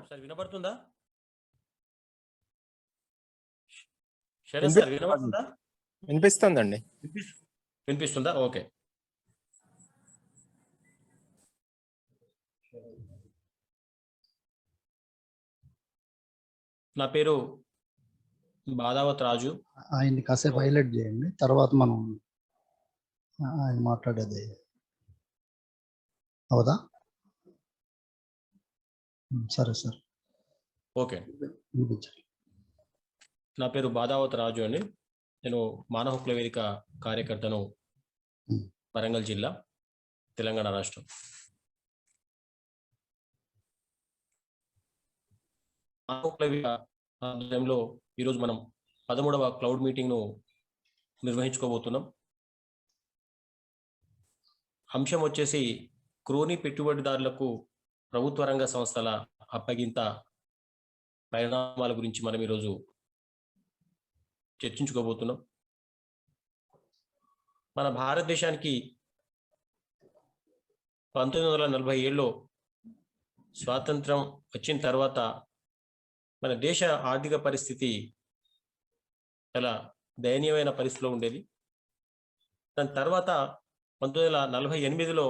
Sir వినపడుతుందా? Sarath sir వినపడుతుందా? వినిపిస్తుందండి. వినిపిస్తుందా? ఓకే. నా పేరు బాదావత్ రాజు. ఆయన్ని కాసేపు హైలైట్ చేయండి, తర్వాత మనం ఆయన మాట్లాడేది అవదా? సరే సార్, ఓకే. నా పేరు బాదావత్ రాజు అండి. నేను మానవ హక్కుల వేదిక కార్యకర్తను, వరంగల్ జిల్లా, తెలంగాణ రాష్ట్రం. మానవ హక్కుల వేదిక ఆధ్వర్యంలో ఈరోజు మనం 13వ క్లౌడ్ మీటింగ్ను నిర్వహించుకోబోతున్నాం. అంశం వచ్చేసి క్రోనీ పెట్టుబడిదారులకు ప్రభుత్వ రంగ సంస్థల అప్పగింత పరిణామాల గురించి మనం ఈరోజు చర్చించుకోబోతున్నాం. మన భారతదేశానికి 1947లో స్వాతంత్రం వచ్చిన తర్వాత మన దేశ ఆర్థిక పరిస్థితి చాలా దయనీయమైన పరిస్థితిలో ఉండేది. దాని తర్వాత 1948లో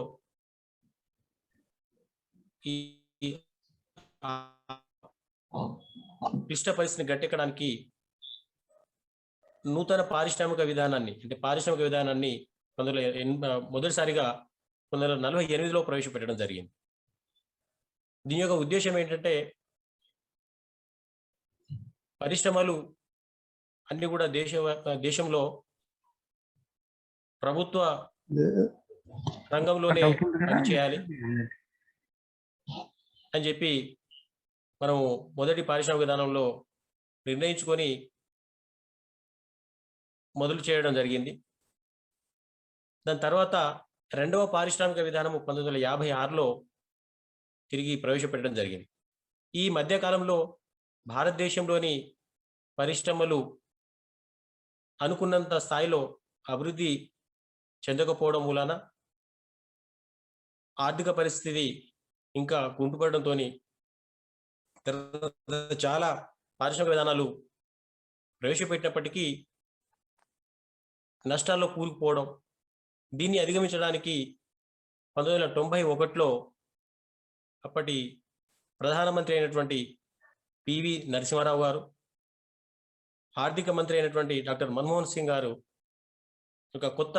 ఈ క్లిష్ట పరిస్థితిని గట్టెక్కడానికి నూతన పారిశ్రామిక విధానాన్ని, అంటే పారిశ్రామిక విధానాన్ని మొదటిసారిగా 1948లో ప్రవేశపెట్టడం జరిగింది. దీని యొక్క ఉద్దేశం ఏంటంటే, పరిశ్రమలు అన్ని కూడా దేశంలో ప్రభుత్వ రంగంలోనే పనిచేయాలి అని చెప్పి మనము మొదటి పారిశ్రామిక విధానంలో నిర్ణయించుకొని మొదలు చేయడం జరిగింది. దాని తర్వాత రెండవ పారిశ్రామిక విధానము 1956లో తిరిగి ప్రవేశపెట్టడం జరిగింది. ఈ మధ్యకాలంలో భారతదేశంలోని పరిశ్రమలు అనుకున్నంత స్థాయిలో అభివృద్ధి చెందకపోవడం మూలాన ఆర్థిక పరిస్థితి ఇంకా కుంటుపడడంతో చాలా పారిశ్రామిక విధానాలు ప్రవేశపెట్టినప్పటికీ నష్టాల్లో కూరుకుపోవడం. దీన్ని అధిగమించడానికి 1991లో అప్పటి ప్రధానమంత్రి అయినటువంటి పివి నరసింహారావు గారు, ఆర్థిక మంత్రి అయినటువంటి డాక్టర్ మన్మోహన్ సింగ్ గారు ఒక కొత్త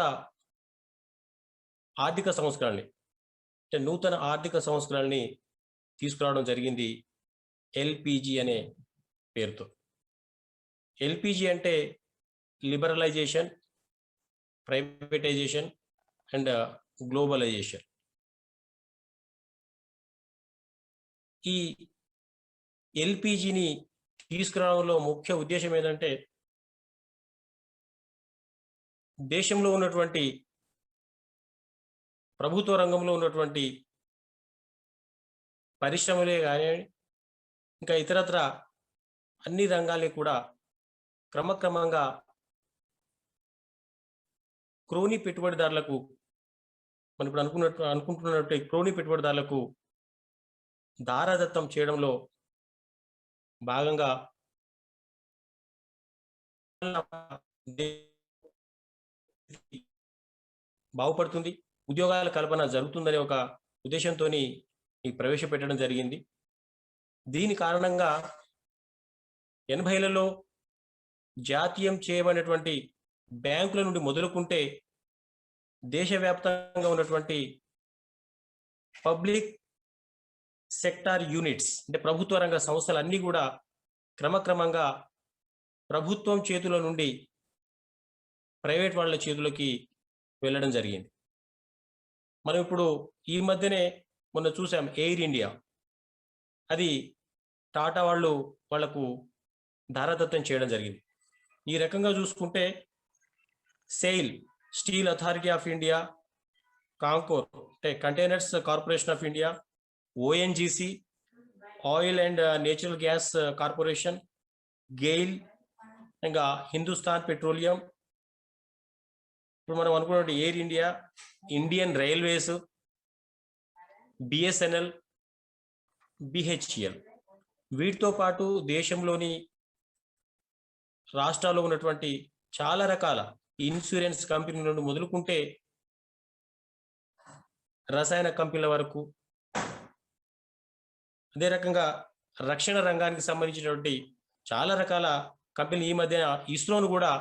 ఆర్థిక సంస్కరణని, అంటే నూతన ఆర్థిక సంస్కరణని తీసుకురావడం జరిగింది, ఎల్పిజి అనే పేరుతో. ఎల్పిజి అంటే లిబరలైజేషన్, ప్రైవేటైజేషన్ అండ్ గ్లోబలైజేషన్. ఈ ఎల్పిజిని తీసుకురావడంలో ముఖ్య ఉద్దేశం ఏంటంటే, దేశంలో ఉన్నటువంటి ప్రభుత్వ రంగంలో ఉన్నటువంటి పరిశ్రమలే కానీ ఇంకా ఇతరత్ర అన్ని రంగాల్ని కూడా క్రమక్రమంగా క్రోనీ పెట్టుబడిదారులకు, మనం ఇప్పుడు అనుకుంటున్నట్టు క్రోనీ పెట్టుబడిదారులకు దారాదత్తం చేయడంలో భాగంగా బాగుపడుతుంది, ఉద్యోగాల కల్పన జరుగుతుందనే ఒక ఉద్దేశంతో ఈ ప్రవేశపెట్టడం జరిగింది. దీని కారణంగా 80లలో జాతీయం చేయబడినటువంటి బ్యాంకుల నుండి మొదలుకుంటే దేశవ్యాప్తంగా ఉన్నటువంటి పబ్లిక్ సెక్టార్ యూనిట్స్, అంటే ప్రభుత్వ రంగ సంస్థలన్నీ కూడా క్రమక్రమంగా ప్రభుత్వం చేతుల నుండి ప్రైవేట్ వాళ్ళ చేతులకి వెళ్ళడం జరిగింది. మనం ఇప్పుడు ఈ మధ్యనే మొన్న చూసాం, ఎయిర్ ఇండియా, అది టాటా వాళ్లకు దారాదత్తం చేయడం జరిగింది. ఈ రకంగా చూసుకుంటే SAIL, Steel Authority of India, CONCOR అంటే Containers Corporation of India, ONGC Oil and Natural Gas Corporation, GAIL, ఇంకా హిందుస్థాన్ పెట్రోలియం, ఇప్పుడు మనం అనుకున్నట్టు Air India, Indian Railways, BSNL, BHEL. వీటితో పాటు దేశంలోని రాష్ట్రాల్లో ఉన్నటువంటి చాలా రకాల ఇన్సూరెన్స్ కంపెనీల నుండి మొదలుకుంటే రసాయన కంపెనీల వరకు, అదే రకంగా రక్షణ రంగానికి సంబంధించినటువంటి చాలా రకాల కంపెనీలు ఈ మధ్య ఇస్రోను కూడా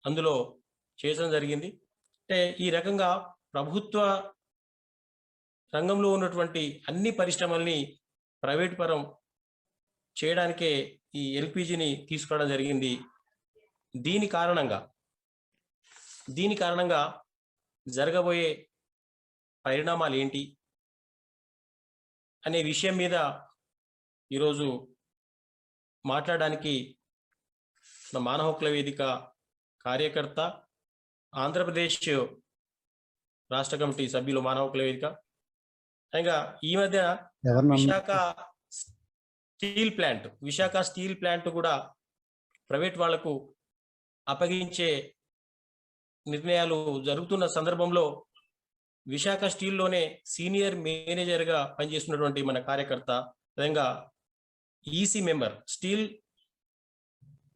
అందులో చేయడం జరిగింది. అంటే ఈ రకంగా ప్రభుత్వ రంగంలో ఉన్నటువంటి అన్ని పరిశ్రమల్ని ప్రైవేట్ పరం చేయడానికే ఈ ఎల్పిజిని తీసుకురావడం జరిగింది. దీని కారణంగా జరగబోయే పరిణామాలు ఏంటి అనే విషయం మీద ఈరోజు మాట్లాడడానికి మానవ హక్కుల వేదిక కార్యకర్త, ఆంధ్రప్రదేశ్ రాష్ట్ర కమిటీ సభ్యులు, మానవ హక్కుల వేదిక, ఇంకా ఈ మధ్య విశాఖ స్టీల్ ప్లాంట్ కూడా ప్రైవేట్ వాళ్లకు అప్పగించే నిర్ణయాలు జరుగుతున్న సందర్భంలో విశాఖ స్టీల్లోనే సీనియర్ మేనేజర్గా పనిచేస్తున్నటువంటి మన కార్యకర్త, విధంగా ఈసీ మెంబర్, స్టీల్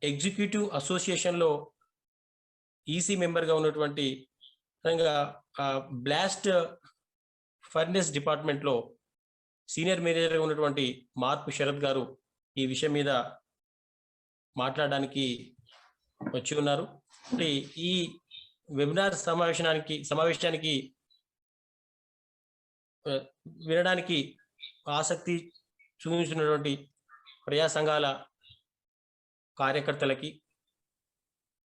ఎగ్జిక్యూటివ్ అసోసియేషన్లో ఈసీ మెంబర్గా ఉన్నటువంటి, విధంగా బ్లాస్ట్ ఫర్నెస్ డిపార్ట్మెంట్లో సీనియర్ మేనేజర్గా ఉన్నటువంటి మార్పు శరత్ గారు ఈ విషయం మీద మాట్లాడడానికి వచ్చి ఉన్నారు. ఈ వెబినార్ సమావేశానికి వినడానికి ఆసక్తి చూపించినటువంటి ప్రజా సంఘాల కార్యకర్తలకి,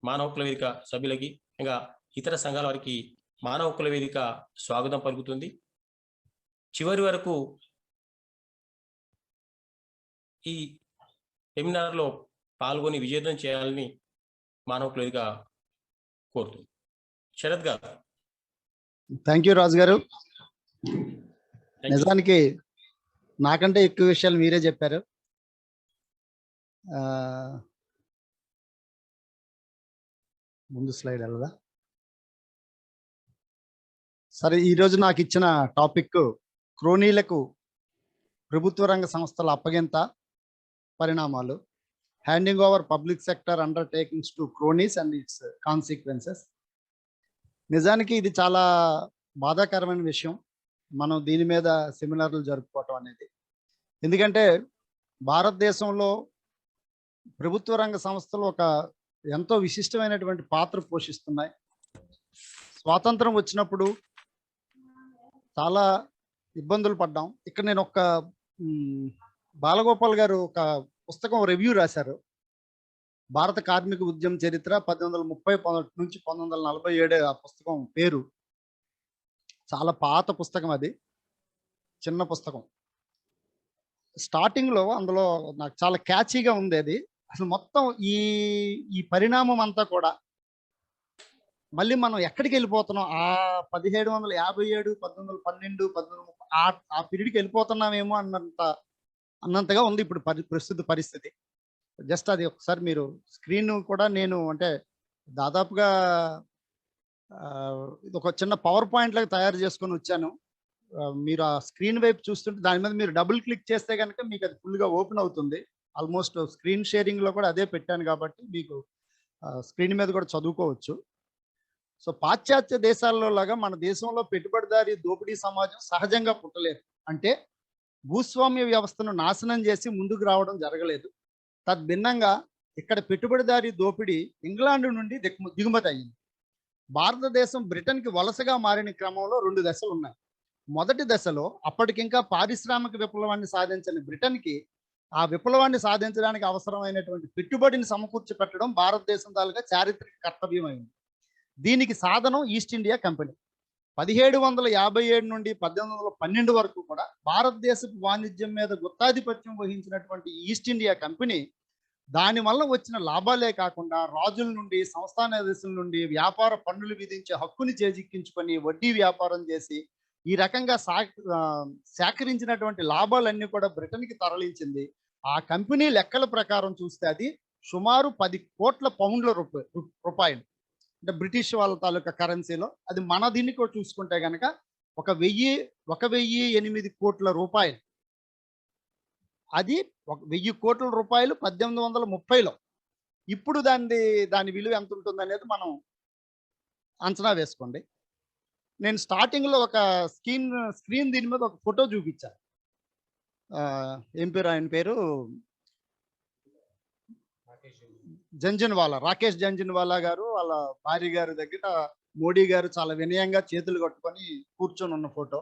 మానవ హక్కుల వేదిక సభ్యులకి, ఇంకా ఇతర సంఘాల వారికి మానవ హక్కుల వేదిక స్వాగతం పలుకుతుంది. చివరి వరకు ఈ సెమినార్లో పాల్గొని విజేతం చేయాలని మానవ హక్కుల వేదిక కోరుతుంది. శరత్ గారు. థ్యాంక్ యూ రాజు గారు. నిజానికి నాకంటే ఎక్కువ విషయాలు మీరే చెప్పారు. ముందు స్లైడ్ వెళ్ళదా? సరే, ఈరోజు నాకు ఇచ్చిన టాపిక్ క్రోనీలకు ప్రభుత్వ రంగ సంస్థల అప్పగింత పరిణామాలు, handing over public sector undertakings to క్రోనీస్ and it's consequences. నిజానికి ఇది చాలా బాధాకరమైన విషయం, మనం దీని మీద సెమినార్లు జరుపుకోవటం అనేది. ఎందుకంటే భారతదేశంలో ప్రభుత్వ రంగ సంస్థలు ఒక ఎంతో విశిష్టమైనటువంటి పాత్ర పోషిస్తున్నాయి. స్వాతంత్రం వచ్చినప్పుడు చాలా ఇబ్బందులు పడ్డాం. ఇక్కడ నేను ఒక బాలగోపాల్ గారు ఒక పుస్తకం రివ్యూ రాశారు, భారత కార్మిక ఉద్యమ చరిత్ర 1830 నుంచి 1947. ఆ పుస్తకం పేరు, చాలా పాత పుస్తకం, అది చిన్న పుస్తకం. స్టార్టింగ్ లో అందులో నాకు చాలా క్యాచీగా ఉంది అది. అసలు మొత్తం ఈ పరిణామం అంతా కూడా మళ్ళీ మనం ఎక్కడికి వెళ్ళిపోతున్నాం, ఆ 1757, 1912, 1930 ఆ పీరియడ్కి వెళ్ళిపోతున్నామేమో అన్నంతగా ఉంది ఇప్పుడు ప్రస్తుత పరిస్థితి. జస్ట్ అది ఒకసారి మీరు స్క్రీన్ కూడా, నేను అంటే దాదాపుగా ఇది ఒక చిన్న పవర్ పాయింట్ లాగా తయారు చేసుకొని వచ్చాను. మీరు ఆ స్క్రీన్ వైపు చూస్తుంటే దాని మీద మీరు డబుల్ క్లిక్ చేస్తే కనుక మీకు అది ఫుల్గా ఓపెన్ అవుతుంది. ఆల్మోస్ట్ స్క్రీన్ షేరింగ్ లో కూడా అదే పెట్టాను కాబట్టి మీకు స్క్రీన్ మీద కూడా చదువుకోవచ్చు. సో పాశ్చాత్య దేశాల్లో లాగా మన దేశంలో పెట్టుబడిదారీ దోపిడీ సమాజం సహజంగా పుట్టలేదు. అంటే భూస్వామ్య వ్యవస్థను నాశనం చేసి ముందుకు రావడం జరగలేదు. తద్భిన్నంగా ఇక్కడ పెట్టుబడిదారీ దోపిడీ ఇంగ్లాండ్ నుండి దిగుమతి అయ్యింది. భారతదేశం బ్రిటన్కి వలసగా మారిన క్రమంలో 2 దశలు ఉన్నాయి. మొదటి దశలో అప్పటికింకా పారిశ్రామిక విప్లవాన్ని సాధించిన బ్రిటన్కి ఆ విప్లవాన్ని సాధించడానికి అవసరమైనటువంటి పెట్టుబడిని సమకూర్చి పెట్టడం భారతదేశం తాలూకా చారిత్రక కర్తవ్యం అయింది. దీనికి సాధనం ఈస్ట్ ఇండియా కంపెనీ. 1757 నుండి 1812 వరకు కూడా భారతదేశపు వాణిజ్యం మీద గుత్తాధిపత్యం వహించినటువంటి ఈస్ట్ ఇండియా కంపెనీ దానివల్ల వచ్చిన లాభాలే కాకుండా రాజుల నుండి, సంస్థానాధీశుల నుండి వ్యాపార పన్నులు విధించే హక్కుని చేజిక్కించుకొని వడ్డీ వ్యాపారం చేసి ఈ రకంగా సేకరించినటువంటి లాభాలన్నీ కూడా బ్రిటన్కి తరలించింది. ఆ కంపెనీ లెక్కల ప్రకారం చూస్తే అది సుమారు 10 కోట్ల పౌండ్ల రూపాయలు. అంటే బ్రిటిష్ వాళ్ళ తాలూకా కరెన్సీలో అది మన దీనికి చూసుకుంటే గనక 1,008 కోట్ల రూపాయలు. అది 1,000 కోట్ల రూపాయలు 1830లో. ఇప్పుడు దాని విలువ ఎంత ఉంటుందనేది మనం అంచనా వేసుకోండి. నేను స్టార్టింగ్‌లో ఒక స్క్రీన్ దీని మీద ఒక ఫోటో చూపించాను. ఏం పేరు ఆయన పేరు? రాకేష్ జంజన్వాలా గారు వాళ్ళ భార్య గారి దగ్గర మోడీ గారు చాలా వినయంగా చేతులు కట్టుకొని కూర్చొని ఉన్న ఫోటో.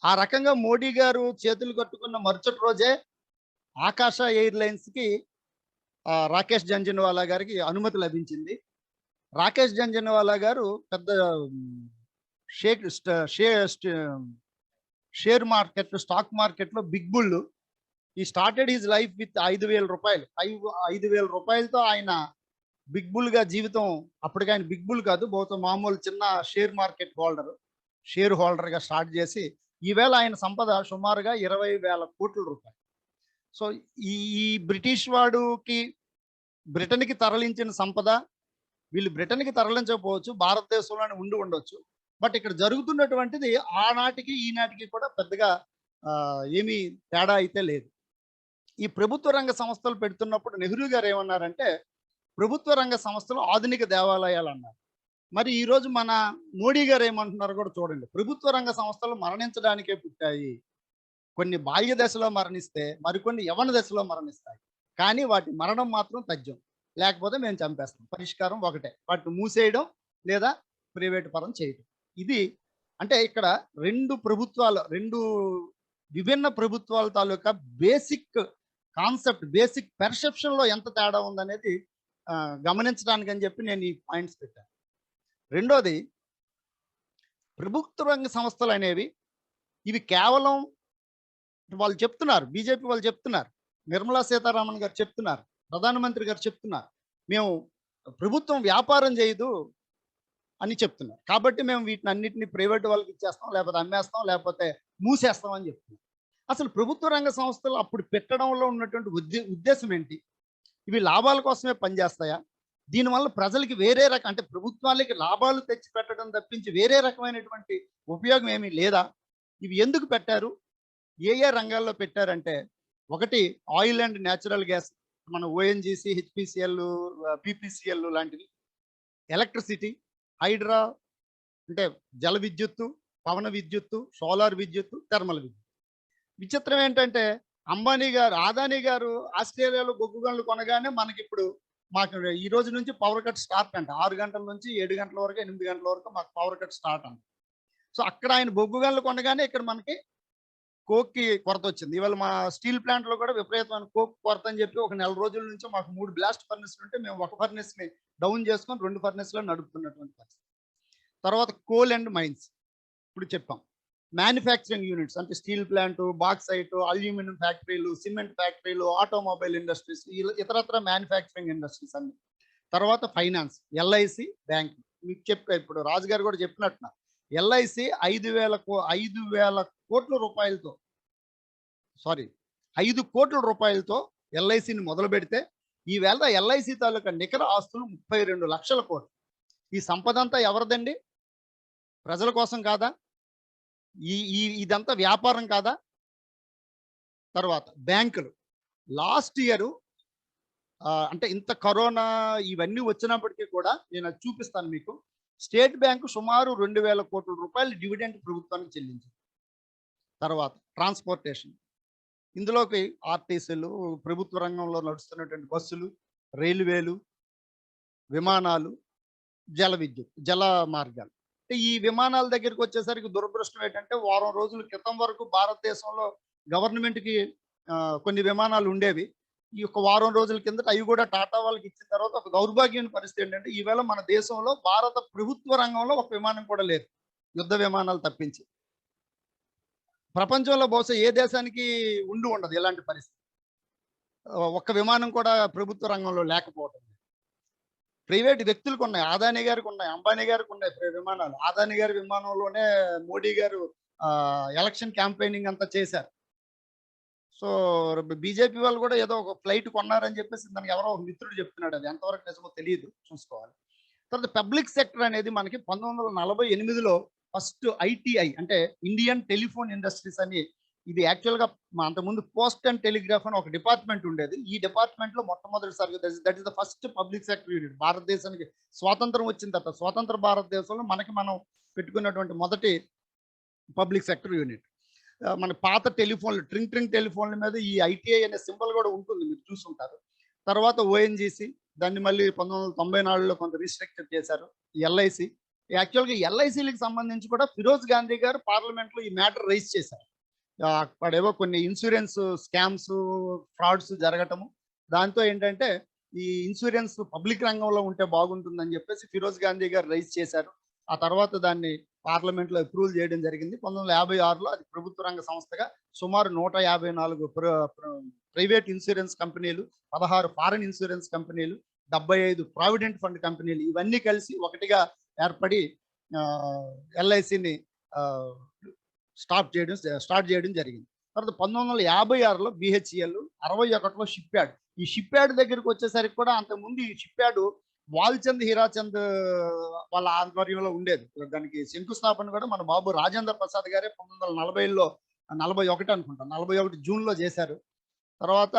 ఆ రకంగా మోడీ గారు చేతులు కట్టుకున్న మరుసటి రోజే ఆకాశ ఎయిర్‌లైన్స్‌కి రాకేష్ జంజన్వాలా గారికి అనుమతి లభించింది. రాకేష్ జంజన్వాలా గారు పెద్ద షేక్ స్ట షే స్ట్ షేర్ మార్కెట్, స్టాక్ మార్కెట్‌లో బిగ్ బుల్. ఈ స్టార్టెడ్ హిస్ లైఫ్ విత్ రూ. 5,000 రూపాయలతో ఆయన బిగ్ బుల్‌గా జీవితం. అప్పటికి ఆయన బిగ్ బుల్ కాదు, బహుశా మామూలు చిన్న షేర్ మార్కెట్ షేర్ హోల్డర్‌గా స్టార్ట్ చేసి ఈవేళ ఆయన సంపద సుమారుగా 20,000 కోట్ల రూపాయలు. సో ఈ ఈ బ్రిటిష్ వాడుకి బ్రిటన్‌కి తరలించిన సంపద వీళ్ళు బ్రిటన్‌కి తరలించకపోవచ్చు, భారతదేశంలోనే ఉండొచ్చు. బట్ ఇక్కడ జరుగుతున్నటువంటిది ఆనాటికి ఈనాటికి కూడా పెద్దగా ఏమీ తేడా అయితే లేదు. ఈ ప్రభుత్వ రంగ సంస్థలు పెడుతున్నప్పుడు నెహ్రూ గారు ఏమన్నారంటే, ప్రభుత్వ రంగ సంస్థలు ఆధునిక దేవాలయాలు అన్నారు. మరి ఈరోజు మన మోడీ గారు ఏమంటున్నారో కూడా చూడండి. ప్రభుత్వ రంగ సంస్థలు మరణించడానికే పుట్టాయి. కొన్ని బాల్య దశలో మరణిస్తే మరికొన్ని యవ్వన దశలో మరణిస్తాయి. కానీ వాటి మరణం మాత్రం తథ్యం. లేకపోతే మేము చంపేస్తాం. పరిష్కారం ఒకటే. వాటిని మూసేయడం లేదా ప్రైవేట్ పరం చేయడం. ఇది అంటే ఇక్కడ 2 విభిన్న ప్రభుత్వాల తాలూకా బేసిక్ కాన్సెప్ట్, బేసిక్ పెర్సెప్షన్‌లో ఎంత తేడా ఉందనేది గమనించడానికని చెప్పి నేను ఈ పాయింట్స్ పెట్టాను. రెండోది, ప్రభుత్వ రంగ సంస్థలనేవి ఇవి కేవలం వాళ్ళు చెప్తున్నారు. బీజేపీ వాళ్ళు చెప్తున్నారు. నిర్మలా సీతారామన్ గారు చెప్తున్నారు. ప్రధానమంత్రి గారు చెప్తున్నారు. మేము ప్రభుత్వం వ్యాపారం చేయదు అని చెప్తున్నారు. కాబట్టి మేము వీటినన్నిటిని ప్రైవేట్ వాళ్ళకి ఇచ్చేస్తాం, లేకపోతే అమ్మేస్తాం, లేకపోతే మూసేస్తాం అని చెప్తున్నారు. అసలు ప్రభుత్వ రంగ సంస్థలు అప్పుడు పెట్టడంలో ఉన్నటువంటి ఉద్దేశం ఏంటి? ఇవి లాభాల కోసమే పనిచేస్తాయా? దీనివల్ల ప్రజలకి వేరే అంటే ప్రభుత్వాలకి లాభాలు తెచ్చి పెట్టడం తప్పించి వేరే రకమైనటువంటి ఉపయోగం ఏమీ లేదా? ఇవి ఎందుకు పెట్టారు? ఏ రంగాల్లో పెట్టారంటే, ఒకటి ఆయిల్ అండ్ న్యాచురల్ గ్యాస్, మన ఓఎన్జీసీ, హెచ్పిసిఎల్, పిపిసిఎల్ లాంటివి. ఎలక్ట్రిసిటీ, హైడ్రా అంటే జల విద్యుత్తు, పవన విద్యుత్తు, సోలార్ విద్యుత్తు, థర్మల్ విద్యుత్. విచిత్రం ఏంటంటే అదానీ గారు ఆస్ట్రేలియాలో బొగ్గు గనులు కొనగానే మాకు ఈ రోజు నుంచి పవర్ కట్ స్టార్ట్ అంట. 6 గంటల నుంచి 7 గంటల వరకు, 8 గంటల వరకు మాకు పవర్ కట్ స్టార్ట్ అంట. సో అక్కడ ఆయన బొగ్గు గనులు కొనగానే ఇక్కడ మనకి కోక్‌కి కొరత వచ్చింది. ఇవాళ మా స్టీల్ ప్లాంట్‌లో కూడా విపరీతమైన కోక్ కొరత అని చెప్పి ఒక నెల రోజుల నుంచి మాకు 3 బ్లాస్ట్ ఫర్నేస్‌లు ఉంటే మేము ఒక ఫర్నేస్‌ని డౌన్ చేసుకొని 2 ఫర్నేస్‌లను నడుపుతున్నటువంటి పరిస్థితి. తర్వాత కోల్ అండ్ మైన్స్ ఇప్పుడు చెప్పాం. మ్యానుఫ్యాక్చరింగ్ యూనిట్స్ అంటే స్టీల్ ప్లాంట్, బాక్సైట్, అల్యూమినియం ఫ్యాక్టరీలు, సిమెంట్ ఫ్యాక్టరీలు, ఆటోమొబైల్ ఇండస్ట్రీస్, ఇతరత్ర మ్యానుఫ్యాక్చరింగ్ ఇండస్ట్రీస్ అన్ని. తర్వాత ఫైనాన్స్, ఎల్ఐసి, బ్యాంక్. మీకు ఇప్పుడు రాజు గారు కూడా చెప్పినట్టున్నారు. ఎల్ఐసి 5,000 కోట్ల రూపాయలతో 5 కోట్ల రూపాయలతో ఎల్ఐసిని మొదలు పెడితే ఈవేళ ఎల్ఐసి తాలూకా నికర ఆస్తులు 32 లక్షల కోట్లు. ఈ సంపద అంతా ఎవరిదండి? ప్రజల కోసం కాదా? ఇదంతా వ్యాపారం కాదా? తర్వాత బ్యాంకులు లాస్ట్ ఇయర్ అంటే ఇంత కరోనా ఇవన్నీ వచ్చినప్పటికీ కూడా నేను అది చూపిస్తాను మీకు. స్టేట్ బ్యాంకు సుమారు 2,000 కోట్ల రూపాయలు డివిడెండ్ ప్రభుత్వానికి చెల్లించింది. తర్వాత ట్రాన్స్పోర్టేషన్, ఇందులోకి ఆర్టీసీలు, ప్రభుత్వ రంగంలో నడుస్తున్నటువంటి బస్సులు, రైల్వేలు, విమానాలు, జల మార్గాలు. ఈ విమానాల దగ్గరికి వచ్చేసరికి దురదృష్టం ఏంటంటే వారం రోజుల క్రితం వరకు భారతదేశంలో గవర్నమెంట్‌కి కొన్ని విమానాలు ఉండేవి. ఈ యొక్క వారం రోజుల కిందట అవి కూడా టాటా వాళ్ళకి ఇచ్చిన తర్వాత ఒక దౌర్భాగ్యమైన పరిస్థితి ఏంటంటే ఈవేళ మన దేశంలో భారత ప్రభుత్వ రంగంలో ఒక విమానం కూడా లేదు, యుద్ధ విమానాలు తప్పించి. ప్రపంచంలో బహుశా ఏ దేశానికి ఉండదు ఇలాంటి పరిస్థితి. ఒక్క విమానం కూడా ప్రభుత్వ రంగంలో లేకపోవడం. ప్రైవేట్ వ్యక్తులకు ఉన్నాయి. అదానీ గారికి ఉన్నాయి, అంబానీ గారికి ఉన్నాయి విమానాలు. అదానీ గారి విమానంలోనే మోడీ గారు ఎలక్షన్ క్యాంపెయినింగ్ అంతా చేశారు. సో బీజేపీ వాళ్ళు కూడా ఏదో ఒక ఫ్లైట్ కొన్నారని చెప్పేసి దానికి ఎవరో ఒక మిత్రుడు చెప్తున్నాడు. అది ఎంతవరకు నిజమో తెలియదు, చూసుకోవాలి. తర్వాత పబ్లిక్ సెక్టర్ అనేది మనకి 1948లో ఫస్ట్ ఐటీఐ అంటే ఇండియన్ టెలిఫోన్ ఇండస్ట్రీస్ అని, ఇది యాక్చువల్గా అంతకుముందు పోస్ట్ అండ్ టెలిగ్రాఫ్ అని ఒక డిపార్ట్మెంట్ ఉండేది. ఈ డిపార్ట్మెంట్ లో మొట్టమొదటిసారిగా that is the first public sector unit. భారతదేశానికి స్వాతంత్రం వచ్చిన తర్వాత స్వతంత్ర భారతదేశంలో మనం పెట్టుకున్నటువంటి మొదటి పబ్లిక్ సెక్టర్ యూనిట్. మన పాత టెలిఫోన్లు ట్రింగ్ టెలిఫోన్ల మీద ఈ ఐటీఐ అనే సింబల్ కూడా ఉంటుంది, మీరు చూసుంటారు. తర్వాత ఓఎన్జీసీ, దాన్ని మళ్ళీ 1994లో కొంత రీస్ట్రక్చర్ చేశారు. ఎల్ఐసి, యాక్చువల్గా ఎల్ఐసీలకు సంబంధించి కూడా ఫిరోజ్ గాంధీ గారు పార్లమెంట్ లో ఈ మ్యాటర్ రైజ్ చేశారు. అక్కడేవో కొన్ని ఇన్సూరెన్స్ స్కామ్స్, ఫ్రాడ్స్ జరగటము, దాంతో ఏంటంటే ఈ ఇన్సూరెన్స్ పబ్లిక్ రంగంలో ఉంటే బాగుంటుందని చెప్పేసి ఫిరోజ్ గాంధీ గారు రైజ్ చేశారు. ఆ తర్వాత దాన్ని పార్లమెంట్ లో అప్రూవల్ చేయడం జరిగింది. 1956లో అది ప్రభుత్వ రంగ సంస్థగా సుమారు 154 ప్రైవేట్ ఇన్సూరెన్స్ కంపెనీలు, 16 ఫారెన్ ఇన్సూరెన్స్ కంపెనీలు, 75 ప్రావిడెంట్ ఫండ్ కంపెనీలు, ఇవన్నీ కలిసి ఒకటిగా ఏర్పడి ఎల్ఐసిని స్టార్ట్ చేయడం జరిగింది. తర్వాత 1956లో బిహెచ్ఈఎల్, 61లో షిప్ యార్డ్. ఈ షిప్ యార్డ్ దగ్గరికి వచ్చేసరికి కూడా అంతకుముందు ఈ షిప్ యార్డ్ వాల్చంద్ హీరాచంద్ వాళ్ళ ఆధ్వర్యంలో ఉండేది. దానికి శంకుస్థాపన కూడా మన బాబు రాజేంద్ర ప్రసాద్ గారే 1940లో 41 అనుకుంటా, 41 జూన్లో చేశారు. తర్వాత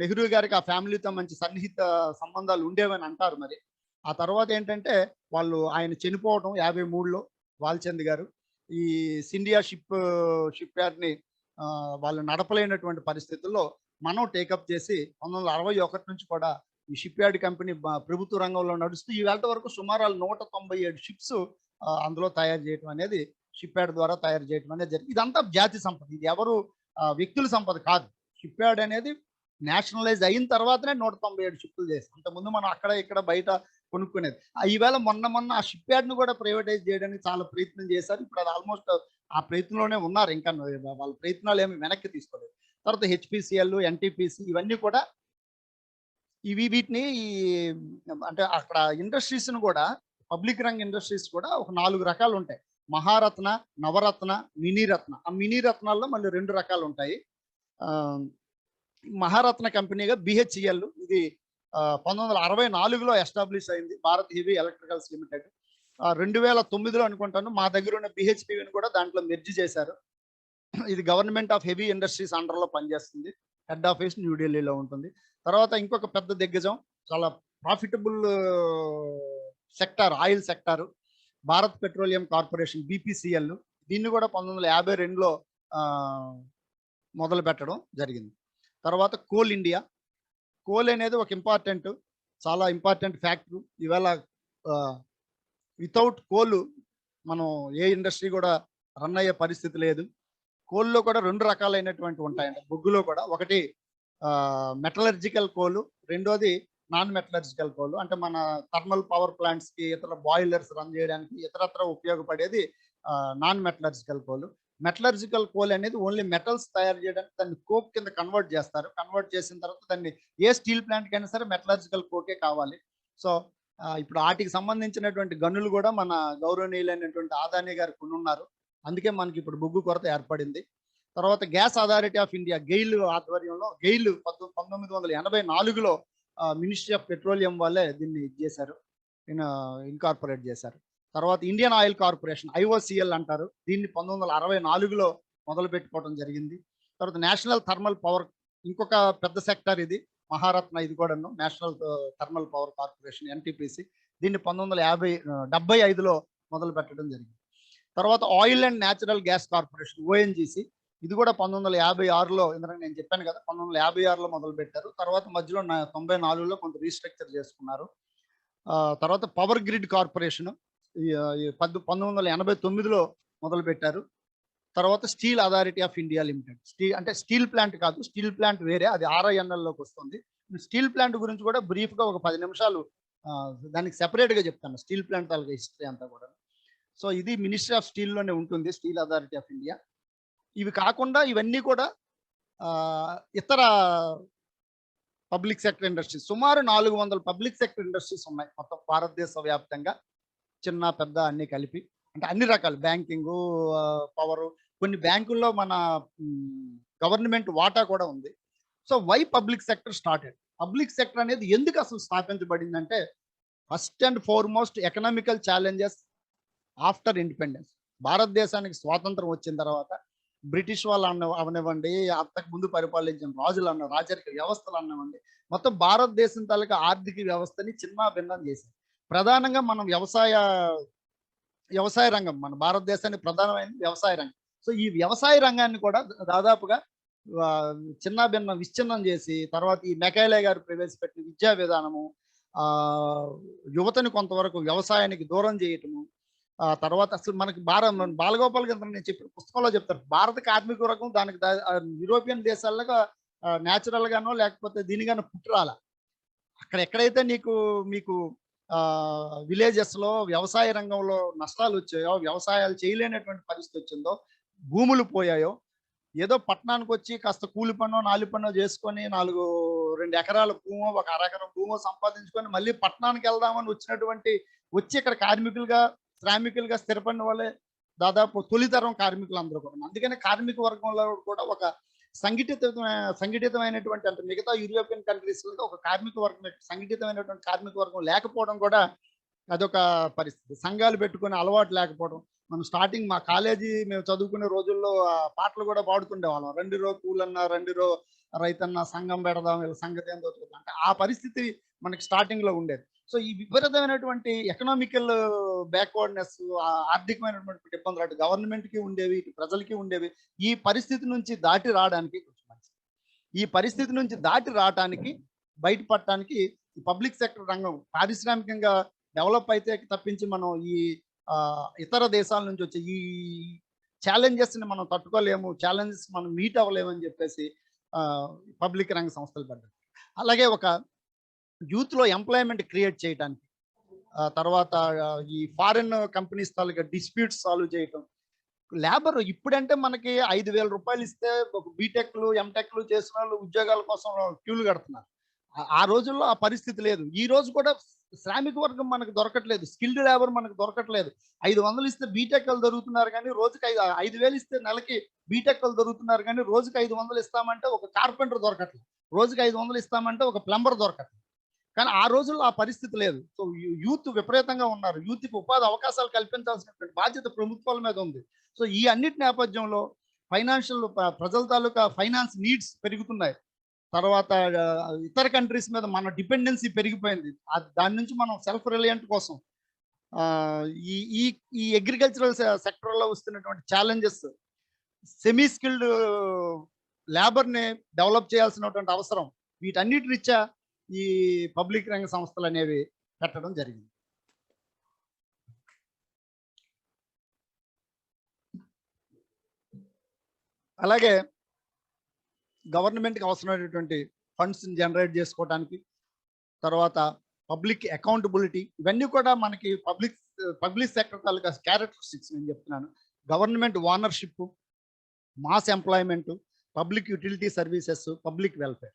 నెహ్రూ గారికి ఆ ఫ్యామిలీతో మంచి సన్నిహిత సంబంధాలు ఉండేవని అంటారు. మరి ఆ తర్వాత ఏంటంటే వాళ్ళు ఆయన చనిపోవడం 53లో వాల్చంద్ గారు. ఈ సిండియా షిప్ యార్డ్ని వాళ్ళు నడపలేనటువంటి పరిస్థితుల్లో మనం టేకప్ చేసి 1961 నుంచి కూడా ఈ షిప్ యార్డ్ కంపెనీ ప్రభుత్వ రంగంలో నడుస్తూ ఈవేళ వరకు సుమారు 197 షిప్స్ అందులో తయారు చేయడం అనేది, షిప్ యార్డ్ ద్వారా తయారు చేయడం అనేది జరిగింది. ఇదంతా జాతి సంపద, ఇది ఎవరు వ్యక్తుల సంపద కాదు. షిప్ యార్డ్ అనేది నేషనలైజ్ అయిన తర్వాతనే 197 షిప్లు చేస్తాం. అంతకుముందు మనం అక్కడ ఇక్కడ బయట కొనుక్కునేది. ఈవేళ మొన్న ఆ షిప్ యార్డ్ని కూడా ప్రైవేటైజ్ చేయడానికి చాలా ప్రయత్నం చేశారు. ఇప్పుడు అది ఆల్మోస్ట్ ఆ ప్రయత్నంలోనే ఉన్నారు. ఇంకా వాళ్ళ ప్రయత్నాలు ఏమి వెనక్కి తీసుకోలేదు. తర్వాత హెచ్పిసిఎల్, ఎన్టీపీసీ, ఇవన్నీ కూడా వీటిని అంటే అక్కడ ఇండస్ట్రీస్ను కూడా, పబ్లిక్ రంగ ఇండస్ట్రీస్ కూడా ఒక 4 రకాలు ఉంటాయి. మహారత్న, నవరత్న, మినీరత్న. ఆ మినీరత్నాల్లో మళ్ళీ 2 రకాలు ఉంటాయి. మహారత్న కంపెనీగా బిహెచ్ఈఎల్, ఇది 1964లో ఎస్టాబ్లిష్ అయింది, భారత్ హెవీ ఎలక్ట్రికల్స్ లిమిటెడ్. 2009లో అనుకుంటాను మా దగ్గర ఉన్న బిహెచ్పిని కూడా దాంట్లో మెర్జ్ చేశారు. ఇది గవర్నమెంట్ ఆఫ్ హెవీ ఇండస్ట్రీస్ అండర్లో పనిచేస్తుంది. హెడ్ ఆఫీస్ న్యూఢిల్లీలో ఉంటుంది. తర్వాత ఇంకొక పెద్ద దిగ్గజం, చాలా profitable sector, oil sector, Bharat petroleum corporation BPCL. దీన్ని కూడా 1952లో మొదలు పెట్టడం జరిగింది. తర్వాత కోల్ ఇండియా. కోల్ అనేది ఒక చాలా ఇంపార్టెంట్ ఫ్యాక్టరీ. ఇవాళ వితౌట్ కోల్ మనం ఏ ఇండస్ట్రీ కూడా రన్ అయ్యే పరిస్థితి లేదు. కోల్లో కూడా 2 రకాలైనటువంటి ఉంటాయండి బొగ్గులో కూడా. ఒకటి మెటలర్జికల్ కోలు, రెండోది నాన్ మెటలర్జికల్ కోలు. అంటే మన థర్మల్ పవర్ ప్లాంట్స్ కి, ఇతర బాయిలర్స్ రన్ చేయడానికి ఇతరత్ర ఉపయోగపడేది నాన్ మెటలర్జికల్ కోలు. మెటలర్జికల్ కోల్ అనేది ఓన్లీ మెటల్స్ తయారు చేయడానికి దాన్ని కోక్ కింద కన్వర్ట్ చేస్తారు. కన్వర్ట్ చేసిన తర్వాత దాన్ని ఏ స్టీల్ ప్లాంట్ కైనా సరే మెటలర్జికల్ కోకే కావాలి. సో ఇప్పుడు వాటికి సంబంధించినటువంటి గనులు కూడా మన గౌరవనీయులైనటువంటి ఆదాని గారు కొనున్నారు. అందుకే మనకి ఇప్పుడు బొగ్గు కొరత ఏర్పడింది. తర్వాత gas authority of India, GAIL ఆధ్వర్యంలో, గెయిల్ 1984లో మినిస్ట్రీ ఆఫ్ పెట్రోలియం వాళ్ళే దీన్ని చేశారు, ఇన్కార్పొరేట్ చేశారు. తర్వాత ఇండియన్ ఆయిల్ కార్పొరేషన్, ఐఓసిఎల్ అంటారు, దీన్ని 1964లో మొదలు పెట్టుకోవడం జరిగింది. తర్వాత నేషనల్ థర్మల్ పవర్, ఇంకొక పెద్ద సెక్టర్ ఇది, మహారత్న, ఇది కూడాను national thermal power corporation NTPC. దీన్ని 1975లో మొదలు పెట్టడం జరిగింది. తర్వాత oil and natural gas corporation ONGC, ఇది కూడా 1956లో, ఇందులో నేను చెప్పాను కదా 1956లో మొదలు పెట్టారు. తర్వాత మధ్యలో 94లో కొంత రీస్ట్రక్చర్ చేసుకున్నారు. తర్వాత పవర్ గ్రిడ్ కార్పొరేషన్ 1989లో మొదలు పెట్టారు. తర్వాత steel Authority of India limited, అంటే స్టీల్ ప్లాంట్ కాదు, స్టీల్ ప్లాంట్ వేరే, అది ఆర్ఐఎన్ఎల్లోకి వస్తుంది. స్టీల్ ప్లాంట్ గురించి కూడా బ్రీఫ్గా ఒక 10 నిమిషాలు దానికి సెపరేట్గా చెప్తాను, స్టీల్ ప్లాంట్ తాలూకా హిస్టరీ అంతా కూడా. సో ఇది మినిస్ట్రీ ఆఫ్ స్టీల్లోనే ఉంటుంది, స్టీల్ అథారిటీ ఆఫ్ ఇండియా. ఇవి కాకుండా ఇవన్నీ కూడా ఇతర పబ్లిక్ సెక్టర్ ఇండస్ట్రీస్, సుమారు 400 పబ్లిక్ సెక్టర్ ఇండస్ట్రీస్ ఉన్నాయి మొత్తం భారతదేశ వ్యాప్తంగా, చిన్న పెద్ద అన్ని కలిపి. అంటే అన్ని రకాలు, బ్యాంకింగ్, పవర్, కొన్ని బ్యాంకుల్లో మన గవర్నమెంట్ వాటా కూడా ఉంది. So why public sector started? Public sector అనేది ఎందుకు అసలు స్థాపించబడిందంటే, first and foremost economical challenges after independence. భారతదేశానికి స్వాతంత్రం వచ్చిన తర్వాత బ్రిటిష్ వాళ్ళు అవనివ్వండి, అంతకు ముందు పరిపాలించిన రాజులు రాజరిక వ్యవస్థలు అన్నవ్వండి, మొత్తం భారతదేశం తాలూకా ఆర్థిక వ్యవస్థని చిన్న భిన్నం చేశారు. ప్రధానంగా మనం వ్యవసాయ రంగం, మన భారతదేశానికి ప్రధానమైనది వ్యవసాయ రంగం. సో ఈ వ్యవసాయ రంగాన్ని కూడా దాదాపుగా విచ్ఛిన్నం చేసి, తర్వాత ఈ మెకాలే గారు ప్రవేశపెట్టిన విద్యా విధానము, యువతని కొంతవరకు వ్యవసాయానికి దూరం చేయటము, తర్వాత అసలు మనకి బాలగోపాల్ గారు నేను చెప్పిన పుస్తకంలో చెప్తారు, భారత కార్మిక వర్గం దానికి యూరోపియన్ దేశాల్లో న్యాచురల్ గానో లేకపోతే దీనిగానో పుట్టురాల. అక్కడ ఎక్కడైతే మీకు విలేజెస్ లో వ్యవసాయ రంగంలో నష్టాలు వచ్చాయో, వ్యవసాయాలు చేయలేనటువంటి పరిస్థితి వచ్చిందో, భూములు పోయాయో, ఏదో పట్టణానికి వచ్చి కాస్త కూలి పనో నాలి పనో చేసుకొని 2 ఎకరాల భూమో 1 అరెకరం భూమో సంపాదించుకొని మళ్ళీ పట్టణానికి వెళ్దామని వచ్చి ఇక్కడ శ్రామికులుగా స్థిరపడిన వాళ్ళే దాదాపు తొలితరం కార్మికులు అందరూ కూడా. అందుకని కార్మిక వర్గంలో కూడా ఒక సంఘటితమైనటువంటి, అంటే మిగతా యూరోపియన్ కంట్రీస్ లో ఒక సంఘటితమైనటువంటి కార్మిక వర్గం లేకపోవడం కూడా అదొక పరిస్థితి. సంఘాలు పెట్టుకునే అలవాటు లేకపోవడం. మనం స్టార్టింగ్ మా కాలేజీ మేము చదువుకునే రోజుల్లో పాటలు కూడా పాడుతుండేవాళ్ళం, 2 రో కూలన్నా 2 రో రైతన్న సంఘం పెడదాం, వీళ్ళ సంగతి ఏందో చూద్దాం, అంటే ఆ పరిస్థితి మనకి స్టార్టింగ్ లో ఉండేది. సో ఈ విపరీతమైనటువంటి ఎకనామికల్ బ్యాక్వర్డ్నెస్, ఆర్థికమైనటువంటి ఇబ్బందులు అటు గవర్నమెంట్ కి ఉండేవి, ఇటు ప్రజలకి ఉండేవి. ఈ పరిస్థితి నుంచి దాటి రావడానికి బయటపడటానికి ఈ పబ్లిక్ సెక్టర్ రంగం పారిశ్రామికంగా డెవలప్ అయితే తప్పించి మనం ఈ ఇతర దేశాల నుంచి వచ్చే ఈ ఛాలెంజెస్ ని మనం తట్టుకోలేము, ఛాలెంజెస్ మనం మీట్ అవ్వలేము అని చెప్పేసి పబ్లిక్ రంగ సంస్థలు పడ్డాయి. అలాగే ఒక యూత్ లో ఎంప్లాయ్మెంట్ క్రియేట్ చేయడానికి, తర్వాత ఈ ఫారిన్ కంపెనీస్ తాలూకా డిస్ప్యూట్స్ సాల్వ్ చేయటం, లేబర్ ఇప్పుడంటే మనకి 5,000 రూపాయలు ఇస్తే ఒక బీటెక్లు ఎంటెక్లు చేసిన వాళ్ళు ఉద్యోగాల కోసం క్యూలు కడుతున్నారు. ఆ రోజుల్లో ఆ పరిస్థితి లేదు. ఈ రోజు కూడా శ్రామిక వర్గం మనకు దొరకట్లేదు, స్కిల్డ్ లేబర్ మనకు దొరకట్లేదు. 500 ఇస్తే బీటెక్లు దొరుకుతున్నారు కానీ రోజుకి 5,000 ఇస్తే నెలకి బీటెక్లు దొరుకుతున్నారు కానీ రోజుకి 500 ఇస్తామంటే ఒక కార్పెంటర్ దొరకట్లేదు, రోజుకి 500 ఇస్తామంటే ఒక ప్లంబర్ దొరకట్లేదు. కానీ ఆ రోజుల్లో ఆ పరిస్థితి లేదు. సో యూత్ విపరీతంగా ఉన్నారు. యూత్కి ఉపాధి అవకాశాలు కల్పించాల్సినటువంటి బాధ్యత ప్రభుత్వాల మీద ఉంది. సో ఈ అన్నిటి నేపథ్యంలో ప్రజల తాలూకా ఫైనాన్స్ నీడ్స్ పెరుగుతున్నాయి. తర్వాత ఇతర కంట్రీస్ మీద మన డిపెండెన్సీ పెరిగిపోయింది. దాని నుంచి మనం సెల్ఫ్ రిలయంట్ కోసం ఈ అగ్రికల్చరల్ సెక్టర్లో వస్తున్నటువంటి ఛాలెంజెస్, సెమీ స్కిల్డ్ లేబర్ని డెవలప్ చేయాల్సినటువంటి అవసరం, వీటన్నిటి రీత్యా ఈ పబ్లిక్ రంగ సంస్థలు అనేవి పెట్టడం జరిగింది. అలాగే గవర్నమెంట్కి అవసరమైనటువంటి ఫండ్స్ జనరేట్ చేసుకోవడానికి, తర్వాత పబ్లిక్ అకౌంటబిలిటీ, ఇవన్నీ కూడా మనకి పబ్లిక్ సెక్టర్ తాలూకా క్యారెక్టరిస్టిక్స్ నేను చెప్తున్నాను. Government ownership, mass employment, public utility services, public welfare.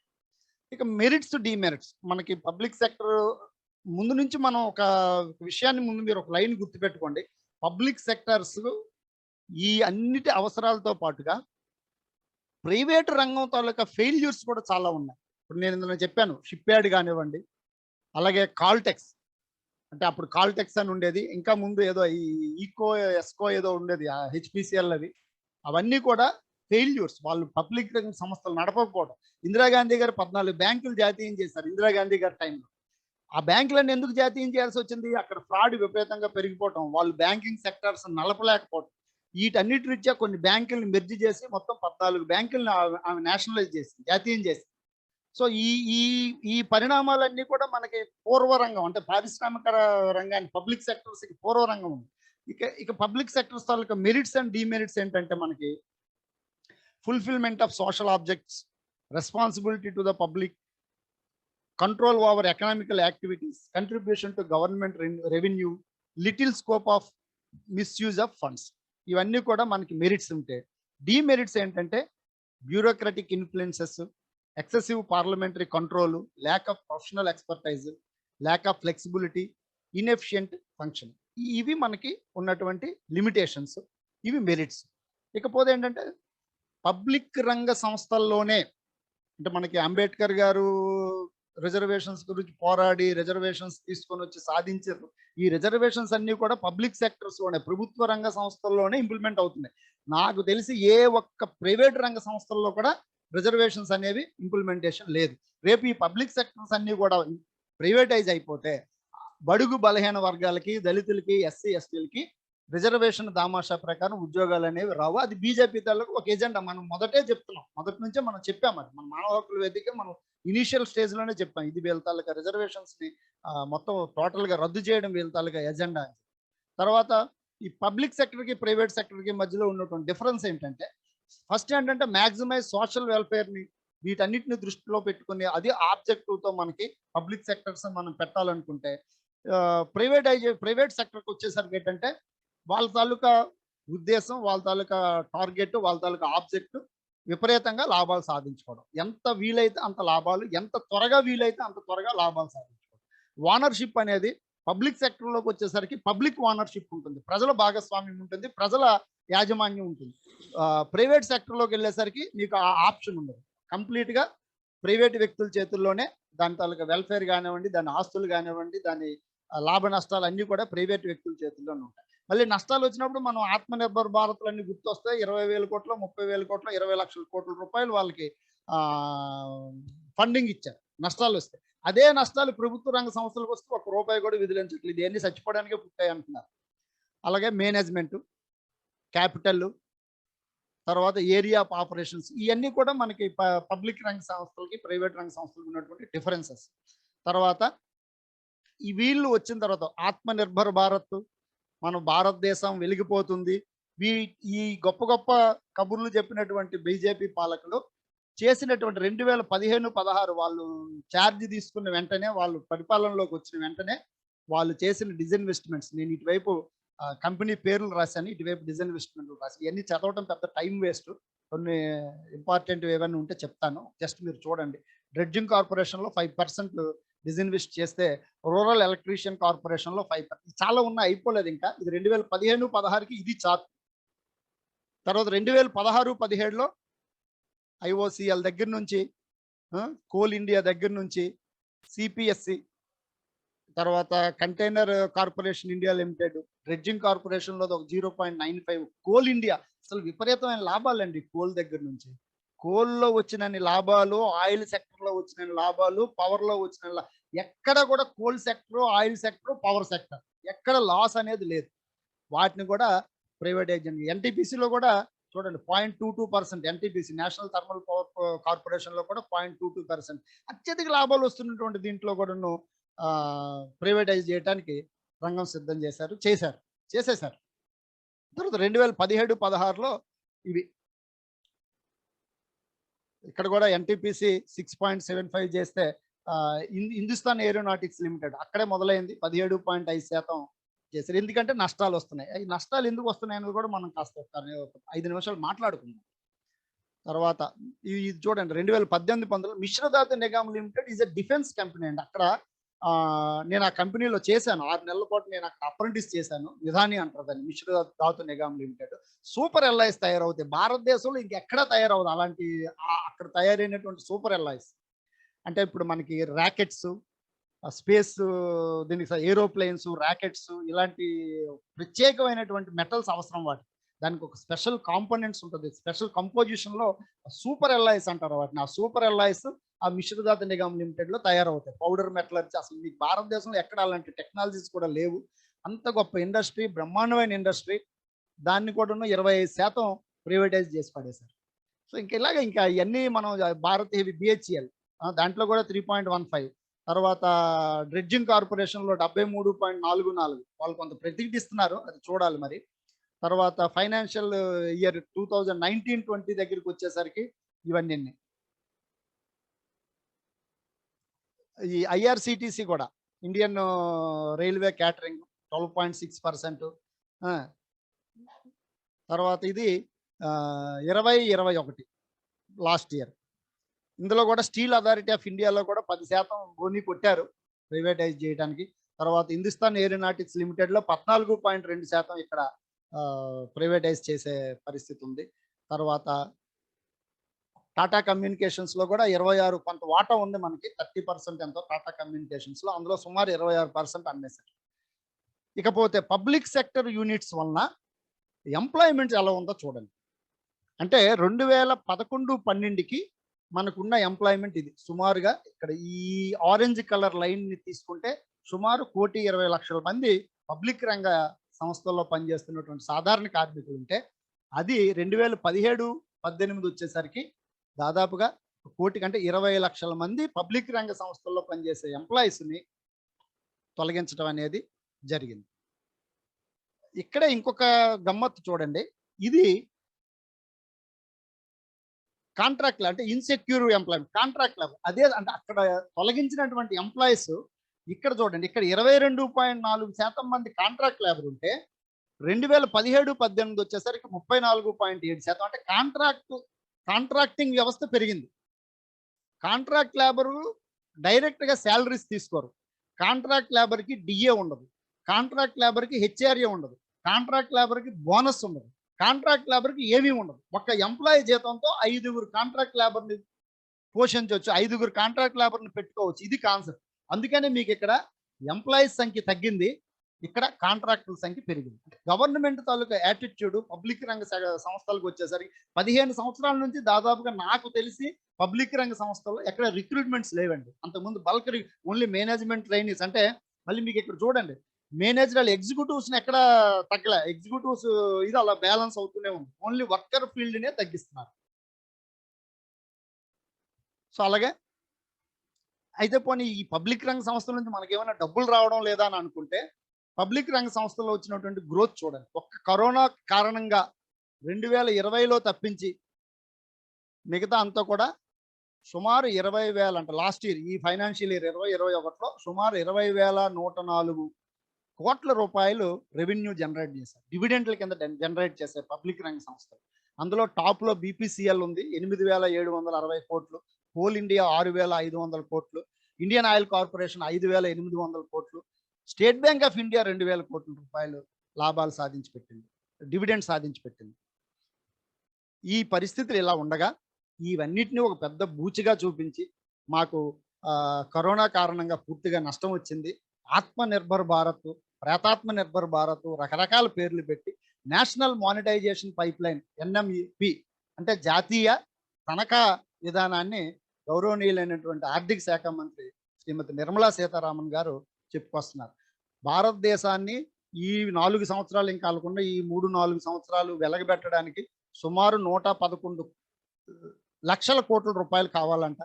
ఇక మెరిట్స్ డిమెరిట్స్, మనకి పబ్లిక్ సెక్టర్ ముందు నుంచి మనం ఒక విషయాన్ని మీరు ఒక లైన్ గుర్తుపెట్టుకోండి. పబ్లిక్ సెక్టర్స్ ఈ అన్నిటి అవసరాలతో పాటుగా ప్రైవేట్ రంగం తాలూకా ఫెయిల్యూర్స్ కూడా చాలా ఉన్నాయి. ఇప్పుడు నేను ఇందులో చెప్పాను, షిప్ యార్డ్ కానివ్వండి, అలాగే కాల్టెక్స్, అంటే అప్పుడు కాల్టెక్స్ అని ఉండేది, ఇంకా ముందు ఏదో ఈ ఎస్కో ఏదో ఉండేది, హెచ్పిసిఎల్ అవన్నీ కూడా ఫెయిల్యూర్స్. వాళ్ళు పబ్లిక్ రంగ సంస్థలు నడపకపోవడం. ఇందిరాగాంధీ గారు 14 బ్యాంకులు జాతీయం చేశారు ఇందిరాగాంధీ గారి టైంలో. ఆ బ్యాంకులన్నీ ఎందుకు జాతీయం చేయాల్సి వచ్చింది? అక్కడ ఫ్రాడ్ విపరీతంగా పెరిగిపోవటం, వాళ్ళు బ్యాంకింగ్ సెక్టర్స్ నడపలేకపోవడం, వీటన్నిటి రీత్యా కొన్ని బ్యాంకులను మెర్జీ చేసి మొత్తం 14 బ్యాంకులను ఆమె నేషనలైజ్ చేసి జాతీయం చేసి. సో ఈ పరిణామాలన్నీ కూడా మనకి పూర్వరంగం, అంటే పారిశ్రామిక రంగాన్ని పబ్లిక్ సెక్టర్స్ కి పూర్వరంగం ఉంది. ఇక public sectors taluka merits and demerits ఏంటంటే, మనకి fulfillment of social objects, responsibility to the public, control over economical activities, contribution to government revenue, little scope of misuse of funds. ఇవన్నీ కూడా మనకి మెరిట్స్ ఉంటాయి. Demerits ఏంటంటే bureaucratic influences, excessive parliamentary control, lack of professional expertise, lack of flexibility, inefficient function. ఇవి మనకి ఉన్నటువంటి limitations, ఇవి merits. ఇకపోతే ఏంటంటే పబ్లిక్ రంగ సంస్థల్లోనే అంటే మనకి అంబేద్కర్ గారు రిజర్వేషన్స్ గురించి పోరాడి రిజర్వేషన్స్ తీసుకొని వచ్చి సాధించారు. ఈ రిజర్వేషన్స్ అన్ని కూడా పబ్లిక్ సెక్టర్స్ లోనే ప్రభుత్వ రంగ సంస్థల్లోనే ఇంప్లిమెంట్ అవుతున్నాయి. నాకు తెలిసి ఏ ఒక్క ప్రైవేట్ రంగ సంస్థల్లో కూడా రిజర్వేషన్స్ అనేవి ఇంప్లిమెంటేషన్ లేదు. రేపు ఈ పబ్లిక్ సెక్టర్స్ అన్ని కూడా ప్రైవేటైజ్ అయిపోతే బడుగు బలహీన వర్గాలకి, దళితులకి, ఎస్సీ ఎస్టీలకి రిజర్వేషన్ దామాషా ప్రకారం ఉద్యోగాలు అనేవి రావు. అది బీజేపీ తాలూకు ఒక ఎజెండా. మనం మొదటే చెప్తున్నాం, మొదటి నుంచే మనం చెప్పాం. అది మన మానవ హక్కుల వేదిక మనం ఇనీషియల్ స్టేజ్ లోనే చెప్పాం, ఇది వీళ్ళ తాలూకా రిజర్వేషన్స్ ని మొత్తం టోటల్ గా రద్దు చేయడం వీళ్ళ తాలూకా ఎజెండా. తర్వాత ఈ పబ్లిక్ సెక్టర్ కి ప్రైవేట్ సెక్టర్ కి మధ్యలో ఉన్నటువంటి డిఫరెన్స్ ఏంటంటే, ఫస్ట్ ఏంటంటే మ్యాక్సిమైజ్ సోషల్ వెల్ఫేర్ ని వీటన్నిటిని దృష్టిలో పెట్టుకుని అది ఆబ్జెక్టివ్ తో మనకి పబ్లిక్ సెక్టర్స్ మనం పెట్టాలనుకుంటే, ప్రైవేట్ సెక్టర్కి వచ్చేసరికి ఏంటంటే వాళ్ళ తాలూకా ఉద్దేశం, వాళ్ళ తాలూకా టార్గెట్, వాళ్ళ తాలూకా ఆబ్జెక్ట్ విపరీతంగా లాభాలు సాధించుకోవడం. ఎంత వీలైతే అంత లాభాలు, ఎంత త్వరగా వీలైతే అంత త్వరగా లాభాలు సాధించుకోవడం. ఓనర్షిప్ అనేది పబ్లిక్ సెక్టర్లోకి వచ్చేసరికి పబ్లిక్ ఓనర్షిప్ ఉంటుంది, ప్రజల భాగస్వామ్యం ఉంటుంది, ప్రజల యాజమాన్యం ఉంటుంది. ప్రైవేట్ సెక్టర్లోకి వెళ్ళేసరికి మీకు ఆ ఆప్షన్ ఉండదు. కంప్లీట్గా ప్రైవేట్ వ్యక్తుల చేతుల్లోనే దాని తాలూకా వెల్ఫేర్ కానివ్వండి, దాని ఆస్తులు కానివ్వండి, దాని లాభ నష్టాలు అన్నీ కూడా ప్రైవేట్ వ్యక్తుల చేతుల్లోనే ఉంటాయి. మళ్ళీ నష్టాలు వచ్చినప్పుడు మనం ఆత్మనిర్భర్ భారత్లు అన్ని గుర్తొస్తాయి. 20,000 కోట్లు, 30,000 కోట్లు, 20 లక్షల కోట్ల రూపాయలు వాళ్ళకి ఫండింగ్ ఇచ్చారు నష్టాలు వస్తే. అదే నష్టాలు ప్రభుత్వ రంగ సంస్థలకు వస్తే ₹1 కూడా విధించట్లేదు. ఇవన్నీ చచ్చిపోవడానికే పుట్టాయి అంటున్నారు. అలాగే మేనేజ్మెంట్, క్యాపిటల్, తర్వాత ఏరియా ఆఫ్ ఆపరేషన్స్, ఇవన్నీ కూడా మనకి పబ్లిక్ రంగ సంస్థలకి ప్రైవేట్ రంగ సంస్థలకు ఉన్నటువంటి డిఫరెన్సెస్. తర్వాత ఈ వీళ్ళు వచ్చిన తర్వాత ఆత్మనిర్భర్ భారత్, మన భారతదేశం వెలిగిపోతుంది, ఈ గొప్ప గొప్ప కబుర్లు చెప్పినటువంటి బీజేపీ పాలకులు చేసినటువంటి 2015-16 వాళ్ళు ఛార్జ్ తీసుకున్న వెంటనే, వాళ్ళు పరిపాలనలోకి వచ్చిన వెంటనే వాళ్ళు చేసిన డిజిన్వెస్ట్మెంట్స్, నేను ఇటువైపు కంపెనీ పేర్లు రాశాను, ఇటువైపు డిజిన్వెస్ట్మెంట్లు రాశాను. ఇవన్నీ చదవటం పెద్ద టైం వేస్ట్. కొన్ని ఇంపార్టెంట్ ఏవన్నీ ఉంటే చెప్తాను, జస్ట్ మీరు చూడండి. డ్రెడ్జింగ్ కార్పొరేషన్లో 5% డిజిన్వెస్ట్ చేస్తే, రూరల్ ఎలక్ట్రీషియన్ కార్పొరేషన్లో 5%. చాలా ఉన్నాయి, అయిపోలేదు ఇంకా. ఇది 2015-16కి ఇది చార్ట్. తర్వాత 2016-17లో ఐఓసిఎల్ దగ్గర నుంచి, కోల్ ఇండియా దగ్గర నుంచి, సిపిఎస్సి, తర్వాత container corporation India limited, dredging కార్పొరేషన్లో ఒక 0.95, కోల్ ఇండియా అసలు విపరీతమైన లాభాలండి. కోల్ దగ్గర నుంచి, కోల్లో వచ్చినన్ని లాభాలు, ఆయిల్ సెక్టర్లో వచ్చిన లాభాలు, పవర్లో వచ్చిన ఎక్కడ కూడా coal sector, oil sector, power sector ఎక్కడ లాస్ అనేది లేదు. వాటిని కూడా ప్రైవేటైజేషన్. ఎన్టీపీసీలో కూడా చూడండి 0.22%, ఎన్టీపీసీ నేషనల్ థర్మల్ పవర్ కార్పొరేషన్లో కూడా 0.22%. అత్యధిక లాభాలు వస్తున్నటువంటి దీంట్లో కూడాను ప్రైవేటైజ్ చేయడానికి రంగం సిద్ధం చేసేశారు. తర్వాత 2017-16లో ఇవి ఇక్కడ కూడా ఎన్టీపీసీ 6.75 చేస్తే, హిందుస్థాన్ ఏరోనాటిక్స్ లిమిటెడ్ అక్కడే మొదలైంది, 17.5% చేశారు. ఎందుకంటే నష్టాలు వస్తున్నాయి. ఈ నష్టాలు ఎందుకు వస్తున్నాయి అనేది కూడా మనం కాస్త 5 నిమిషాలు మాట్లాడుకుందాం. తర్వాత ఇది చూడండి, 2018-19 Mishra Dhatu Nigam limited is a defence company అండి. అక్కడ నేను ఆ కంపెనీలో చేశాను, 6 నెలల పాటు నేను అక్కడ అప్రెంటిస్ చేశాను. విధాని అంటారు దాన్ని, మిశ్రధాతు నిగమ్ లిమిటెడ్. సూపర్ ఎల్ఐస్ తయారవుతాయి భారతదేశంలో, ఇంకెక్కడా తయారవుతుంది అలాంటి. అక్కడ తయారైనటువంటి సూపర్ ఎల్ఐస్ అంటే ఇప్పుడు మనకి ర్యాకెట్స్, స్పేస్, దీనికి ఏరోప్లేన్స్, ర్యాకెట్స్, ఇలాంటి ప్రత్యేకమైనటువంటి మెటల్స్ అవసరం. దానికి ఒక స్పెషల్ కాంపోనెంట్స్ ఉంటుంది, స్పెషల్ కంపోజిషన్లో సూపర్ ఎల్ఐస్ అంటారు వాటిని. ఆ సూపర్ ఎల్ఐస్ ఆ మిశ్రధాతు నిగమ్ లిమిటెడ్లో తయారవుతాయి. పౌడర్ మెటలర్జీ, అసలు మీకు భారతదేశంలో ఎక్కడ అలాంటి టెక్నాలజీస్ కూడా లేవు. అంత గొప్ప ఇండస్ట్రీ, బ్రహ్మాండమైన ఇండస్ట్రీ. దాన్ని కూడా 25% ప్రైవేటైజ్ చేసి పడేశారు. సో ఇంకా ఇవన్నీ మనం భారత్ హెవీ, బిహెచ్ఎల్ దాంట్లో కూడా 3.15. తర్వాత డ్రెడ్జింగ్ కార్పొరేషన్లో 73.44. వాళ్ళు కొంత ప్రతిఘటిస్తున్నారు, అది చూడాలి మరి. తర్వాత ఫైనాన్షియల్ ఇయర్ 2019-20 దగ్గరికి వచ్చేసరికి ఇవన్నీ. ఈ ఐఆర్సిటిసి కూడా, ఇండియన్ రైల్వే క్యాటరింగ్ 12.6%. తర్వాత ఇది 2021 లాస్ట్ ఇయర్. ఇందులో కూడా స్టీల్ అథారిటీ ఆఫ్ ఇండియాలో కూడా 10% బోని కొట్టారు ప్రైవేటైజ్ చేయడానికి. తర్వాత హిందుస్థాన్ ఏరోనాటిక్స్ లిమిటెడ్లో 14.2% ఇక్కడ ప్రైవేటైజ్ చేసే పరిస్థితి ఉంది. తర్వాత టాటా కమ్యూనికేషన్స్లో కూడా 26 కొంత వాటా ఉంది మనకి, 30% ఎంతో టాటా కమ్యూనికేషన్స్లో, అందులో సుమారు 26% అమ్మేశారు. ఇకపోతే పబ్లిక్ సెక్టర్ యూనిట్స్ వలన ఎంప్లాయ్మెంట్ ఎలా ఉందో చూడండి. అంటే 2011-12కి మనకున్న ఎంప్లాయ్మెంట్ ఇది సుమారుగా. ఇక్కడ ఈ ఆరెంజ్ కలర్ లైన్ని తీసుకుంటే సుమారు 1,20,00,000 మంది పబ్లిక్ రంగ సంస్థల్లో పనిచేస్తున్నటువంటి సాధారణ కార్మికులు ఉంటే, అది 2017-18 వచ్చేసరికి దాదాపుగా 1,00,00,000 కంటే 20,00,000 మంది పబ్లిక్ రంగ సంస్థల్లో పనిచేసే ఎంప్లాయీస్ని తొలగించడం అనేది జరిగింది. ఇక్కడే ఇంకొక గమ్మత్తు చూడండి. ఇది కాంట్రాక్ట్ అంటే ఇన్సెక్యూర్ ఎంప్లాయ్మెంట్, కాంట్రాక్ట్ లేబర్. అదే అంటే అక్కడ తొలగించినటువంటి ఎంప్లాయీస్ ఇక్కడ చూడండి, ఇక్కడ 22.4% మంది కాంట్రాక్ట్ లేబర్ ఉంటే 2017-18 వచ్చేసరికి 34.7%. అంటే కాంట్రాక్టింగ్ వ్యవస్థ పెరిగింది. కాంట్రాక్ట్ లేబరు డైరెక్ట్గా శాలరీస్ తీసుకోరు. కాంట్రాక్ట్ లేబర్కి డిఏ ఉండదు, కాంట్రాక్ట్ లేబర్కి హెచ్ఆర్ఏ ఉండదు, కాంట్రాక్ట్ లేబర్కి బోనస్ ఉండదు, కాంట్రాక్ట్ లేబర్కి ఏమీ ఉండదు. ఒక ఎంప్లాయీ జీతంతో 5 కాంట్రాక్ట్ లేబర్ని పోషించవచ్చు, 5 కాంట్రాక్ట్ లేబర్ని పెట్టుకోవచ్చు. ఇది కాన్సెప్ట్. అందుకనే మీకు ఇక్కడ ఎంప్లాయీస్ సంఖ్య తగ్గింది, ఇక్కడ కాంట్రాక్టుల సంఖ్య పెరిగింది. గవర్నమెంట్ తాలూకా యాటిట్యూడ్ పబ్లిక్ రంగ సంస్థలకు వచ్చేసరికి 15 సంవత్సరాల నుంచి దాదాపుగా నాకు తెలిసి పబ్లిక్ రంగ సంస్థల్లో ఎక్కడ రిక్రూట్మెంట్స్ లేవండి. అంతకుముందు బల్క్ ఓన్లీ మేనేజ్మెంట్ ట్రైనీస్. అంటే మళ్ళీ మీకు ఇక్కడ చూడండి, మేనేజర్ ఎగ్జిక్యూటివ్స్ని ఎక్కడ తగ్గలే, ఎగ్జిక్యూటివ్స్ ఇది అలా బ్యాలెన్స్ అవుతూనే ఉంది. ఓన్లీ వర్కర్ ఫీల్డ్నే తగ్గిస్తున్నారు. సో అలాగే అయితే పోనీ ఈ పబ్లిక్ రంగ సంస్థల నుంచి మనకేమైనా డబ్బులు రావడం లేదా అని అనుకుంటే, పబ్లిక్ రంగ సంస్థల్లో వచ్చినటువంటి గ్రోత్ చూడండి. ఒక్క కరోనా కారణంగా 2020లో తప్పించి మిగతా అంతా కూడా సుమారు 20,000 అంటే లాస్ట్ ఇయర్ ఈ ఫైనాన్షియల్ ఇయర్ 2021లో సుమారు 20,104 కోట్ల రూపాయలు రెవెన్యూ జనరేట్ చేశారు, డివిడెంట్ల కింద జనరేట్ చేశారు పబ్లిక్ రంగ సంస్థలు. అందులో టాప్లో బీపీసీఎల్ ఉంది 8,760 కోట్లు, కోల్ ఇండియా 6,500 కోట్లు, ఇండియన్ ఆయిల్ కార్పొరేషన్ 5,800 కోట్లు, స్టేట్ బ్యాంక్ ఆఫ్ ఇండియా 2,000 కోట్ల రూపాయలు లాభాలు సాధించి పెట్టింది, డివిడెండ్ సాధించి పెట్టింది. ఈ పరిస్థితులు ఇలా ఉండగా ఇవన్నిటిని ఒక పెద్ద బూచిగా చూపించి మాకు కరోనా కారణంగా పూర్తిగా నష్టం వచ్చింది, ఆత్మనిర్భర్ భారత్, ప్రేతాత్మ నిర్భర్ భారత్ రకరకాల పేర్లు పెట్టి national monetization pipeline NMP అంటే జాతీయ తనఖా విధానాన్ని గౌరవనీయులైనటువంటి ఆర్థిక శాఖ మంత్రి శ్రీమతి నిర్మలా సీతారామన్ గారు చెప్పుకొస్తున్నారు. భారతదేశాన్ని ఈ 4 సంవత్సరాలు ఇంకా కాకుండా ఈ 3-4 సంవత్సరాలు వెలగబెట్టడానికి సుమారు 111 లక్షల కోట్ల రూపాయలు కావాలంట.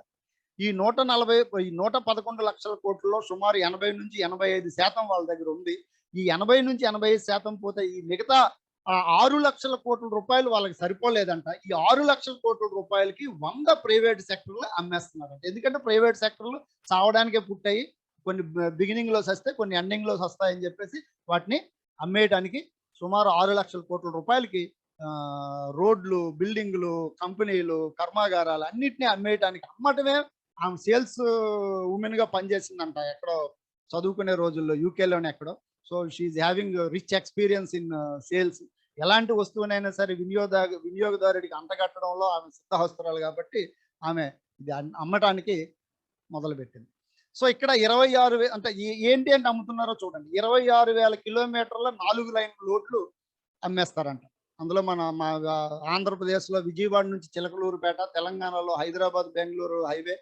ఈ 111 లక్షల కోట్లలో సుమారు 80-85% వాళ్ళ దగ్గర ఉంది. ఈ 80-85% పోతే ఈ మిగతా 6 లక్షల కోట్ల రూపాయలు వాళ్ళకి సరిపోలేదంట. ఈ 6 లక్షల కోట్ల రూపాయలకి 100 ప్రైవేట్ సెక్టర్లు అమ్మేస్తున్నారంట. ఎందుకంటే ప్రైవేట్ సెక్టర్లు చావడానికే పుట్టాయి, కొన్ని బిగినింగ్లో వస్తే కొన్ని ఎండింగ్లో వస్తాయని చెప్పేసి వాటిని అమ్మేయడానికి సుమారు 6 లక్షల కోట్ల రూపాయలకి రోడ్లు, బిల్డింగ్లు, కంపెనీలు, కర్మాగారాలు అన్నిటినీ అమ్మటమే ఆమె సేల్స్ ఉమెన్గా పనిచేసిందంట ఎక్కడో చదువుకునే రోజుల్లో, యూకేలోనే ఎక్కడో. So she having rich experience in sales. ఎలాంటి వస్తువునైనా సరే వినియోగదారుడికి అంటగట్టడంలో ఆమె సిద్ధహస్తురాలు కాబట్టి ఆమె ఇది అమ్మటానికి మొదలుపెట్టింది. సో ఇక్కడ 26,000 అంటే ఏంటి అంటే అమ్ముతున్నారో చూడండి, 26,000 కిలోమీటర్ల 4 లైన్ లోడ్లు అమ్మేస్తారంట. అందులో మా ఆంధ్రప్రదేశ్లో విజయవాడ నుంచి చిలకలూరుపేట, తెలంగాణలో హైదరాబాద్ బెంగళూరు హైవే,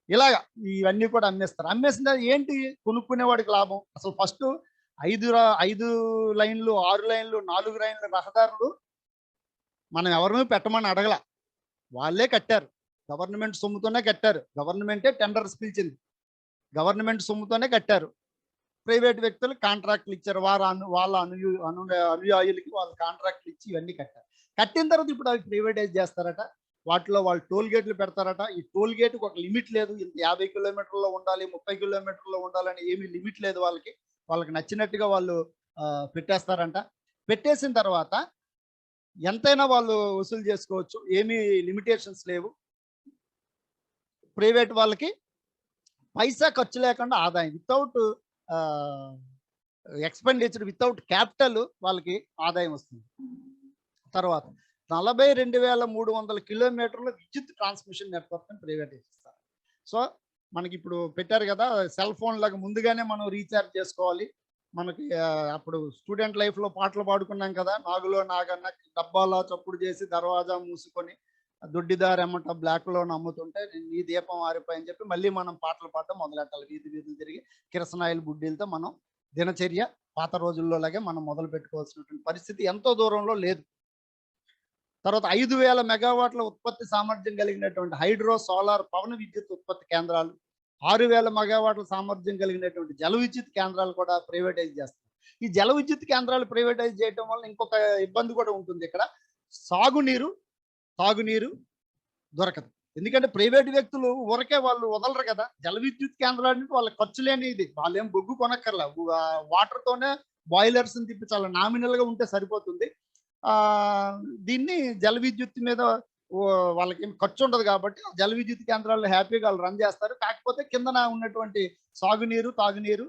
ఇలాగా ఇవన్నీ కూడా అమ్మేస్తారు. అమ్మేసిన ఏంటి కొనుక్కునేవాడికి లాభం? అసలు ఫస్ట్ 5 లైన్లు, 6 లైన్లు, 4 లైన్ల రహదారులు మనం ఎవరినూ పెట్టమని అడగల, వాళ్ళే కట్టారు. గవర్నమెంట్ సొమ్ముతోనే కట్టారు, గవర్నమెంటే టెండర్స్ పిలిచింది, గవర్నమెంట్ సొమ్ముతోనే కట్టారు. ప్రైవేట్ వ్యక్తులు కాంట్రాక్ట్లు ఇచ్చారు, వాళ్ళ అనుయాయులకి వాళ్ళు కాంట్రాక్ట్లు ఇచ్చి ఇవన్నీ కట్టారు. కట్టిన తర్వాత ఇప్పుడు అవి ప్రైవేటైజ్ చేస్తారట. వాటిలో వాళ్ళు టోల్ గేట్లు పెడతారట. ఈ టోల్ గేట్కి ఒక లిమిట్ లేదు, ఇంత 50 కిలోమీటర్లో ఉండాలి, 30 కిలోమీటర్లో ఉండాలని ఏమీ లిమిట్ లేదు. వాళ్ళకి నచ్చినట్టుగా వాళ్ళు పెట్టేస్తారంట. పెట్టేసిన తర్వాత ఎంతైనా వాళ్ళు వసూలు చేసుకోవచ్చు, ఏమీ లిమిటేషన్స్ లేవు. ప్రైవేట్ వాళ్ళకి పైసా ఖర్చు లేకుండా ఆదాయం, వితౌట్ ఎక్స్పెండిచర్, వితౌట్ క్యాపిటల్ వాళ్ళకి ఆదాయం వస్తుంది. తర్వాత 42,300 కిలోమీటర్ల విద్యుత్ ట్రాన్స్మిషన్ నెట్వర్క్ని ప్రైవేటైజ్ చేస్తారు. సో మనకి ఇప్పుడు పెట్టారు కదా, సెల్ ఫోన్ లాగా ముందుగానే మనం రీఛార్జ్ చేసుకోవాలి. మనకి అప్పుడు స్టూడెంట్ లైఫ్లో పాటలు పాడుకున్నాం కదా, నాగులో నాగన్న డబ్బాలో చప్పుడు చేసి దర్వాజా మూసుకొని దొడ్డిదారెమ్మట బ్లాక్లో నమ్ముతుంటే నీ దీపం ఆరిపోయి అని చెప్పి మళ్ళీ మనం పాటలు పాడటం మొదలెట్టాలి. వీధి వీధులు తిరిగి కిరసనాయిల్ బుడ్డీలతో మనం దినచర్య పాత రోజుల్లోలాగే మనం మొదలు పెట్టుకోవాల్సినటువంటి పరిస్థితి ఎంతో దూరంలో లేదు. తర్వాత 5,000 మెగావాట్ల ఉత్పత్తి సామర్థ్యం కలిగినటువంటి హైడ్రో సోలార్ పవన విద్యుత్ ఉత్పత్తి కేంద్రాలు, 6,000 మెగావాట్ల సామర్థ్యం కలిగినటువంటి జల విద్యుత్ కేంద్రాలు కూడా ప్రైవేటైజ్ చేస్తారు. ఈ జల విద్యుత్ కేంద్రాలు ప్రైవేటైజ్ చేయడం వల్ల ఇంకొక ఇబ్బంది కూడా ఉంటుంది. ఇక్కడ తాగునీరు దొరకదు. ఎందుకంటే ప్రైవేట్ వ్యక్తులు ఊరకే వాళ్ళు వదలరు కదా. జల విద్యుత్ కేంద్రాలు అంటే వాళ్ళ ఖర్చు లేని ఇది, వాళ్ళేం బొగ్గు కొనక్కర్లా, వాటర్తోనే బాయిలర్స్ని తిప్పి చాలా నామినల్గా ఉంటే సరిపోతుంది. దీన్ని జల విద్యుత్ మీద వాళ్ళకి ఏం ఖర్చు ఉండదు కాబట్టి జల విద్యుత్ కేంద్రాల్లో హ్యాపీగా వాళ్ళు రన్ చేస్తారు. కాకపోతే కిందన ఉన్నటువంటి సాగునీరు తాగునీరు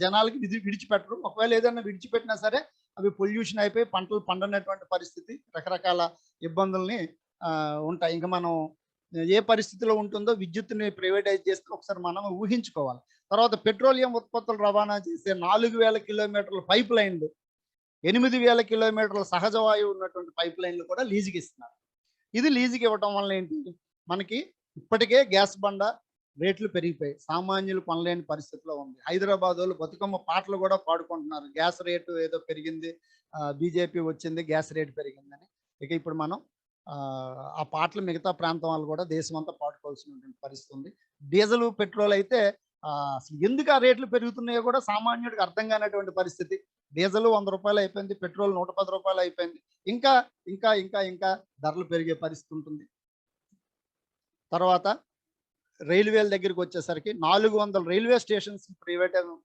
జనాలకి విడిచిపెట్టరు. ఒకవేళ ఏదైనా విడిచిపెట్టినా సరే అవి పొల్యూషన్ అయిపోయి పంటలు పండనటువంటి పరిస్థితి, రకరకాల ఇబ్బందుల్ని ఉంటాయి. ఇంకా మనం ఏ పరిస్థితిలో ఉంటుందో విద్యుత్తుని ప్రైవేటైజ్ చేస్తే ఒకసారి మనం ఊహించుకోవాలి. తర్వాత పెట్రోలియం ఉత్పత్తులు రవాణా చేసే 4,000 కిలోమీటర్ల పైప్ లైన్లు, 8,000 కిలోమీటర్ల సహజ వాయువు ఉన్నటువంటి పైప్ లైన్లు కూడా లీజుకి ఇస్తున్నారు. ఇది లీజుకి ఇవ్వటం వల్ల ఏంటి, మనకి ఇప్పటికే గ్యాస్ బండ రేట్లు పెరిగిపోయి సామాన్యులు కొనలేని పరిస్థితిలో ఉంది. హైదరాబాద్ వాళ్ళు బతుకమ్మ పాటలు కూడా పాడుకుంటున్నారు, గ్యాస్ రేటు ఏదో పెరిగింది, బీజేపీ వచ్చింది, గ్యాస్ రేటు పెరిగిందని. ఇక ఇప్పుడు మనం ఆ పాటలు మిగతా ప్రాంతం వాళ్ళు కూడా దేశం అంతా పాడుకోవాల్సినటువంటి పరిస్థితి ఉంది. డీజిల్ పెట్రోల్ అయితే అసలు ఎందుకు ఆ రేట్లు పెరుగుతున్నాయో కూడా సామాన్యుడికి అర్థం కానటువంటి పరిస్థితి. డీజిల్ 100 రూపాయలు అయిపోయింది, పెట్రోల్ 110 రూపాయలు అయిపోయింది. ఇంకా ఇంకా ఇంకా ఇంకా ధరలు పెరిగే పరిస్థితి ఉంటుంది. తర్వాత రైల్వేల దగ్గరికి వచ్చేసరికి 400 రైల్వే స్టేషన్స్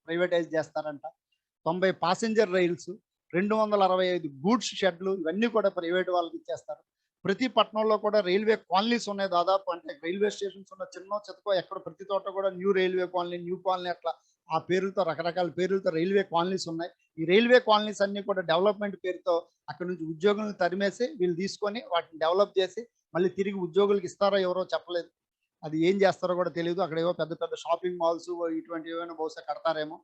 ప్రైవేటైజ్ చేస్తారంట. 90 ప్యాసింజర్ రైల్స్, 265 గూడ్స్ షెడ్లు, ఇవన్నీ కూడా ప్రైవేట్ వాళ్ళకి ఇచ్చేస్తారు. ప్రతి పట్టణంలో కూడా రైల్వే కాలనీస్ ఉన్నాయి దాదాపు. అంటే రైల్వే స్టేషన్స్ ఉన్న చిన్న చితకో ఎక్కడ ప్రతి చోట కూడా new railway colony, new colony, అట్లా ఆ పేరులతో రకరకాల పేర్లతో రైల్వే కాలనీస్ ఉన్నాయి. ఈ రైల్వే కాలనీస్ అన్ని కూడా డెవలప్మెంట్ పేరుతో అక్కడ నుంచి ఉద్యోగులను తరిమేసి వీళ్ళు తీసుకొని వాటిని డెవలప్ చేసి మళ్ళీ తిరిగి ఉద్యోగులకు ఇస్తారో ఎవరో చెప్పలేదు. అది ఏం చేస్తారో కూడా తెలియదు. అక్కడ ఏవో పెద్ద పెద్ద షాపింగ్ మాల్స్ ఇటువంటి ఏమైనా బహుశా కడతారేమో.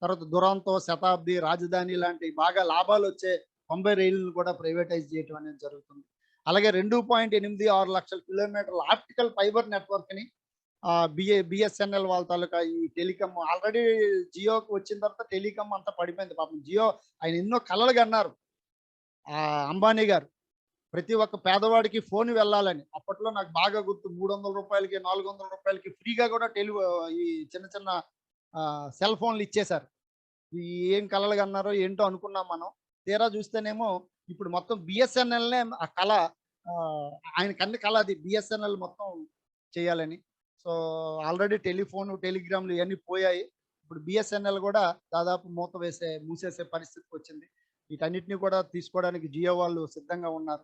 తర్వాత దురంతో, శతాబ్ది, రాజధాని లాంటి బాగా లాభాలు వచ్చే 90 రైళ్లను కూడా ప్రైవేటైజ్ చేయడం అనేది జరుగుతుంది. అలాగే 2.86 లక్షల కిలోమీటర్ల ఆప్టికల్ ఫైబర్ నెట్వర్క్ని బిఎస్ఎన్ఎల్ వాళ్ళ తాలూకా ఈ టెలికామ్, ఆల్రెడీ జియోకి వచ్చిన తర్వాత టెలికామ్ అంతా పడిపోయింది. పాపం జియో ఆయన ఎన్నో కలలుగా అన్నారు అంబానీ గారు, ప్రతి ఒక్క పేదవాడికి ఫోన్ వెళ్ళాలని. అప్పట్లో నాకు బాగా గుర్తు, 300 రూపాయలకి 400 రూపాయలకి ఫ్రీగా కూడా ఈ చిన్న చిన్న సెల్ ఫోన్లు ఇచ్చేశారు. ఏం కలలుగా అన్నారో ఏంటో అనుకున్నాం మనం. తీరా చూస్తేనేమో ఇప్పుడు మొత్తం బిఎస్ఎన్ఎల్నే ఆ కళ, ఆయన కన్ని కళ అది బిఎస్ఎన్ఎల్ మొత్తం చేయాలని. సో ఆల్రెడీ టెలిఫోన్, టెలిగ్రామ్లు ఇవన్నీ పోయాయి. ఇప్పుడు బిఎస్ఎన్ఎల్ కూడా దాదాపు మూసేసే పరిస్థితికి వచ్చింది. వీటన్నిటిని కూడా తీసుకోవడానికి జియో వాళ్ళు సిద్ధంగా ఉన్నారు.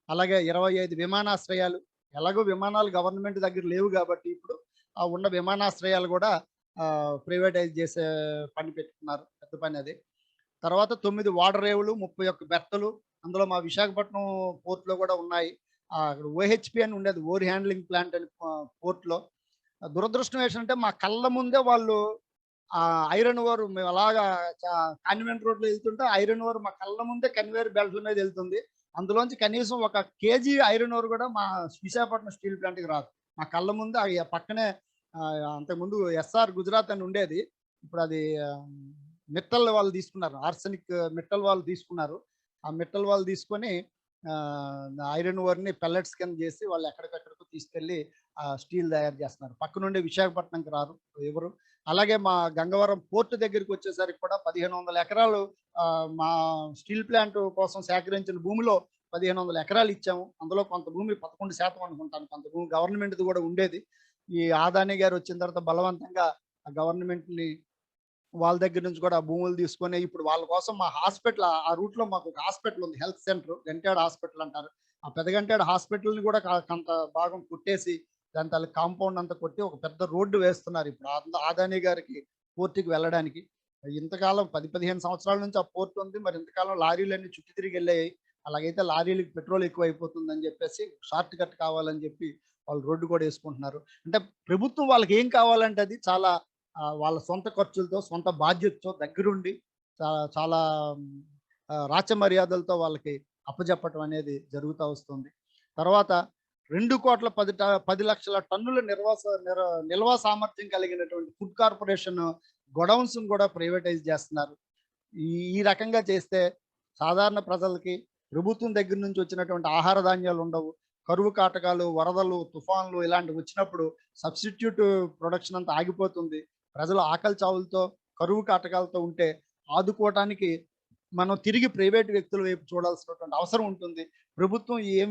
అలాగే 25 విమానాశ్రయాలు, ఎలాగో విమానాలు గవర్నమెంట్ దగ్గర లేవు కాబట్టి ఇప్పుడు ఆ ఉన్న విమానాశ్రయాలు కూడా ప్రైవేటైజ్ చేసే పని పెట్టుకున్నారు. పెద్ద పని అది. తర్వాత 9 వాటర్ రేవులు, 31 బెర్తలు, అందులో మా విశాఖపట్నం పోర్ట్లో కూడా ఉన్నాయి. అక్కడ ఓహెచ్పి అని ఉండేది, ఓవర్ హ్యాండ్లింగ్ ప్లాంట్ అని పోర్ట్లో. దురదృష్టం ఏంటంటే మా కళ్ళ ముందే వాళ్ళు ఐరన్ ఓర్, మేము అలాగా కాన్వెంట్ రోడ్లో వెళ్తుంటే ఐరన్ ఓర్ మా కళ్ళ ముందే కన్వేర్ బెల్ట్ల మీద వెళ్తుంది. అందులోంచి కనీసం 1 కేజీ ఐరన్ ఓర్ కూడా మా విశాఖపట్నం స్టీల్ ప్లాంట్కి రాదు. మా కళ్ళ ముందు పక్కనే అంతకుముందు ఎస్ఆర్ గుజరాత్ అని ఉండేది, ఇప్పుడు అది మిట్టల్ వాళ్ళు తీసుకున్నారు, ఆర్సెనిక్ మిట్టల్ వాళ్ళు తీసుకున్నారు. ఆ మిట్టల్ వాళ్ళు తీసుకొని ఐరన్ ఓర్ని పెల్లెట్స్ కింద చేసి వాళ్ళు ఎక్కడికెక్కడికో తీసుకెళ్ళి స్టీల్ తయారు చేస్తున్నారు. పక్క నుండి విశాఖపట్నంకి రారు ఎవరు. అలాగే మా గంగవరం పోర్టు దగ్గరికి వచ్చేసరికి కూడా 1,500 ఎకరాలు మా స్టీల్ ప్లాంట్ కోసం సేకరించిన భూమిలో 1,500 ఎకరాలు ఇచ్చాము. అందులో కొంత భూమి 11% అనుకుంటాను, కొంత భూమి గవర్నమెంట్ది కూడా ఉండేది. ఈ ఆదాని గారు వచ్చిన తర్వాత బలవంతంగా ఆ గవర్నమెంట్ని వాళ్ళ దగ్గర నుంచి కూడా ఆ భూములు తీసుకొని ఇప్పుడు వాళ్ళ కోసం మా హాస్పిటల్, ఆ రూట్లో మాకు ఒక హాస్పిటల్ ఉంది, హెల్త్ సెంటర్, గంటేడ హాస్పిటల్ అంటారు. ఆ పెదగంటేడ హాస్పిటల్ని కూడా కొంత భాగం కొట్టేసి దాని తల కాంపౌండ్ అంతా కొట్టి ఒక పెద్ద రోడ్డు వేస్తున్నారు ఇప్పుడు ఆదాని గారికి పోర్టుకి వెళ్ళడానికి. ఇంతకాలం 10-15 సంవత్సరాల నుంచి ఆ పోర్ట్ ఉంది, మరి ఇంతకాలం లారీలన్నీ చుట్టి తిరిగి వెళ్ళాయి. అలాగైతే లారీలకు పెట్రోల్ ఎక్కువైపోతుందని చెప్పేసి షార్ట్ కట్ కావాలని చెప్పి వాళ్ళు రోడ్డు కూడా వేసుకుంటున్నారు. అంటే ప్రభుత్వం వాళ్ళకి ఏం కావాలంటే అది చాలా వాళ్ళ సొంత ఖర్చులతో, సొంత బాధ్యతతో దగ్గరుండి చాలా రాచ మర్యాదలతో వాళ్ళకి అప్పజెప్పటం అనేది జరుగుతా వస్తుంది. తర్వాత 2,10,10,00,000 టన్నుల నిల్వ సామర్థ్యం కలిగినటువంటి ఫుడ్ కార్పొరేషన్ గోడౌన్స్‌ను కూడా ప్రైవేటైజ్ చేస్తున్నారు. ఈ ఈ రకంగా చేస్తే సాధారణ ప్రజలకి ప్రభుత్వం దగ్గర నుంచి వచ్చినటువంటి ఆహార ధాన్యాలు ఉండవు. కరువు కాటకాలు, వరదలు, తుఫాన్లు ఇలాంటివి వచ్చినప్పుడు సబ్స్టిట్యూట్ ప్రొడక్షన్ అంతా ఆగిపోతుంది. ప్రజలు ఆకలి చావులతో, కరువు కాటకాలతో ఉంటే ఆదుకోవటానికి మనం తిరిగి ప్రైవేట్ వ్యక్తుల వైపు చూడాల్సినటువంటి అవసరం ఉంటుంది. ప్రభుత్వం ఏం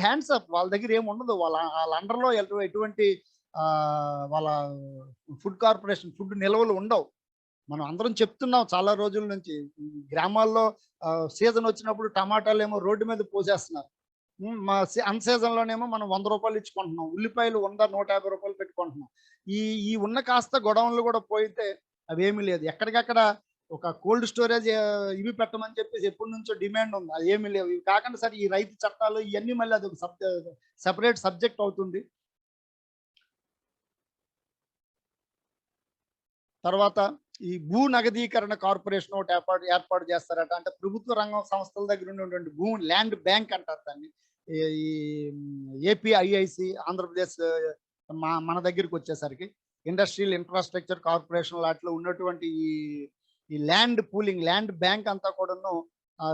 హ్యాండ్స్ అప్, వాళ్ళ దగ్గర ఏమి ఉండదు. వాళ్ళ అండర్‌లో ఎటువంటి వాళ్ళ ఫుడ్ కార్పొరేషన్ ఫుడ్ నిల్వలు ఉండవు. మనం అందరం చెప్తున్నాం చాలా రోజుల నుంచి. గ్రామాల్లో సీజన్ వచ్చినప్పుడు టమాటాలేమో రోడ్డు మీద పోసేస్తున్నారు. మా అన్ సీజన్‌లోనేమో మనం రూ. 100 ఇచ్చి కొంటున్నాం. ఉల్లిపాయలు 100, రూ. 150 పెట్టి కొంటున్నాం. ఈ ఈ ఉన్న కాస్త గోడౌన్‌లు కూడా పోయితే అవేమీ లేదు. ఎక్కడికక్కడ ఒక కోల్డ్ స్టోరేజ్ ఇవి పెట్టమని చెప్పేసి ఎప్పటినుంచో డిమాండ్ ఉంది. అయేమీ లేవు. ఇవి కాకుండా సరే ఈ రైతు చట్టాలు ఇయన్నీ మళ్ళీ అదొక సెపరేట్ సబ్జెక్ట్ అవుతుంది. తర్వాత ఈ భూ నగదీకరణ కార్పొరేషన్ ఒకటి ఏర్పాటు చేస్తారట. అంటే ప్రభుత్వ రంగం సంస్థల దగ్గర ఉన్నటువంటి ల్యాండ్ బ్యాంక్ అంటారు దాన్ని. ఈ ఏపీఐఐసి ఆంధ్రప్రదేశ్ మన దగ్గరికి వచ్చేసరికి ఇండస్ట్రియల్ ఇన్ఫ్రాస్ట్రక్చర్ కార్పొరేషన్ వాటిలో ఉన్నటువంటి ఈ ల్యాండ్ పూలింగ్, ల్యాండ్ బ్యాంక్ అంతా కూడాను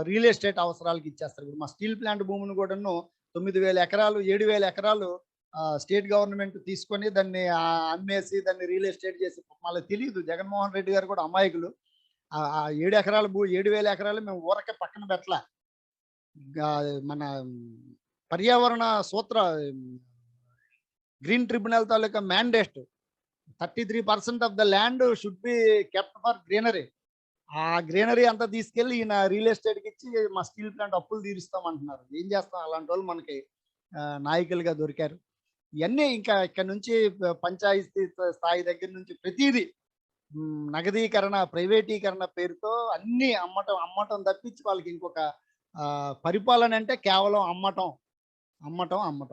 రియల్ ఎస్టేట్ అవసరాలకు ఇచ్చేస్తారు. ఇప్పుడు మా స్టీల్ ప్లాంట్ భూమిని కూడాను 9,000 ఎకరాలు, 7,000 ఎకరాలు స్టేట్ గవర్నమెంట్ తీసుకొని దాన్ని అమ్మేసి దాన్ని రియల్ ఎస్టేట్ చేసి వాళ్ళకి తెలియదు. జగన్మోహన్ రెడ్డి గారు కూడా అమాయకులు. 7 ఎకరాలు 7,000 ఎకరాలు మేము ఊరకే పక్కన పెట్టలా. మన పర్యావరణ సూత్ర గ్రీన్ ట్రిబ్యునల్ తాలూకా mandate 33% of the land should be kept for greenery. ఆ గ్రీనరీ అంతా తీసుకెళ్ళి ఈయన రియల్ ఎస్టేట్‌కి ఇచ్చి మా స్టీల్ ప్లాంట్ అప్పులు తీరుస్తామంటున్నారు. ఏం చేస్తాం, అలాంటి వాళ్ళు మనకి నాయకులుగా దొరికారు. ఇవన్నీ ఇంకా ఇక్కడ నుంచి పంచాయతీ స్థాయి దగ్గర నుంచి ప్రతిదీ నగదీకరణ, ప్రైవేటీకరణ పేరుతో అన్నీ అమ్మటం తప్పించి వాళ్ళకి ఇంకొక పరిపాలన అంటే కేవలం అమ్మటం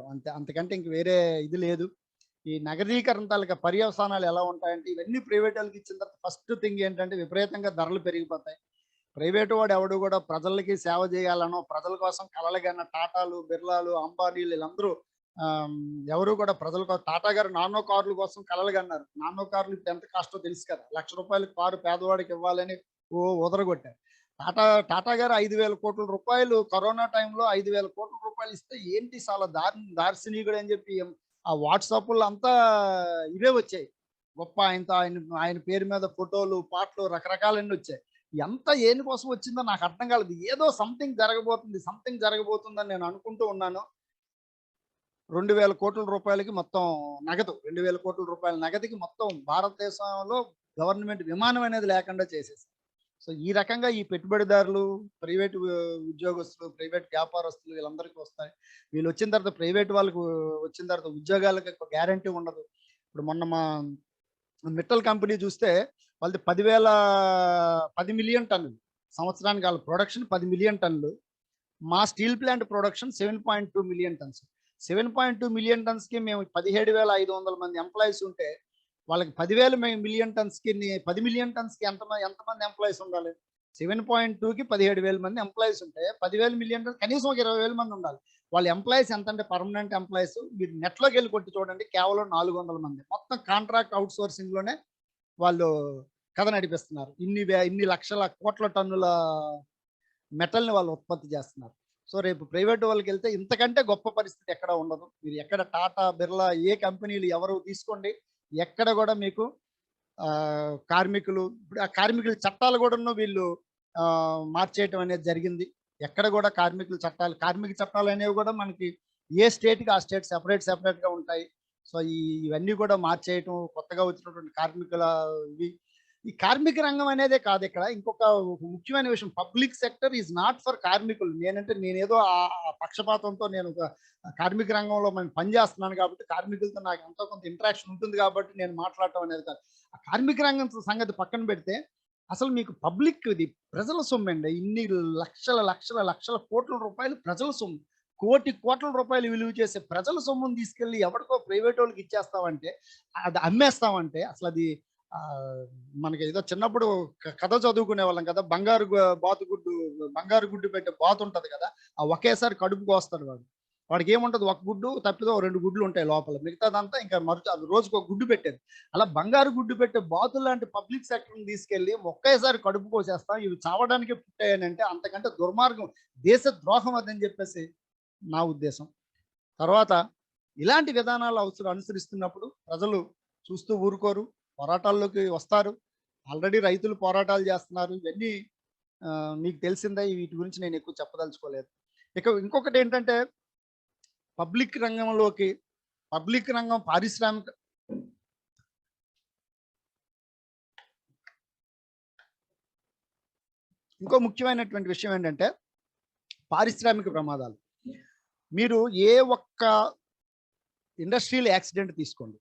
అంతే. అంతకంటే ఇంక వేరే ఇది లేదు. ఈ నగదీకరణ తాలూకా పర్యవసానాలు ఎలా ఉంటాయంటే ఇవన్నీ ప్రైవేట్ వాళ్ళకి ఇచ్చిన తర్వాత ఫస్ట్ థింగ్ ఏంటంటే విపరీతంగా ధరలు పెరిగిపోతాయి. ప్రైవేట్ వాడు ఎవడు కూడా ప్రజలకి సేవ చేయాలనో, ప్రజల కోసం కలలుగన్న టాటాలు, బిర్లాలు, అంబానీలు వీళ్ళందరూ ఎవరు కూడా ప్రజల కోసం టాటా గారు నానో కార్ల కోసం కలలుగన్నారు. నానో కార్లు ఇప్పుడు ఎంత కాస్టో తెలుసు కదా. ₹1,00,000 కారు పేదవాడికి ఇవ్వాలని ఉదరగొట్టారు. టాటా గారు 5,000 కోట్ల రూపాయలు కరోనా టైంలో 5,000 కోట్ల రూపాయలు ఇస్తే ఏంటి చాలా దార్శనికుడు అని చెప్పి ఆ వాట్సాప్లో అంతా ఇవే వచ్చాయి. గొప్ప ఆయన పేరు మీద ఫోటోలు, పాటలు రకరకాలన్నీ వచ్చాయి. ఎంత ఏని కోసం వచ్చిందో నాకు అర్థం కాలేదు. ఏదో సంథింగ్ జరగబోతుందని నేను అనుకుంటూ ఉన్నాను. 2,000 కోట్ల రూపాయలకి మొత్తం నగదు, 2,000 కోట్ల రూపాయల నగదుకి మొత్తం భారతదేశంలో గవర్నమెంట్ విమానం అనేది లేకుండా చేసేసారు. సో ఈ రకంగా ఈ పెట్టుబడిదారులు, ప్రైవేట్ ఉద్యోగస్తులు, ప్రైవేట్ వ్యాపారస్తులు వీళ్ళందరికీ వస్తాయి. వీళ్ళు వచ్చిన తర్వాత ప్రైవేట్ వాళ్ళకు వచ్చిన తర్వాత ఉద్యోగాలకు గ్యారంటీ ఉండదు. ఇప్పుడు మొన్న మా మిట్టల్ కంపెనీ చూస్తే వాళ్ళది 10 మిలియన్ టన్నులు సంవత్సరానికి వాళ్ళ ప్రొడక్షన్ 10 మిలియన్ టన్నులు. మా steel plant production 7.2 million tons. 7.2 million టన్స్‌కి మేము 17,500 మంది ఎంప్లాయీస్ ఉంటే వాళ్ళకి 10,000 మిలియన్ టన్స్‌కి 10 మిలియన్ టన్స్‌కి ఎంతమంది ఎంప్లాయీస్ ఉండాలి? 7.2కి 17,000 మంది ఎంప్లాయీస్ ఉంటే 10,000 మిలియన్ టన్స్ కనీసం ఒక 20,000 మంది ఉండాలి. వాళ్ళ ఎంప్లాయీస్ ఎంత అంటే పర్మనెంట్ ఎంప్లాయీస్ మీరు నెట్‌లోకి వెళ్ళి కొట్టి చూడండి కేవలం 400 మంది. మొత్తం కాంట్రాక్ట్ అవుట్ సోర్సింగ్‌లోనే వాళ్ళు కథ నడిపిస్తున్నారు. ఇన్ని లక్షల కోట్ల టన్నుల మెటల్‌ని వాళ్ళు ఉత్పత్తి చేస్తున్నారు. సో రేపు ప్రైవేట్ వాళ్ళకెళ్తే ఇంతకంటే గొప్ప పరిస్థితి ఎక్కడ ఉండదు. మీరు ఎక్కడ టాటా, బిర్లా ఏ కంపెనీలు ఎవరు తీసుకోండి, ఎక్కడ కూడా మీకు కార్మికులు ఇప్పుడు ఆ కార్మికుల చట్టాలు కూడాను వీళ్ళు మార్చేయటం అనేది జరిగింది. ఎక్కడ కూడా కార్మిక చట్టాలు అనేవి కూడా మనకి ఏ స్టేట్‌కి ఆ స్టేట్ సెపరేట్‌గా ఉంటాయి. సో ఇవన్నీ కూడా మార్చేయటం, కొత్తగా వచ్చినటువంటి కార్మికుల ఈ కార్మిక రంగం అనేదే కాదు ఇక్కడ. ఇంకొక ముఖ్యమైన విషయం, public sector is not for కార్మికులు. నేనేదో ఆ పక్షపాతంతో నేను ఒక కార్మిక రంగంలో నేను పనిచేస్తున్నాను కాబట్టి కార్మికులతో నాకు ఎంతో కొంత ఇంటరాక్షన్ ఉంటుంది కాబట్టి నేను మాట్లాడటం అనేది కాదు. ఆ కార్మిక రంగం సంగతి పక్కన పెడితే అసలు మీకు పబ్లిక్ ఇది ప్రజల సొమ్మండి. ఇన్ని లక్షల, లక్షల, లక్షల కోట్ల రూపాయలు ప్రజల సొమ్ము. కోటి కోట్ల రూపాయలు విలువ చేసే ప్రజల సొమ్ముని తీసుకెళ్ళి ఎవడికో ప్రైవేటోళ్ళకి ఇచ్చేస్తామంటే, అది అమ్మేస్తామంటే అసలది మనకి ఏదో చిన్నప్పుడు కథ చదువుకునేవాళ్ళం కదా! బంగారు గుడ్డు పెట్టే బాతుంటది కదా! ఆ ఒకేసారి కడుపు కోస్తాడు వాడు. వాడికేముంటది ఒక గుడ్డు తప్పితే ఓ 2 గుడ్లు ఉంటాయి లోపల. మిగతాదంతా ఇంకా అది రోజుకో గుడ్డు పెట్టేది. అలా బంగారు గుడ్డు పెట్టే బాతుల్లాంటి పబ్లిక్ సెక్టర్‌ని తీసుకెళ్ళి ఒకేసారి కడుపు కోసేస్తాం. ఇవి చావడానికే పుట్టాయనంటే అంతకంటే దుర్మార్గం, దేశ ద్రోహం అదని చెప్పేసి నా ఉద్దేశం. తర్వాత ఇలాంటి విధానాలు అనుసరిస్తున్నప్పుడు ప్రజలు చూస్తూ ఊరుకోరు. పోరాటాల్లోకి వస్తారు. ఆల్రెడీ రైతులు పోరాటాలు చేస్తున్నారు. ఇవన్నీ మీకు తెలిసిందే. వీటి గురించి నేను ఎక్కువ చెప్పదలుచుకోలేదు. ఇక ఇంకొకటేంటంటే పబ్లిక్ రంగం పారిశ్రామిక ఇంకో ముఖ్యమైనటువంటి విషయం ఏంటంటే పారిశ్రామిక ప్రమాదాలు. మీరు ఏ ఒక్క ఇండస్ట్రియల్ యాక్సిడెంట్ తీసుకోండి.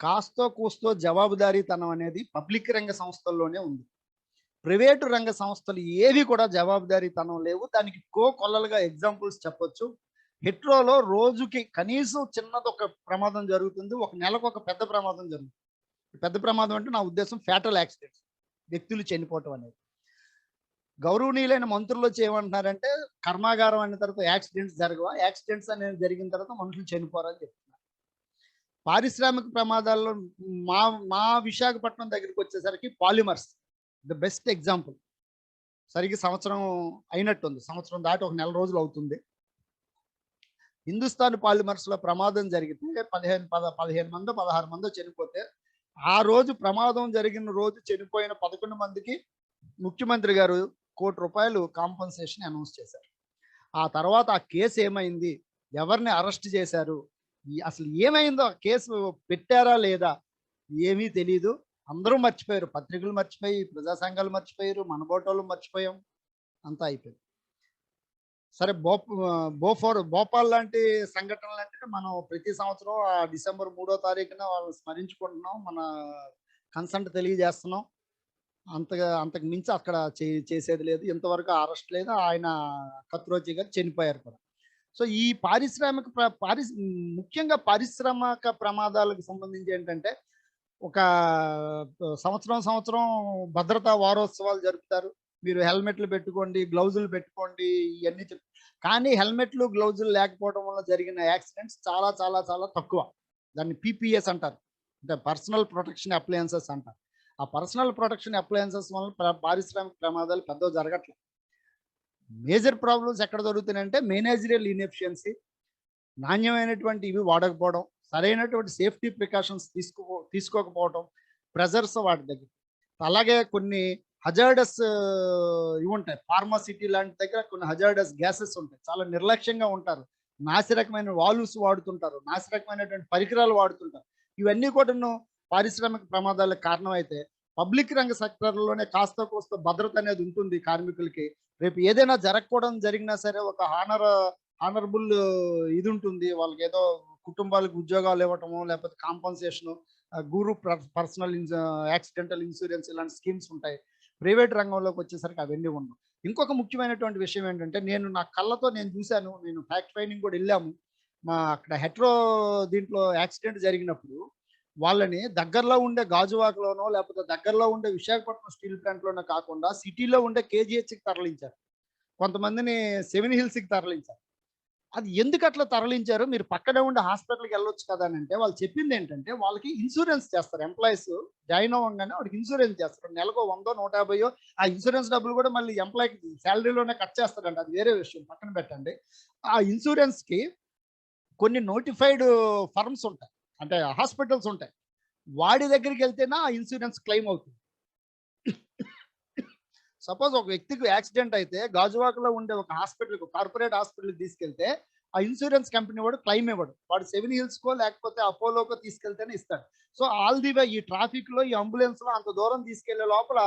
కాస్తో కూస్తో జవాబుదారీతనం అనేది పబ్లిక్ రంగ సంస్థల్లోనే ఉంది. ప్రైవేటు రంగ సంస్థలు ఏవి కూడా జవాబుదారీతనం లేవు. దానికి కొల్లలుగా ఎగ్జాంపుల్స్ చెప్పొచ్చు. హెట్రోలో రోజుకి కనీసం చిన్నది ఒక ప్రమాదం జరుగుతుంది. ఒక నెలకు ఒక పెద్ద ప్రమాదం జరుగుతుంది. పెద్ద ప్రమాదం అంటే నా ఉద్దేశం ఫ్యాటల్ యాక్సిడెంట్స్, వ్యక్తులు చనిపోవటం అనేది. గౌరవనీయులైన మంత్రులు వచ్చి ఏమంటున్నారంటే కర్మాగారం అయిన తర్వాత యాక్సిడెంట్స్ జరగవా, యాక్సిడెంట్స్ అనేది జరిగిన తర్వాత మనుషులు చనిపోరని చెప్తున్నారు. పారిశ్రామిక ప్రమాదాల్లో మా మా విశాఖపట్నం దగ్గరికి వచ్చేసరికి పాలిమర్స్ ద బెస్ట్ ఎగ్జాంపుల్. సరిగ్గా సంవత్సరం అయినట్టుంది. సంవత్సరం దాటి ఒక నెల రోజులు అవుతుంది. హిందుస్థాన్ పాలిమర్స్ లో ప్రమాదం జరిగితే 15 మందో 16 మందో చనిపోతే, ఆ రోజు ప్రమాదం జరిగిన రోజు చనిపోయిన 11 మందికి ముఖ్యమంత్రి గారు ₹1,00,00,000 కాంపన్సేషన్ అనౌన్స్ చేశారు. ఆ తర్వాత ఆ కేసు ఏమైంది, ఎవరిని అరెస్ట్ చేశారు, అసలు ఏమైందో, ఆ కేసు పెట్టారా లేదా ఏమీ తెలీదు. అందరూ మర్చిపోయారు. పత్రికలు మర్చిపోయి, ప్రజా సంఘాలు మర్చిపోయారు, మనబోటోళ్ళు మర్చిపోయాం, అంతా అయిపోయింది. సరే, భోపాల్ లాంటి సంఘటనలు అంటే మనం ప్రతి సంవత్సరం ఆ డిసెంబర్ 3వ తారీఖున వాళ్ళని స్మరించుకుంటున్నాం, మన కన్సెంట్ తెలియజేస్తున్నాం. అంతకు మించి అక్కడ చేసేది లేదు. ఇంతవరకు అరెస్ట్ లేదు. ఆయన కత్రోచి గారు చనిపోయారు కూడా. సో ఈ ముఖ్యంగా పారిశ్రామిక ప్రమాదాలకు సంబంధించి ఏంటంటే ఒక సంవత్సరం భద్రతా వారోత్సవాలు జరుపుతారు. మీరు హెల్మెట్లు పెట్టుకోండి, గ్లౌజులు పెట్టుకోండి, ఇవన్నీ కానీ హెల్మెట్లు గ్లౌజులు లేకపోవడం వల్ల జరిగిన యాక్సిడెంట్స్ చాలా చాలా చాలా తక్కువ. దాన్ని పీపీఎస్ అంటారు, అంటే పర్సనల్ ప్రొటెక్షన్ అప్లయన్సెస్ అంటారు. ఆ పర్సనల్ ప్రొటెక్షన్ అప్లయన్సెస్ వల్ల పారిశ్రామిక ప్రమాదాలు పెద్దగా జరగట్లేదు. మేజర్ ప్రాబ్లమ్స్ ఎక్కడ జరుగుతున్నాయంటే మేనేజరియల్ ఇన్ఎఫిషియన్సీ, నాణ్యమైనటువంటి ఇవి వాడకపోవడం, సరైనటువంటి సేఫ్టీ ప్రికాషన్స్ తీసుకోకపోవడం, ప్రెజర్స్ వాటి దగ్గర. అలాగే కొన్ని హజార్డస్ ఇవి ఉంటాయి. ఫార్మాసిటీ లాంటి దగ్గర కొన్ని హజార్డస్ గ్యాసెస్ ఉంటాయి. చాలా నిర్లక్ష్యంగా ఉంటారు. నాసిరకమైన వాల్వ్స్ వాడుతుంటారు, నాసిరకమైనటువంటి పరికరాలు వాడుతుంటారు. ఇవన్నీ కూడాను పారిశ్రామిక ప్రమాదాలకు కారణమైతే పబ్లిక్ రంగ సెక్టర్లోనే కాస్త కోస్త భద్రత అనేది ఉంటుంది కార్మికులకి. రేపు ఏదైనా జరగకూడదు జరిగినా సరే ఒక హానరబుల్ ఇది ఉంటుంది వాళ్ళకి. ఏదో కుటుంబాలకు ఉద్యోగాలు ఇవ్వటము, లేకపోతే కాంపన్సేషను, గురు పర్సనల్ యాక్సిడెంటల్ ఇన్సూరెన్స్, ఇలాంటి స్కీమ్స్ ఉంటాయి. ప్రైవేట్ రంగంలోకి వచ్చేసరికి అవన్నీ ఉండవు. ఇంకొక ముఖ్యమైనటువంటి విషయం ఏంటంటే, నా కళ్ళతో నేను చూశాను. నేను ఫ్యాక్ట్ ఫైండింగ్ కూడా వెళ్ళాము. అక్కడ హెట్రో దీంట్లో యాక్సిడెంట్ జరిగినప్పుడు వాళ్ళని దగ్గరలో ఉండే గాజువాకలోనో లేకపోతే దగ్గరలో ఉండే విశాఖపట్నం స్టీల్ ప్లాంట్లోనో కాకుండా సిటీలో ఉండే కేజీహెచ్కి తరలించారు. కొంతమందిని 7 హిల్స్కి తరలించారు. అది ఎందుకు అట్లా తరలించారు, మీరు పక్కనే ఉండే హాస్పిటల్కి వెళ్ళొచ్చు కదా అని అంటే, వాళ్ళు చెప్పింది ఏంటంటే వాళ్ళకి ఇన్సూరెన్స్ చేస్తారు. ఎంప్లాయీస్ జాయిన్ అవ్వగానే వాడికి ఇన్సూరెన్స్ చేస్తారు. నెలకు 100 150 ఆ ఇన్సూరెన్స్ డబ్బులు కూడా మళ్ళీ ఎంప్లాయీకి శాలరీలోనే కట్ చేస్తారంట. అది వేరే విషయం, పక్కన పెట్టండి. ఆ ఇన్సూరెన్స్కి కొన్ని నోటిఫైడ్ ఫర్మ్స్ ఉంటాయి, అంటే హాస్పిటల్స్ ఉంటాయి. వాడి దగ్గరికి వెళ్తేనే ఆ ఇన్సూరెన్స్ క్లెయిమ్ అవుతుంది. సపోజ్ ఒక వ్యక్తికి యాక్సిడెంట్ అయితే గాజువాకలో ఉండే ఒక హాస్పిటల్కి, కార్పొరేట్ హాస్పిటల్కి తీసుకెళ్తే ఆ ఇన్సూరెన్స్ కంపెనీ వాడు క్లెయిమ్ ఇవ్వడు. వాడు 7 హిల్స్కో లేకపోతే అపోలోకో తీసుకెళ్తేనే ఇస్తాడు. సో ఆల్ ది వే ఈ ట్రాఫిక్లో, ఈ అంబులెన్స్లో అంత దూరం తీసుకెళ్లే లోపల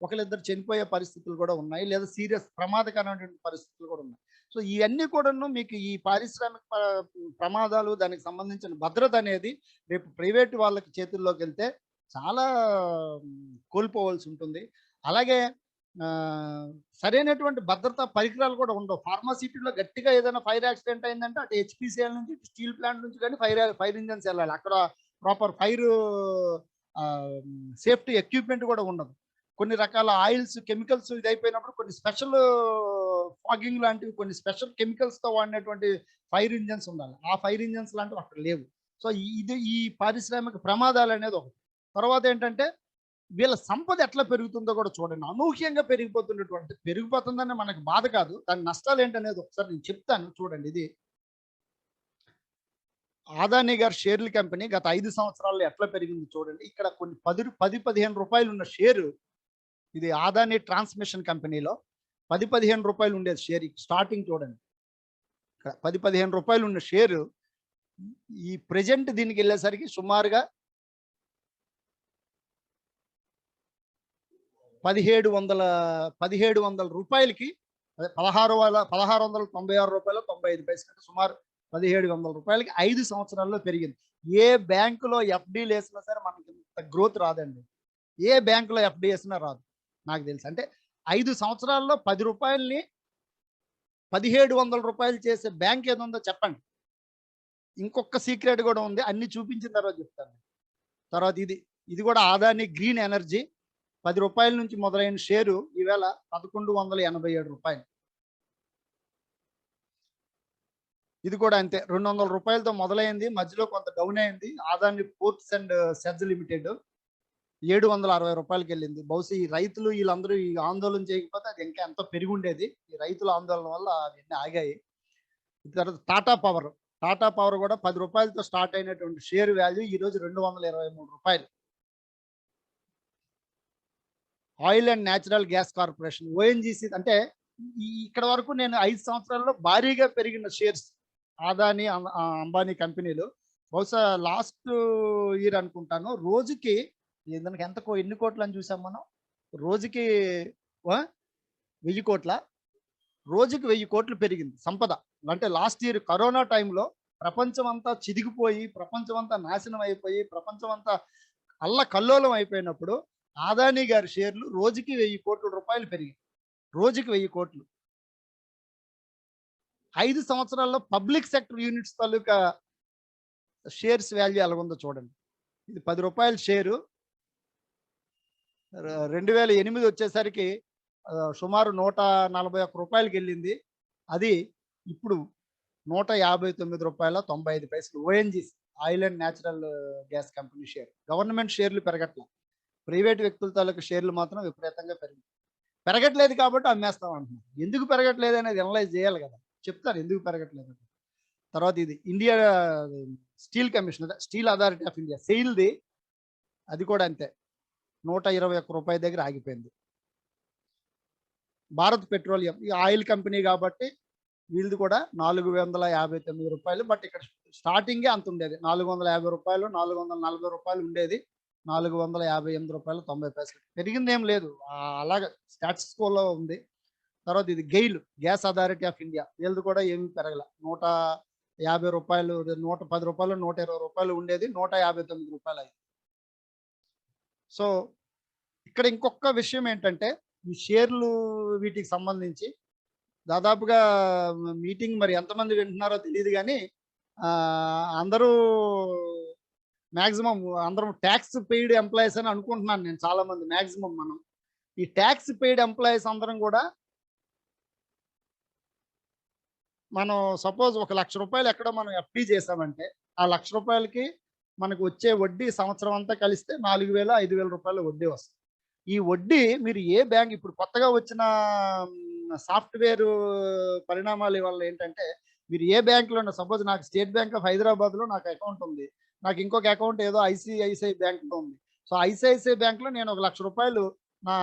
ఒకరిద్దరు చనిపోయే పరిస్థితులు కూడా ఉన్నాయి, లేదా సీరియస్ ప్రమాదకరమైనటువంటి పరిస్థితులు కూడా ఉన్నాయి. సో ఇవన్నీ కూడాను మీకు ఈ పారిశ్రామిక ప్రమాదాలు, దానికి సంబంధించిన భద్రత అనేది రేపు ప్రైవేట్ వాళ్ళకి చేతుల్లోకి వెళ్తే చాలా కోల్పోవాల్సి ఉంటుంది. అలాగే సరైనటువంటి భద్రతా పరికరాలు కూడా ఉండవు. ఫార్మాసిటీలో గట్టిగా ఏదైనా ఫైర్ యాక్సిడెంట్ అయిందంటే అటు హెచ్‌పీసీఎల్ నుంచి, స్టీల్ ప్లాంట్ నుంచి కానీ ఫైర్ ఇంజిన్స్ వెళ్ళాలి. అక్కడ ప్రాపర్ ఫైర్ సేఫ్టీ ఎక్విప్మెంట్ కూడా ఉండదు. కొన్ని రకాల ఆయిల్స్, కెమికల్స్ ఇదైపోయినప్పుడు కొన్ని స్పెషల్ ఫాగింగ్ లాంటివి, కొన్ని స్పెషల్ కెమికల్స్‌తో వాడినటువంటి ఫైర్ ఇంజిన్స్ ఉండాలి. ఆ ఫైర్ ఇంజిన్స్ లాంటివి అక్కడ లేవు. సో, ఈ పారిశ్రామిక ప్రమాదాలు అనేది ఒకటి. తర్వాత ఏంటంటే వీళ్ళ సంపద ఎట్లా పెరుగుతుందో కూడా చూడండి. అనూహ్యంగా పెరిగిపోతుందని మనకు బాధ కాదు. దాని నష్టాలు ఏంటనేది ఒకసారి నేను చెప్తాను చూడండి. ఇది అదానీ గారి షేర్ల కంపెనీ గత 5 సంవత్సరాల్లో ఎట్లా పెరిగింది చూడండి. ఇక్కడ కొన్ని 10-15 రూపాయలు ఉన్న షేరు, ఇది అదానీ ట్రాన్స్మిషన్ కంపెనీలో 10-15 రూపాయలు ఉండేది షేర్. స్టార్టింగ్ చూడండి. ఇక్కడ 10-15 రూపాయలు ఉన్న షేరు ఈ ప్రెజెంట్ దీనికి వెళ్ళేసరికి సుమారుగా 1700 రూపాయలకి, అదే 1696 రూపాయలు 95 పైసలు, అంటే సుమారు 1700 రూపాయలకి 5 సంవత్సరాల్లో పెరిగింది. ఏ బ్యాంకులో ఎఫ్డీలు వేసినా సరే మనకి ఇంత గ్రోత్ రాదండి. ఏ బ్యాంకులో ఎఫ్డీ వేసినా రాదు నాకు తెలుసు. అంటే 5 సంవత్సరాల్లో 10 రూపాయలని 1700 రూపాయలు చేసే బ్యాంక్ ఏదో ఉందో చెప్పండి. ఇంకొక సీక్రెట్ కూడా ఉంది, అన్ని చూపించిన తర్వాత చెప్తాను. తర్వాత ఇది కూడా అదానీ గ్రీన్ ఎనర్జీ, 10 రూపాయల నుంచి మొదలైన షేరు ఈవేళ 1187 రూపాయలు. ఇది కూడా అంతే, 200 రూపాయలతో మొదలైంది, మధ్యలో కొంత డౌన్ అయింది. Adani ports and SEZ limited 760 రూపాయలకి వెళ్ళింది. బహుశా ఈ రైతులు వీళ్ళందరూ ఈ ఆందోళన చేయకపోతే అది ఇంకా ఎంతో పెరిగి ఉండేది. ఈ రైతుల ఆందోళన వల్ల అవన్నీ ఆగాయి. తర్వాత టాటా పవర్ కూడా 10 రూపాయలతో స్టార్ట్ అయినటువంటి షేర్ వాల్యూ ఈరోజు 223 రూపాయలు. Oil and natural gas corporation, ONGC, అంటే ఇక్కడ వరకు నేను 5 సంవత్సరాల్లో భారీగా పెరిగిన షేర్స్ అదానీ, అంబానీ కంపెనీలు. బహుశా లాస్ట్ ఇయర్ అనుకుంటాను, రోజుకి దానికి ఎన్ని కోట్లు అని చూసాం మనం. రోజుకి 1000 కోట్ల, రోజుకి 1000 కోట్లు పెరిగింది సంపద. అంటే లాస్ట్ ఇయర్ కరోనా టైంలో ప్రపంచం అంతా చిదిగిపోయి, ప్రపంచం అంతా నాశనం అయిపోయి, ప్రపంచం అంతా అల్లకల్లోలం అయిపోయినప్పుడు అదానీ గారి షేర్లు రోజుకి 1000 కోట్ల రూపాయలు పెరిగాయి. రోజుకి 1000 కోట్లు. 5 సంవత్సరాల్లో పబ్లిక్ సెక్టర్ యూనిట్స్ తాలూకా షేర్స్ వాల్యూ ఎలాగుందో చూడండి. ఇది 10 రూపాయల షేరు 2008 వచ్చేసరికి సుమారు 141 రూపాయలకి వెళ్ళింది. అది ఇప్పుడు 159 రూపాయల 95 పైసలు. ONGC, Oil and natural gas company share. Government షేర్లు పెరగట్ల, ప్రైవేట్ వ్యక్తుల తాలూకు షేర్లు మాత్రం విపరీతంగా పెరగట్లేదు కాబట్టి అమ్మేస్తాం అంటున్నాం. ఎందుకు పెరగట్లేదు అనేది అనలైజ్ చేయాలి కదా, చెప్తాను ఎందుకు పెరగట్లేదు. తర్వాత ఇది India Steel Commission, Steel Authority of India, సెయిల్ది, అది కూడా అంతే 121 రూపాయల దగ్గర ఆగిపోయింది. భారత్ పెట్రోలియం, ఈ ఆయిల్ కంపెనీ కాబట్టి వీళ్ళది కూడా 459 రూపాయలు. బట్ ఇక్కడ స్టార్టింగే అంత ఉండేది, 450 రూపాయలు, 440 రూపాయలు ఉండేది. 458 రూపాయలు 90 పైసలు. పెరిగింది ఏం లేదు, అలాగే స్టాటస్ కోలో ఉంది. తర్వాత ఇది GAIL, gas authority of India, వీళ్ళది కూడా ఏమీ పెరగల. 150 రూపాయలు, 110 రూపాయలు, 120 రూపాయలు ఉండేది, 159 రూపాయలు అయింది. సో ఇక్కడ ఇంకొక విషయం ఏంటంటే, ఈ షేర్లు వీటికి సంబంధించి దాదాపుగా మీటింగ్ మరి ఎంతమంది వింటున్నారో తెలియదు కానీ అందరూ మ్యాక్సిమం అందరం ట్యాక్స్ పెయిడ్ ఎంప్లాయీస్ అని అనుకుంటున్నాను నేను. చాలా మంది మ్యాక్సిమం మనం ఈ ట్యాక్స్ పెయిడ్ ఎంప్లాయీస్ అందరం కూడా, మనం సపోజ్ 1,00,000 రూపాయలు ఎక్కడ మనం ఎఫ్డీ చేసామంటే ఆ 1,00,000 రూపాయలకి మనకు వచ్చే వడ్డీ సంవత్సరం అంతా కలిస్తే 4,000-5,000 రూపాయలు వడ్డీ వస్తుంది. ఈ వడ్డీ మీరు ఏ బ్యాంక్, ఇప్పుడు కొత్తగా వచ్చిన సాఫ్ట్వేర్ పరిణామాల వల్ల ఏంటంటే, మీరు ఏ బ్యాంకులో, సపోజ్ నాకు స్టేట్ బ్యాంక్ ఆఫ్ హైదరాబాద్లో నాకు అకౌంట్ ఉంది, నాకు ఇంకొక అకౌంట్ ఏదో ఐసిఐసిఐ బ్యాంక్లో ఉంది. సో ఐసిఐసిఐ బ్యాంక్లో నేను 1,00,000 రూపాయలు నా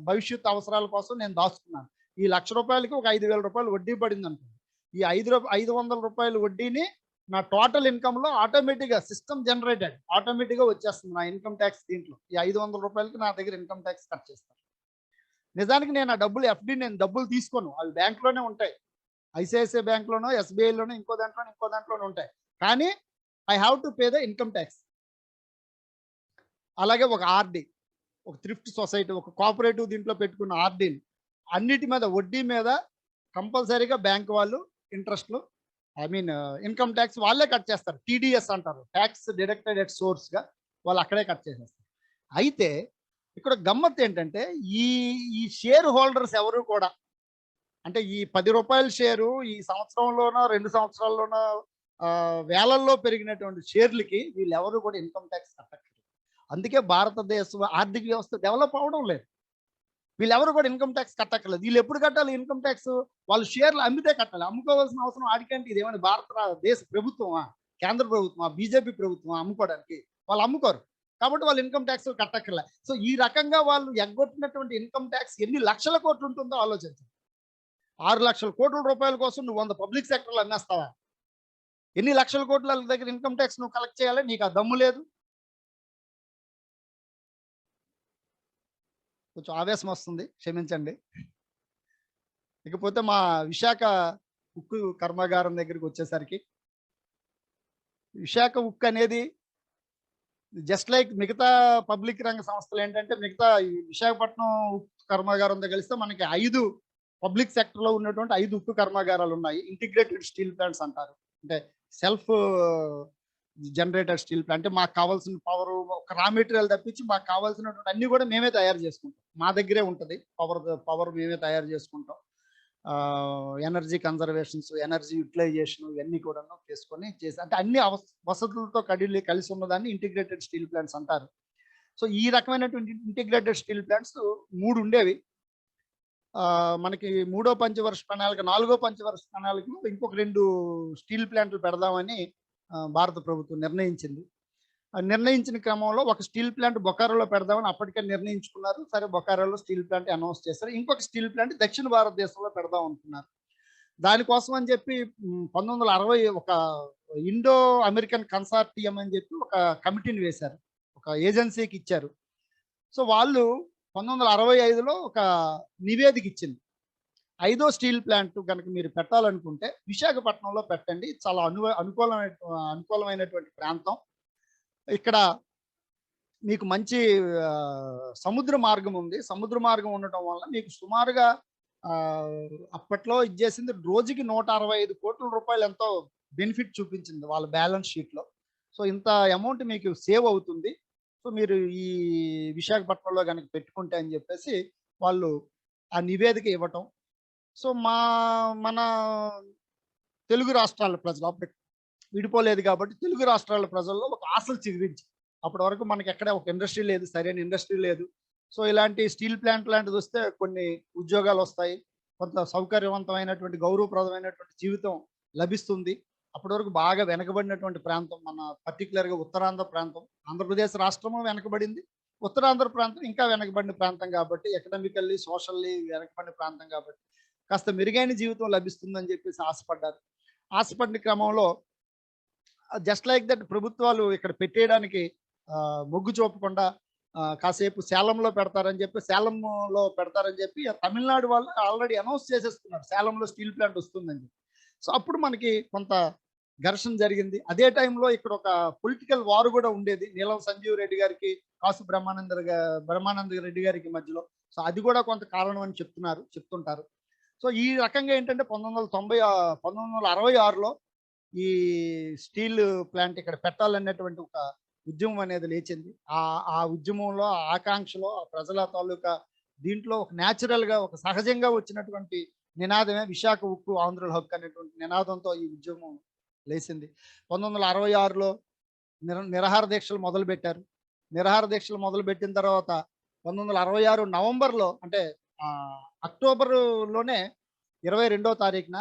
భవిష్యత్ అవసరాల కోసం నేను దాచుకున్నాను. ఈ 1,00,000 రూపాయలకి ఒక 5,000 రూపాయలు వడ్డీ పడింది అనుకోండి. ఈ 500 రూపాయల వడ్డీని నా టోటల్ ఇన్కమ్లో ఆటోమేటిక్గా సిస్టమ్ జనరేటెడ్ ఆటోమేటిక్గా వచ్చేస్తుంది నా ఇన్కమ్ ట్యాక్స్. దీంట్లో ఈ 500 రూపాయలకి నా దగ్గర ఇన్కమ్ ట్యాక్స్ కట్ చేస్తాను. నిజానికి నేను ఆ డబ్బులు ఎఫ్డీ నేను డబ్బులు తీసుకోను, అవి బ్యాంక్లోనే ఉంటాయి. ఐసిఐసిఐ బ్యాంక్లోనో, ఎస్బీఐలోనో, ఇంకో దాంట్లోనే ఉంటాయి. కానీ I have to pay the income tax. అలాగే ఒక ఆర్డి, ఒక థ్రిఫ్ట్ సొసైటీ, ఒక కోఆపరేటివ్ దీంట్లో పెట్టుకున్న ఆర్డీలు అన్నిటి మీద వడ్డీ మీద కంపల్సరీగా బ్యాంక్ వాళ్ళు ఇంట్రెస్ట్లు ఐ మీన్ ఇన్కమ్ ట్యాక్స్ వాళ్ళే కట్ చేస్తారు. టీడీఎస్ అంటారు, ట్యాక్స్ డిడక్టెడ్ ఎట్ సోర్స్గా వాళ్ళు అక్కడే కట్ చేసేస్తారు. అయితే ఇక్కడ గమ్మత్ ఏంటంటే ఈ ఈ షేర్ హోల్డర్స్ ఎవరు కూడా, అంటే ఈ 10 రూపాయల షేరు ఈ సంవత్సరంలోనో 2 సంవత్సరాల్లోనో వేలల్లో పెరిగినటువంటి షేర్లకి వీళ్ళెవరు కూడా ఇన్కమ్ ట్యాక్స్ కట్టక్కర్లేదు. అందుకే భారతదేశ ఆర్థిక వ్యవస్థ డెవలప్ అవ్వడం లేదు. వీళ్ళెవరు కూడా ఇన్కమ్ ట్యాక్స్ కట్టక్కర్లేదు. వీళ్ళు ఎప్పుడు కట్టాలి ఇన్కమ్ ట్యాక్స్? వాళ్ళు షేర్లు అమ్మితే కట్టాలి. అమ్ముకోవాల్సిన అవసరం ఆడికంటే ఇదేమైనా దేశ ప్రభుత్వమా, కేంద్ర ప్రభుత్వమా, బీజేపీ ప్రభుత్వమా అమ్ముకోవడానికి? వాళ్ళు అమ్ముకోరు కాబట్టి వాళ్ళు ఇన్కమ్ ట్యాక్స్ కట్టక్కర్లే. సో ఈ రకంగా వాళ్ళు ఎగ్గొట్టినటువంటి ఇన్కమ్ ట్యాక్స్ ఎన్ని లక్షల కోట్లు ఉంటుందో ఆలోచించండి. 6 లక్షల కోట్ల రూపాయల కోసం నువ్వు 100 పబ్లిక్ సెక్టర్లు అమ్మేస్తావా? ఎన్ని లక్షల కోట్ల వాళ్ళ దగ్గర ఇన్కమ్ ట్యాక్స్ నువ్వు కలెక్ట్ చేయాలి? నీకు ఆ దమ్ము లేదు. కొంచెం ఆవేశం వస్తుంది, క్షమించండి. ఇకపోతే మా విశాఖ ఉక్కు కర్మాగారం దగ్గరికి వచ్చేసరికి, విశాఖ ఉక్కు అనేది జస్ట్ లైక్ మిగతా పబ్లిక్ రంగ సంస్థలు ఏంటంటే, మిగతా ఈ విశాఖపట్నం ఉక్కు కర్మాగారంతో కలిస్తే మనకి 5 పబ్లిక్ సెక్టర్లో ఉన్నటువంటి 5 ఉక్కు కర్మాగారాలు ఉన్నాయి. ఇంటిగ్రేటెడ్ స్టీల్ ప్లాంట్స్ అంటారు. అంటే సెల్ఫ్ జనరేటెడ్ స్టీల్ ప్లాంట్. అంటే మాకు కావాల్సిన పవర్, ఒక రా మెటీరియల్ తప్పించి మాకు కావాల్సినటువంటి అన్ని కూడా మేమే తయారు చేసుకుంటాం. మా దగ్గరే ఉంటుంది పవర్ మేమే తయారు చేసుకుంటాం. ఎనర్జీ కన్జర్వేషన్స్, ఎనర్జీ యూటిలైజేషన్ ఇవన్నీ కూడా చేసుకొని చేసి, అంటే అన్ని వసతులతో కలిసి ఉన్నదాన్ని ఇంటిగ్రేటెడ్ స్టీల్ ప్లాంట్స్ అంటారు. సో ఈ రకమైనటువంటి ఇంటిగ్రేటెడ్ స్టీల్ ప్లాంట్స్ 3 ఉండేవి. మనకి 3వ పంచవర్ష ప్రణాళిక, 4వ పంచవర్ష ప్రణాళికలో ఇంకొక 2 స్టీల్ ప్లాంట్లు పెడదామని భారత ప్రభుత్వం నిర్ణయించింది. నిర్ణయించిన క్రమంలో ఒక స్టీల్ ప్లాంట్ బొకారోలో పెడదామని అప్పటికే నిర్ణయించుకున్నారు. సరే, బొకారోలో స్టీల్ ప్లాంట్ అనౌన్స్ చేశారు. ఇంకొక స్టీల్ ప్లాంట్ దక్షిణ భారతదేశంలో పెడదాం అనుకున్నారు. దానికోసం అని చెప్పి 1960 ఒక ఇండో అమెరికన్ కన్సార్టియం అని చెప్పి ఒక కమిటీని వేశారు, ఒక ఏజెన్సీకి ఇచ్చారు. సో వాళ్ళు 1965లో ఒక నివేదిక ఇచ్చింది. 5వ స్టీల్ ప్లాంట్ కనుక మీరు పెట్టాలనుకుంటే విశాఖపట్నంలో పెట్టండి. చాలా అనుకూలమైనటువంటి ప్రాంతం. ఇక్కడ మీకు మంచి సముద్ర మార్గం ఉంది. సముద్ర మార్గం ఉండటం వల్ల మీకు సుమారుగా అప్పట్లో ఇచ్చేసింది రోజుకి 165 కోట్ల రూపాయలు ఎంతో బెనిఫిట్ చూపించింది వాళ్ళ బ్యాలెన్స్ షీట్లో. సో ఇంత అమౌంట్ మీకు సేవ్ అవుతుంది. సో మీరు ఈ విశాఖపట్నంలో కనుక పెట్టుకుంటే అని చెప్పేసి వాళ్ళు ఆ నివేదిక ఇవ్వటం. సో మన తెలుగు రాష్ట్రాల ప్రజలు, అప్పుడు విడిపోలేదు కాబట్టి తెలుగు రాష్ట్రాల ప్రజల్లో ఒక ఆశలు చిగురించి, అప్పటి వరకు మనకి ఎక్కడ ఒక ఇండస్ట్రీ లేదు, సరైన ఇండస్ట్రీ లేదు. సో ఇలాంటి స్టీల్ ప్లాంట్ లాంటిది వస్తే కొన్ని ఉద్యోగాలు వస్తాయి, కొంత సౌకర్యవంతమైనటువంటి గౌరవప్రదమైనటువంటి జీవితం లభిస్తుంది. అప్పటి వరకు బాగా వెనకబడినటువంటి ప్రాంతం మన పర్టికులర్గా ఉత్తరాంధ్ర ప్రాంతం. ఆంధ్రప్రదేశ్ రాష్ట్రము వెనకబడింది, ఉత్తరాంధ్ర ప్రాంతం ఇంకా వెనకబడిన ప్రాంతం కాబట్టి, ఎకనామికల్లీ సోషల్లీ వెనకబడిన ప్రాంతం కాబట్టి కాస్త మెరుగైన జీవితం లభిస్తుందని చెప్పేసి ఆశపడ్డారు. ఆశపడిన క్రమంలో జస్ట్ లైక్ దట్ ప్రభుత్వాలు ఇక్కడ పెట్టేయడానికి మొగ్గు చూపకుండా కాసేపు సేలంలో పెడతారని చెప్పి తమిళనాడు వాళ్ళు ఆల్రెడీ అనౌన్స్ చేసేస్తున్నారు సేలంలో స్టీల్ ప్లాంట్ వస్తుందని చెప్పి. సో అప్పుడు మనకి కొంత ఘర్షణ జరిగింది. అదే టైంలో ఇక్కడ ఒక పొలిటికల్ వార్ కూడా ఉండేది నీలం సంజీవ్ రెడ్డి గారికి, కాసు బ్రహ్మానంద రెడ్డి గారికి మధ్యలో. సో అది కూడా కొంత కారణం అని చెప్తుంటారు. సో ఈ రకంగా ఏంటంటే 1966లో ఈ స్టీల్ ప్లాంట్ ఇక్కడ పెట్టాలనేటువంటి ఒక ఉద్యమం అనేది లేచింది. ఆ ఉద్యమంలో, ఆకాంక్షలో, ఆ ప్రజల తాలూకా దీంట్లో ఒక న్యాచురల్గా, ఒక సహజంగా వచ్చినటువంటి నినాదమే విశాఖ ఉక్కు ఆంధ్రుల హక్కు అనేటువంటి నినాదంతో ఈ ఉద్యమం లేచింది. 1966లో నిరాహార దీక్షలు మొదలుపెట్టారు. నిరాహార దీక్షలు మొదలుపెట్టిన తర్వాత 1966 నవంబర్లో, అంటే అక్టోబర్లోనే 22వ తారీఖున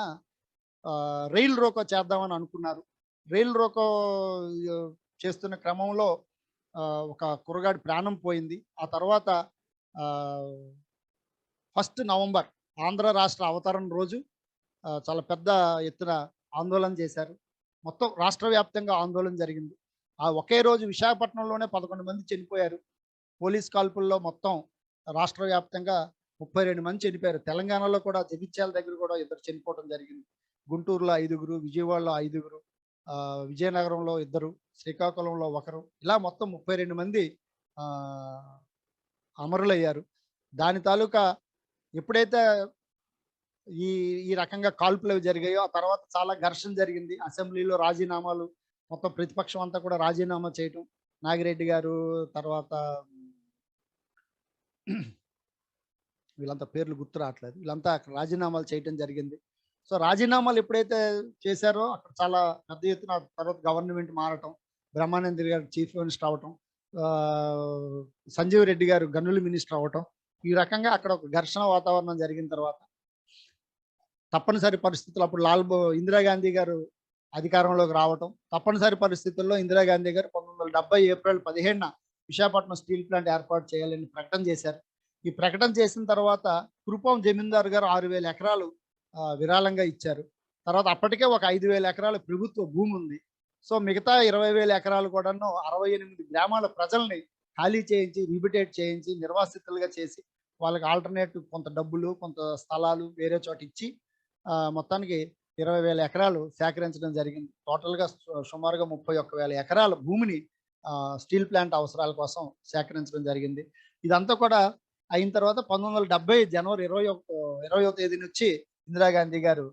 రైల్ రోకో చేద్దామని అనుకున్నారు. రైల్ రోకో చేస్తున్న క్రమంలో ఒక కుర్రగాడి ప్రాణం పోయింది. ఆ తర్వాత 1 నవంబర్ ఆంధ్ర రాష్ట్ర అవతరణ రోజు చాలా పెద్ద ఎత్తున ఆందోళన చేశారు. మొత్తం రాష్ట్ర వ్యాప్తంగా ఆందోళన జరిగింది. ఆ ఒకే రోజు విశాఖపట్నంలోనే 11 మంది చనిపోయారు. పోలీస్ కాల్పుల్లో మొత్తం రాష్ట్ర వ్యాప్తంగా 32 మంది చనిపోయారు. తెలంగాణలో కూడా జగిత్యాల దగ్గర కూడా 2 చనిపోవడం జరిగింది. గుంటూరులో 5, విజయవాడలో 5, విజయనగరంలో 2, శ్రీకాకుళంలో 1, ఇలా మొత్తం 32 మంది అమరులయ్యారు. దాని తాలూకా ఎప్పుడైతే ఈ ఈ రకంగా కాల్పులవి జరిగాయో, ఆ తర్వాత చాలా ఘర్షణ జరిగింది. అసెంబ్లీలో రాజీనామాలు, మొత్తం ప్రతిపక్షం అంతా కూడా రాజీనామా చేయటం. నాగిరెడ్డి గారు, తర్వాత వీళ్ళంతా పేర్లు గుర్తు రావట్లేదు. వీళ్ళంతా అక్కడ రాజీనామాలు చేయటం జరిగింది. సో, రాజీనామాలు ఎప్పుడైతే చేశారో అక్కడ చాలా పెద్ద ఎత్తున తర్వాత గవర్నమెంట్ మారటం, బ్రహ్మానంద గారు చీఫ్ మినిస్టర్ అవ్వటం, సంజీవ్ రెడ్డి గారు గనుల మినిస్టర్ అవ్వటం. ఈ రకంగా అక్కడ ఒక ఘర్షణ వాతావరణం జరిగిన తర్వాత తప్పనిసరి పరిస్థితులు అప్పుడు ఇందిరాగాంధీ గారు అధికారంలోకి రావటం. తప్పనిసరి పరిస్థితుల్లో ఇందిరాగాంధీ గారు 1970 ఏప్రిల్ 15న విశాఖపట్నం స్టీల్ ప్లాంట్ ఏర్పాటు చేయాలని ప్రకటన చేశారు. ఈ ప్రకటన చేసిన తర్వాత కురుపాం జమీందారు గారు 6,000 ఎకరాలు విరాళంగా ఇచ్చారు. తర్వాత అప్పటికే ఒక 5,000 ఎకరాల ప్రభుత్వ భూమి ఉంది. సో, మిగతా 20,000 ఎకరాలు కూడాను 68 గ్రామాల ప్రజల్ని ఖాళీ చేయించి, రీబిటేట్ చేయించి, నిర్వాసితులుగా చేసి, వాళ్ళకి ఆల్టర్‌నేటివ్ కొంత డబ్బులు, కొంత స్థలాలు వేరే చోట ఇచ్చి మొత్తానికి 20,000 ఎకరాలు సేకరించడం జరిగింది. టోటల్‌గా సుమారుగా 31,000 ఎకరాల భూమిని స్టీల్ ప్లాంట్ అవసరాల కోసం సేకరించడం జరిగింది. ఇదంతా కూడా అయిన తర్వాత 1970 జనవరి 20వ తేదీనొచ్చి ఇందిరాగాంధీ గారు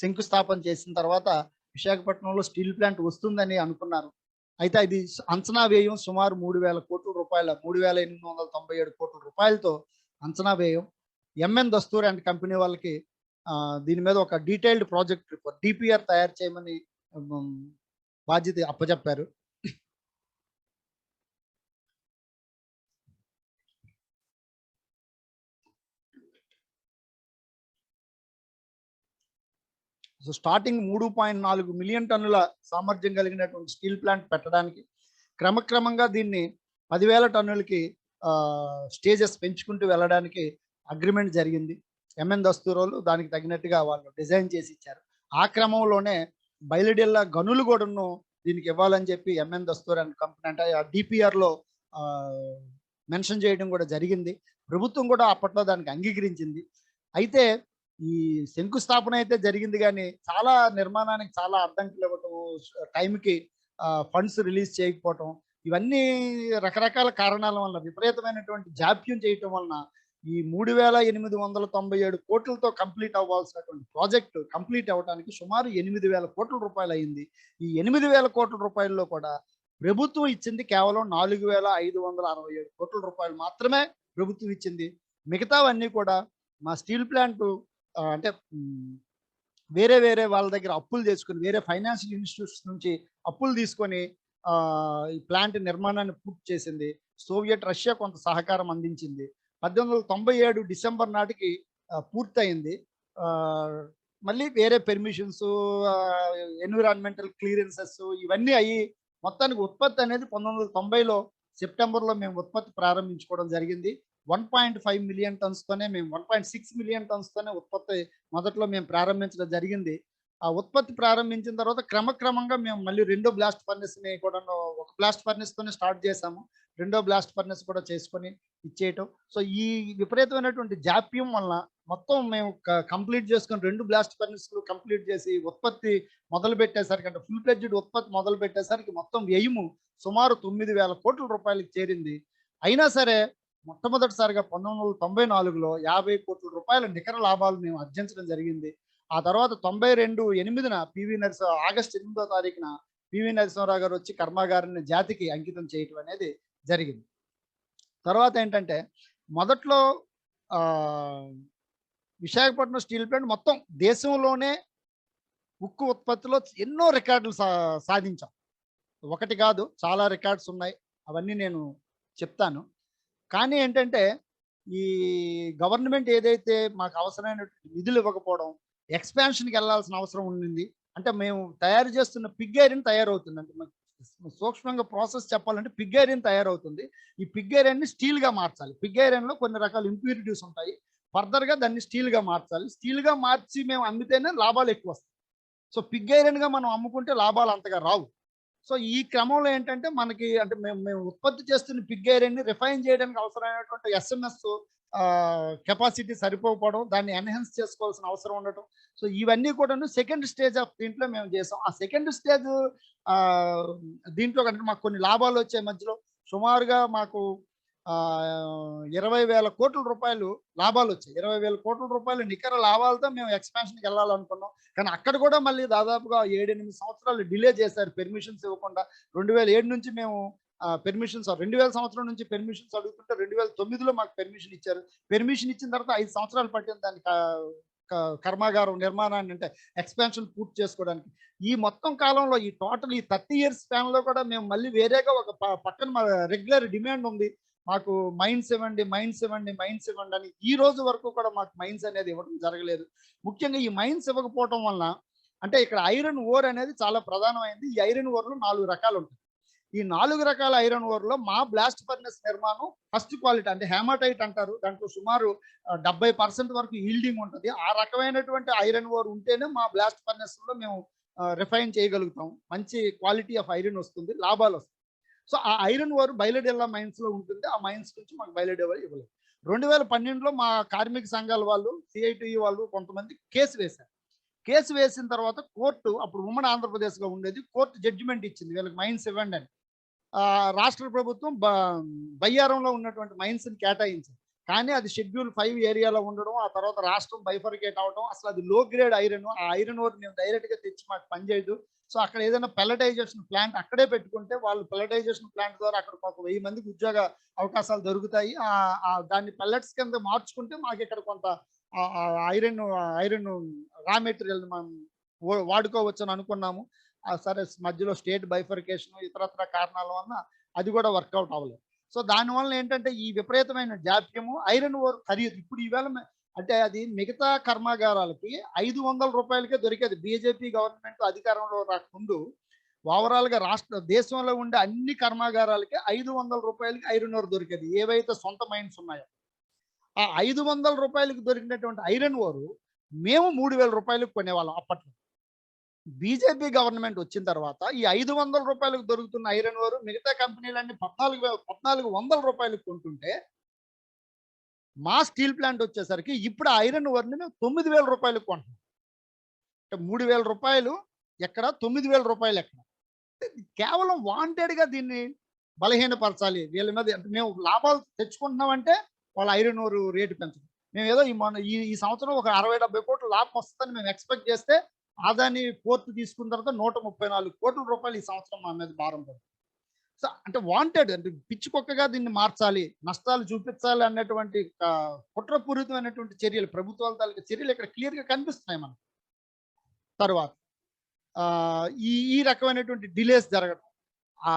శంకుస్థాపన చేసిన తర్వాత విశాఖపట్నంలో స్టీల్ ప్లాంట్ వస్తుందని అనుకున్నారు. అయితే అది అంచనా వ్యయం సుమారు 3,000 కోట్ల రూపాయల 3,897 కోట్ల రూపాయలతో అంచనా వ్యయం. ఎంఎన్ దస్తూరి అండ్ కంపెనీ వాళ్ళకి దీని మీద ఒక డీటెయిల్డ్ ప్రాజెక్ట్ రిపోర్ట్ డిపిఆర్ తయారు చేయమని బాధ్యత అప్పచెప్పారు. సో, స్టార్టింగ్ 3.4 మిలియన్ టన్నుల సామర్థ్యం కలిగినటువంటి స్టీల్ ప్లాంట్ పెట్టడానికి క్రమక్రమంగా దీన్ని 10,000 టన్నులకి స్టేజెస్ పెంచుకుంటూ వెళ్ళడానికి అగ్రిమెంట్ జరిగింది. ఎంఎన్ దస్తూరోళ్ళు దానికి తగినట్టుగా వాళ్ళు డిజైన్ చేసి ఇచ్చారు. ఆ క్రమంలోనే బయలుడెల్లా గనులు కూడాను దీనికి ఇవ్వాలని చెప్పి ఎంఎన్ దస్తూర్ అండ్ కంపెనీ అంటే ఆ డిపిఆర్‌లో మెన్షన్ చేయడం కూడా జరిగింది. ప్రభుత్వం కూడా అప్పట్లో దానికి అంగీకరించింది. అయితే ఈ శంకుస్థాపన అయితే జరిగింది గానీ, చాలా నిర్మాణానికి చాలా అడ్డంకులు ఇవ్వటం, టైంకి ఫండ్స్ రిలీజ్ చేయకపోవటం, ఇవన్నీ రకరకాల కారణాల వల్ల విపరీతమైనటువంటి జాప్యం చేయటం వలన ఈ 3,897 కోట్లతో కంప్లీట్ అవ్వాల్సినటువంటి ప్రాజెక్ట్ కంప్లీట్ అవ్వడానికి సుమారు 8,000 కోట్ల రూపాయలు అయింది. ఈ 8,000 కోట్ల రూపాయల్లో కూడా ప్రభుత్వం ఇచ్చింది కేవలం 4,567 కోట్ల రూపాయలు మాత్రమే ప్రభుత్వం ఇచ్చింది. మిగతావన్నీ కూడా మా స్టీల్ ప్లాంట్ అంటే వేరే వేరే వాళ్ళ దగ్గర అప్పులు చేసుకొని, వేరే ఫైనాన్షియల్ ఇన్స్టిట్యూట్స్ నుంచి అప్పులు తీసుకొని ఈ ప్లాంట్ నిర్మాణాన్ని పూర్తి చేసింది. సోవియట్ రష్యా కొంత సహకారం అందించింది. 1897 డిసెంబర్ నాటికి పూర్తయింది. మళ్ళీ వేరే పెర్మిషన్స్, ఎన్విరాన్మెంటల్ క్లియరెన్సెస్ ఇవన్నీ అయ్యి మొత్తానికి ఉత్పత్తి అనేది 1990లో సెప్టెంబర్‌లో మేము ఉత్పత్తి ప్రారంభించుకోవడం జరిగింది. 1.5 మిలియన్ టన్స్‌తోనే మేము 1.6 మిలియన్ టన్స్‌తోనే ఉత్పత్తి మొదట్లో మేము ప్రారంభించడం జరిగింది. ఆ ఉత్పత్తి ప్రారంభించిన తర్వాత క్రమక్రమంగా మేము మళ్ళీ రెండో బ్లాస్ట్ ఫర్నెస్‌ని కూడాను ఒక బ్లాస్ట్ ఫర్నెస్‌తోనే స్టార్ట్ చేశాము. రెండో బ్లాస్ట్ ఫర్నెస్ కూడా చేసుకొని ఇచ్చేయటం. సో, ఈ విపరీతమైనటువంటి జాప్యం వలన మొత్తం మేము కంప్లీట్ చేసుకొని 2 బ్లాస్ట్ ఫర్నెస్‌లు కంప్లీట్ చేసి ఉత్పత్తి మొదలుపెట్టేసరికి అంటే ఫుల్ ఫ్లెడ్జ్డ్ ఉత్పత్తి మొదలుపెట్టేసరికి మొత్తం వ్యయము సుమారు 9,000 కోట్ల రూపాయలకి చేరింది. అయినా సరే మొట్టమొదటిసారిగా 1994లో 50 కోట్ల రూపాయల నికర లాభాలు మేము ఆర్జించడం జరిగింది. ఆ తర్వాత 92/8న ఆగస్టు 8వ తారీఖున పివి నరసింహారావు గారు వచ్చి కర్మాగారాన్ని జాతికి అంకితం చేయటం అనేది జరిగింది. తర్వాత ఏంటంటే మొదట్లో విశాఖపట్నం స్టీల్ ప్లాంట్ మొత్తం దేశంలోనే ఉక్కు ఉత్పత్తిలో ఎన్నో రికార్డులు సాధించాం. ఒకటి కాదు, చాలా రికార్డ్స్ ఉన్నాయి. అవన్నీ నేను చెప్తాను. కానీ ఏంటంటే ఈ గవర్నమెంట్ ఏదైతే మాకు అవసరమైనటువంటి నిధులు ఇవ్వకపోవడం, ఎక్స్‌పాన్షన్‌కి వెళ్ళాల్సిన అవసరం ఉండింది. అంటే మేము తయారు చేస్తున్న పిగ్ ఐరన్ తయారవుతుంది. అంటే సూక్ష్మంగా ప్రాసెస్ చెప్పాలంటే పిగ్ ఐరన్ తయారవుతుంది. ఈ పిగ్ ఐరన్‌ని స్టీల్‌గా మార్చాలి. పిగ్ ఐరన్‌లో కొన్ని రకాల ఇంప్యూరిటీస్ ఉంటాయి. ఫర్దర్‌గా దాన్ని స్టీల్‌గా మార్చాలి. స్టీల్‌గా మార్చి మేము అమ్మితేనే లాభాలు ఎక్కువొస్తాయి. సో, పిగ్ ఐరన్‌గా మనం అమ్ముకుంటే లాభాలు అంతగా రావు. సో, ఈ క్రమంలో ఏంటంటే మనకి అంటే మేము ఉత్పత్తి చేస్తున్న పిగ్ ఐరన్‌ని రిఫైన్ చేయడానికి అవసరమైనటువంటి ఎస్ఎంఎస్ కెపాసిటీ సరిపోకపోవడం, దాన్ని ఎన్హాన్స్ చేసుకోవాల్సిన అవసరం ఉండటం. సో, ఇవన్నీ కూడాను సెకండ్ స్టేజ్ ఆఫ్ దీంట్లో మేము చేసాం. ఆ సెకండ్ స్టేజ్ దీంట్లో అంటే మాకు కొన్ని లాభాలు వచ్చాయి మధ్యలో. సుమారుగా మాకు 20,000 కోట్ల రూపాయలు లాభాలు వచ్చాయి. 20,000 కోట్ల రూపాయలు నికర లాభాలతో మేము ఎక్స్పాన్షన్కి వెళ్ళాలనుకున్నాం. కానీ అక్కడ కూడా మళ్ళీ దాదాపుగా 7-8 సంవత్సరాలు డిలే చేశారు పెర్మిషన్స్ ఇవ్వకుండా. 2007 నుంచి మేము పెర్మిషన్స్ 2000 సంవత్సరం నుంచి పెర్మిషన్స్ అడుగుతుంటే 2009లో మాకు పెర్మిషన్ ఇచ్చారు. పెర్మిషన్ ఇచ్చిన తర్వాత 5 సంవత్సరాలు పట్టింది దాన్ని కర్మాగారం నిర్మాణాన్ని అంటే ఎక్స్పాన్షన్ పూర్తి చేసుకోవడానికి. ఈ మొత్తం కాలంలో ఈ టోటల్ ఈ 30 ఇయర్స్ స్పాన్లో కూడా మేము మళ్ళీ వేరేగా ఒక పక్కన మా రెగ్యులర్ డిమాండ్ ఉంది. మాకు మైన్స్ ఇవ్వండి, మైన్స్ ఇవ్వండి, మైన్స్ ఇవ్వండి అని ఈ రోజు వరకు కూడా మాకు మైన్స్ అనేది ఇవ్వడం జరగలేదు. ముఖ్యంగా ఈ మైన్స్ ఇవ్వకపోవటం వలన అంటే ఇక్కడ ఐరన్ ఓర్ అనేది చాలా ప్రధానమైంది. ఈ ఐరన్ ఓర్లో 4 రకాలు ఉంటాయి. ఈ 4 రకాల ఐరన్ ఓర్లో మా బ్లాస్ట్ ఫర్నెస్ నిర్మాణం ఫస్ట్ క్వాలిటీ అంటే హేమటైట్ అంటారు. దాంట్లో సుమారు 70% వరకు ఈల్డింగ్ ఉంటుంది. ఆ రకమైనటువంటి ఐరన్ ఓర్ ఉంటేనే మా బ్లాస్ట్ ఫర్నెస్ లో మేము రిఫైన్ చేయగలుగుతాం. మంచి క్వాలిటీ ఆఫ్ ఐరన్ వస్తుంది, లాభాలు వస్తాయి. సో ఆ ఐరన్ ఓర్ బయలుడెల్లా మైన్స్ లో ఉంటుంది. ఆ మైన్స్ నుంచి మాకు బయలుడెల్లా ఇవ్వలేదు. 2012లో మా కార్మిక సంఘాల వాళ్ళు సిఐటియు వాళ్ళు కొంతమంది కేసు వేశారు. కేసు వేసిన తర్వాత కోర్టు అప్పుడు ఉమ్మడి ఆంధ్రప్రదేశ్లో ఉండేది. కోర్టు జడ్జిమెంట్ ఇచ్చింది వీళ్ళకి మైన్స్ ఇవ్వండి అని. రాష్ట్ర ప్రభుత్వం బయ్యారంలో ఉన్నటువంటి మైన్స్ని కేటాయించింది. కానీ అది షెడ్యూల్ 5 ఏరియాలో ఉండడం, ఆ తర్వాత రాష్ట్రం బైఫర్కేట్ అవడం, అసలు అది లో గ్రేడ్ ఐరన్. ఆ ఐరన్ ఓర్ మేము డైరెక్ట్గా తెచ్చి మాకు పనిచేయదు. సో అక్కడ ఏదైనా పెల్లటైజేషన్ ప్లాంట్ అక్కడే పెట్టుకుంటే వాళ్ళు పెల్లటైజేషన్ ప్లాంట్ ద్వారా అక్కడ ఒక 1000 మందికి ఉద్యోగ అవకాశాలు దొరుకుతాయి. దాన్ని పెల్లెట్స్ కింద మార్చుకుంటే మాకు ఇక్కడ కొంత ఐరన్ ఐరన్ రా మెటీరియల్ మనం వాడుకోవచ్చు అని అనుకున్నాము. సరే మధ్యలో స్టేట్ బైఫర్కేషన్ ఇతరత్ర కారణాల వలన అది కూడా వర్కౌట్ అవ్వలేదు. సో దానివల్ల ఏంటంటే ఈ విపరీతమైన జాప్యము ఐరన్ ఓర్ ఖరీదు ఇప్పుడు ఈవేళ అంటే అది మిగతా కర్మాగారాలకి 500 రూపాయలకే దొరికేది. బీజేపీ గవర్నమెంట్ అధికారంలో రాకముందు ఓవరాల్గా దేశంలో ఉండే అన్ని కర్మాగారాలకి 500 రూపాయలకి ఐరన్ ఓర్ దొరికేది, ఏవైతే సొంత మైన్స్ ఉన్నాయో. ఆ 500 రూపాయలకు దొరికినటువంటి ఐరన్ ఓరు మేము 3,000 రూపాయలకు కొనేవాళ్ళం అప్పట్లో. బీజేపీ గవర్నమెంట్ వచ్చిన తర్వాత ఈ 500 రూపాయలకు దొరుకుతున్న ఐరన్ ఓరు మిగతా కంపెనీలన్నీ 1,400 రూపాయలకు కొంటుంటే మా స్టీల్ ప్లాంట్ వచ్చేసరికి ఇప్పుడు ఐరన్ ఓర్ని మేము 9,000 రూపాయలకు కొంటున్నాం. అంటే 3,000 రూపాయలు ఎక్కడ, 9,000 రూపాయలు ఎక్కడ. కేవలం వాంటెడ్గా దీన్ని బలహీనపరచాలి వీళ్ళ మీద. మేము లాభాలు తెచ్చుకుంటున్నామంటే వాళ్ళ ఐరన్ ఓర్ రేటు పెంచడం. మేము ఏదో ఈ సంవత్సరం ఒక 60-70 కోట్ల లాభం వస్తుందని మేము ఎక్స్పెక్ట్ చేస్తే ఆదాని పోర్టు తీసుకున్న తర్వాత 134 కోట్ల రూపాయలు ఈ సంవత్సరం మా మీద భారం పడుతుంది. సో అంటే వాంటెడ్ అంటే పిచ్చుకొక్కగా దీన్ని మార్చాలి, నష్టాలు చూపించాలి అన్నటువంటి కుట్రపూరితమైనటువంటి చర్యలు, ప్రభుత్వాల తాలూకా చర్యలు ఇక్కడ క్లియర్గా కనిపిస్తున్నాయి మనకు. తర్వాత ఈ రకమైనటువంటి డిలేస్ జరగడం, ఆ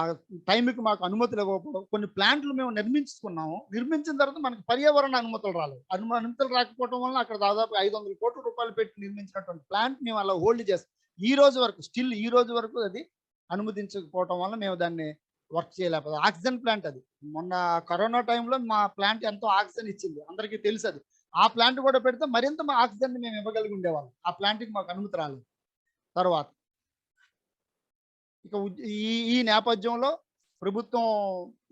టైంకి మాకు అనుమతులు ఇవ్వకపోవడం. కొన్ని ప్లాంట్లు మేము నిర్మించుకున్నాము, నిర్మించిన తర్వాత మనకు పర్యావరణ అనుమతులు రాలేదు. అనుమతులు రాకపోవడం వల్ల అక్కడ దాదాపు 500 కోట్ల రూపాయలు పెట్టి నిర్మించినటువంటి ప్లాంట్ మేము అలా హోల్డ్ చేస్తాం. ఈ రోజు వరకు స్టిల్ ఈ రోజు వరకు అది అనుమతించకపోవడం వల్ల మేము దాన్ని వర్క్ చేయలేకపోతే. ఆక్సిజన్ ప్లాంట్ అది మొన్న కరోనా టైంలో మా ప్లాంట్ ఎంతో ఆక్సిజన్ ఇచ్చింది, అందరికీ తెలుసు అది. ఆ ప్లాంట్ కూడా పెడితే మరింత మా ఆక్సిజన్ మేము ఇవ్వగలిగి ఉండేవాళ్ళం. ఆ ప్లాంట్కి మాకు అనుమతి రాలేదు. తర్వాత ఇక ఈ నేపథ్యంలో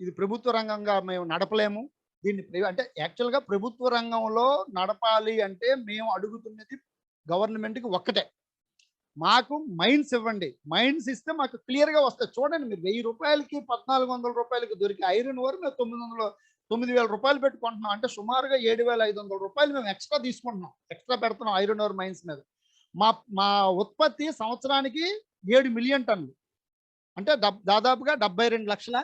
ఇది ప్రభుత్వ రంగంగా మేము నడపలేము దీన్ని. అంటే యాక్చువల్గా ప్రభుత్వ రంగంలో నడపాలి అంటే మేము అడుగుతున్నది గవర్నమెంట్కి ఒక్కటే, మాకు మైన్స్ ఇవ్వండి. మైన్స్ ఇస్తే మాకు క్లియర్గా వస్తాయి. చూడండి మీరు 1000 రూపాయలకి 1,400 రూపాయలకి దొరికి ఐరన్ ఓర్ మేము 9,000 రూపాయలు పెట్టుకుంటున్నాం. అంటే సుమారుగా 7,500 రూపాయలు మేము ఎక్స్ట్రా తీసుకుంటున్నాం, ఎక్స్ట్రా పెడుతున్నాం ఐరన్ ఓర్ మైన్స్ మీద. మా ఉత్పత్తి సంవత్సరానికి 7 మిలియన్ టన్నులు, అంటే దాదాపుగా 72 లక్షల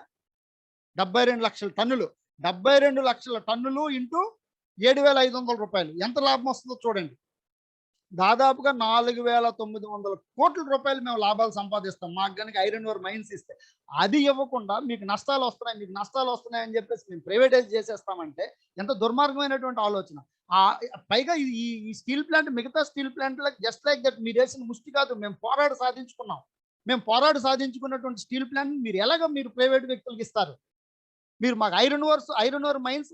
టన్నులు. 72 లక్షల టన్నులు ఇంటూ 7,500 రూపాయలు ఎంత లాభం వస్తుందో చూడండి. దాదాపుగా 4,900 కోట్ల రూపాయలు మేము లాభాలు సంపాదిస్తాం మాకు కనుక ఐరన్ ఓర్ మైన్స్ ఇస్తే. అది ఇవ్వకుండా మీకు నష్టాలు వస్తున్నాయని చెప్పేసి మేము ప్రైవేటైజ్ చేసేస్తామంటే ఎంత దుర్మార్గమైనటువంటి ఆలోచన. పైగా ఈ స్టీల్ ప్లాంట్ మిగతా స్టీల్ ప్లాంట్లకు జస్ట్ లైక్ దట్ మీరు వేసిన ముష్టి కాదు, మేము పోరాడి సాధించుకున్నటువంటి స్టీల్ ప్లాంట్ మీరు ప్రైవేట్ వ్యక్తులకు ఇస్తారు. మీరు మాకు ఐరన్ ఓర్ మైన్స్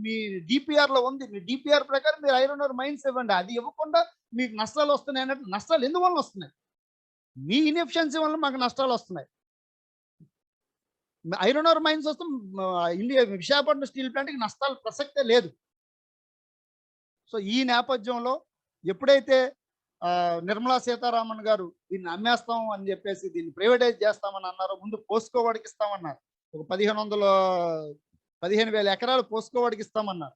మీ డిపిఆర్ లో ఉంది, మీ డిపిఆర్ ప్రకారం మీరు ఐరన్ ఓర్ మైన్స్ ఇవ్వండి. అది ఇవ్వకుండా మీకు నష్టాలు వస్తున్నాయి అన్నట్టు. నష్టాలు ఎందువల్ల వస్తున్నాయి? మీ ఇన్ఎఫిషియన్సీ వల్ల మాకు నష్టాలు వస్తున్నాయి. ఐరన్ ఓర్ మైన్స్ వస్తే విశాఖపట్నం స్టీల్ ప్లాంట్కి నష్టాలు ప్రసక్తే లేదు. సో ఈ నేపథ్యంలో ఎప్పుడైతే నిర్మలా సీతారామన్ గారు దీన్ని అమ్మేస్తాం అని చెప్పేసి దీన్ని ప్రైవేటైజ్ చేస్తామని అన్నారు, ముందు పోస్కో వాడికి ఇస్తామన్నారు. ఒక 1,500 15,000 ఎకరాలు పోస్కోవాడికి ఇస్తామన్నారు.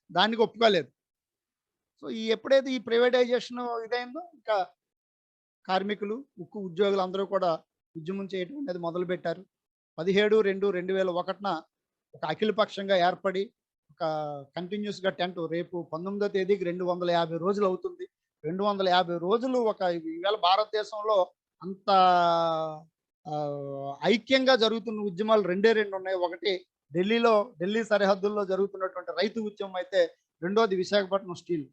దానికి ఒప్పుకోలేదు. సో ఎప్పుడైతే ఈ ప్రైవేటైజేషన్ ఇదైందో ఇంకా కార్మికులు, ఉక్కు ఉద్యోగులు అందరూ కూడా ఉద్యమం చేయడం అనేది మొదలుపెట్టారు. 17/2/2001న ఒక అఖిలపక్షంగా ఏర్పడి ఒక కంటిన్యూస్‌గా రేపు 19వ తేదీకి 250 రోజులు అవుతుంది. 250 రోజులు ఈవేళ భారతదేశంలో అంత ఐక్యంగా జరుగుతున్న ఉద్యమాలు రెండు ఉన్నాయి. ఒకటి ఢిల్లీ సరిహద్దుల్లో జరుగుతున్నటువంటి రైతు ఉద్యమం అయితే, రెండోది విశాఖపట్నం స్టీల్.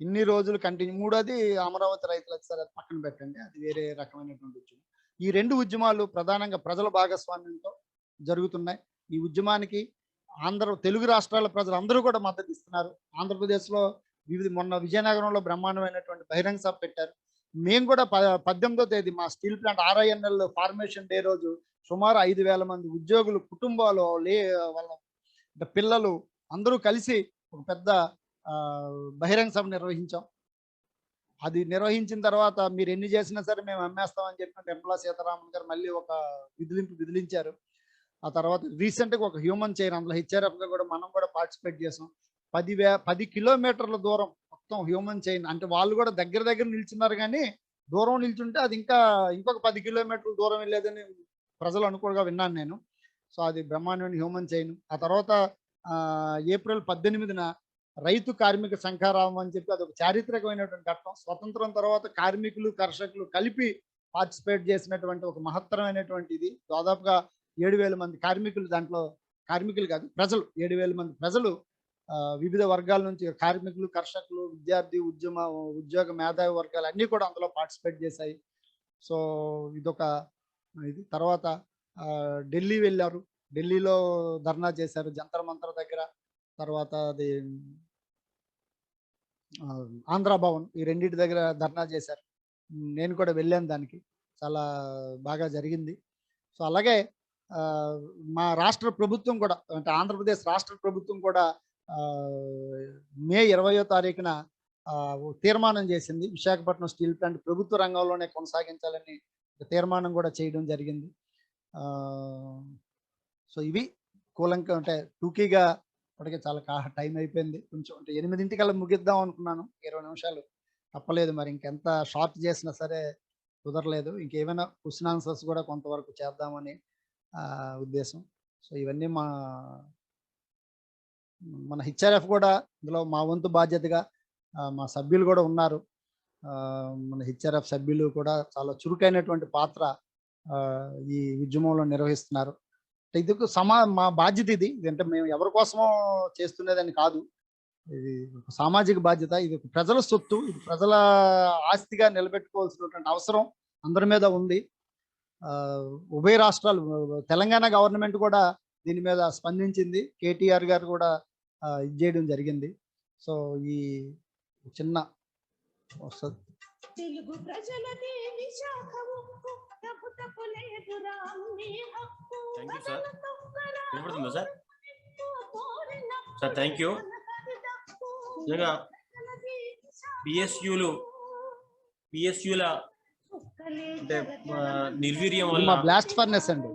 ఇన్ని రోజులు మూడోది అమరావతి రైతులకు, సరే అది పక్కన పెట్టండి, అది వేరే రకమైనటువంటి ఉద్యమం. ఈ 2 ఉద్యమాలు ప్రధానంగా ప్రజల భాగస్వామ్యంతో జరుగుతున్నాయి. ఈ ఉద్యమానికి తెలుగు రాష్ట్రాల ప్రజలందరూ కూడా మద్దతు ఇస్తున్నారు. ఆంధ్రప్రదేశ్లో మొన్న విజయనగరంలో బ్రహ్మాండమైనటువంటి బహిరంగ సభ పెట్టారు. మేము కూడా 18వ తేదీ మా steel plant RINL formation day రోజు సుమారు 5,000 మంది ఉద్యోగులు, కుటుంబాలు, వాళ్ళ పిల్లలు అందరూ కలిసి ఒక పెద్ద బహిరంగ సభ నిర్వహించాం. అది నిర్వహించిన తర్వాత మీరు ఎన్ని చేసినా సరే మేము అమ్మేస్తామని చెప్పిన నిర్మలా సీతారామన్ గారు మళ్ళీ ఒక విదిలించారు. ఆ తర్వాత రీసెంట్గా ఒక హ్యూమన్ చైన్, అందులో HRF గా కూడా మనం కూడా పార్టిసిపేట్ చేసాం. 10 కిలోమీటర్ల దూరం మొత్తం హ్యూమన్ చైన్. అంటే వాళ్ళు కూడా దగ్గర నిల్చున్నారు, కానీ దూరం నిల్చుంటే అది ఇంకొక 10 కిలోమీటర్ల దూరం వెళ్ళేదని ప్రజలు అనుకోగా విన్నాను నేను. సో అది బ్రహ్మాండమైన హ్యూమన్ చైన్. ఆ తర్వాత ఏప్రిల్ 18న రైతు కార్మిక శంఖారావం అని చెప్పి అదొక చారిత్రకమైనటువంటి ఘట్టం. స్వతంత్రం తర్వాత కార్మికులు, కర్షకులు కలిపి పార్టిసిపేట్ చేసినటువంటి ఒక మహత్తరమైనటువంటి ఇది. దాదాపుగా 7,000 మంది కార్మికులు, దాంట్లో కార్మికులు కాదు ప్రజలు, 7,000 మంది ప్రజలు వివిధ వర్గాల నుంచి, కార్మికులు, కర్షకులు, విద్యార్థి, ఉద్యోగ మేధావి వర్గాలు అన్నీ కూడా అందులో పార్టిసిపేట్ చేశాయి. సో ఇది. తర్వాత ఢిల్లీ వెళ్ళారు, ఢిల్లీలో ధర్నా చేశారు జంతర్ మంతర్ దగ్గర. తర్వాత అది ఆంధ్ర భవన్, ఈ రెండింటి దగ్గర ధర్నా చేశారు. నేను కూడా వెళ్ళాను, దానికి చాలా బాగా జరిగింది. సో అలాగే మా రాష్ట్ర ప్రభుత్వం కూడా, అంటే ఆంధ్రప్రదేశ్ రాష్ట్ర ప్రభుత్వం కూడా మే 20వ తారీఖున తీర్మానం చేసింది. విశాఖపట్నం స్టీల్ ప్లాంట్ ప్రభుత్వ రంగంలోనే కొనసాగించాలని తీర్మానం కూడా చేయడం జరిగింది. సో ఇవి అంటే టూకీగా ఇప్పటికే చాలా టైం అయిపోయింది. కొంచెం అంటే 8ంటికల్లా ముగిద్దాం అనుకున్నాను, 20 నిమిషాలు తప్పలేదు. మరి ఇంకెంత షార్ట్ చేసినా సరే కుదరలేదు. ఇంకేమైనా క్వశ్చన్ ఆన్సర్స్ కూడా కొంతవరకు చేద్దామని ఉద్దేశం. సో ఇవన్నీ మన HRF కూడా ఇందులో మా వంతు బాధ్యతగా మా సభ్యులు కూడా ఉన్నారు. మన HRF సభ్యులు కూడా చాలా చురుకైనటువంటి పాత్ర ఈ ఉద్యమంలో నిర్వహిస్తున్నారు. ఇది మా బాధ్యత. ఇది అంటే మేము ఎవరి కోసమో చేస్తున్నదని కాదు, ఇది ఒక సామాజిక బాధ్యత. ఇది ఒక ప్రజల సొత్తు, ఇది ప్రజల ఆస్తిగా నిలబెట్టుకోవాల్సినటువంటి అవసరం అందరి మీద ఉంది. ఉభయ రాష్ట్రాలు, తెలంగాణ గవర్నమెంట్ కూడా దీని మీద స్పందించింది. KTR గారు కూడా ఇది చేయడం జరిగింది. సో ఈ చిన్న తెలుగు ప్రజలది విశాఖ ఉక్కు, తప్పు లేదురా మీ హక్కు. వినపడుతుందా సార్? Sir thank you. నిజంగా పిఎస్యుల అంటే నిర్వీర్యం వల్ల బ్లాస్ట్ ఫర్నెస్ అండి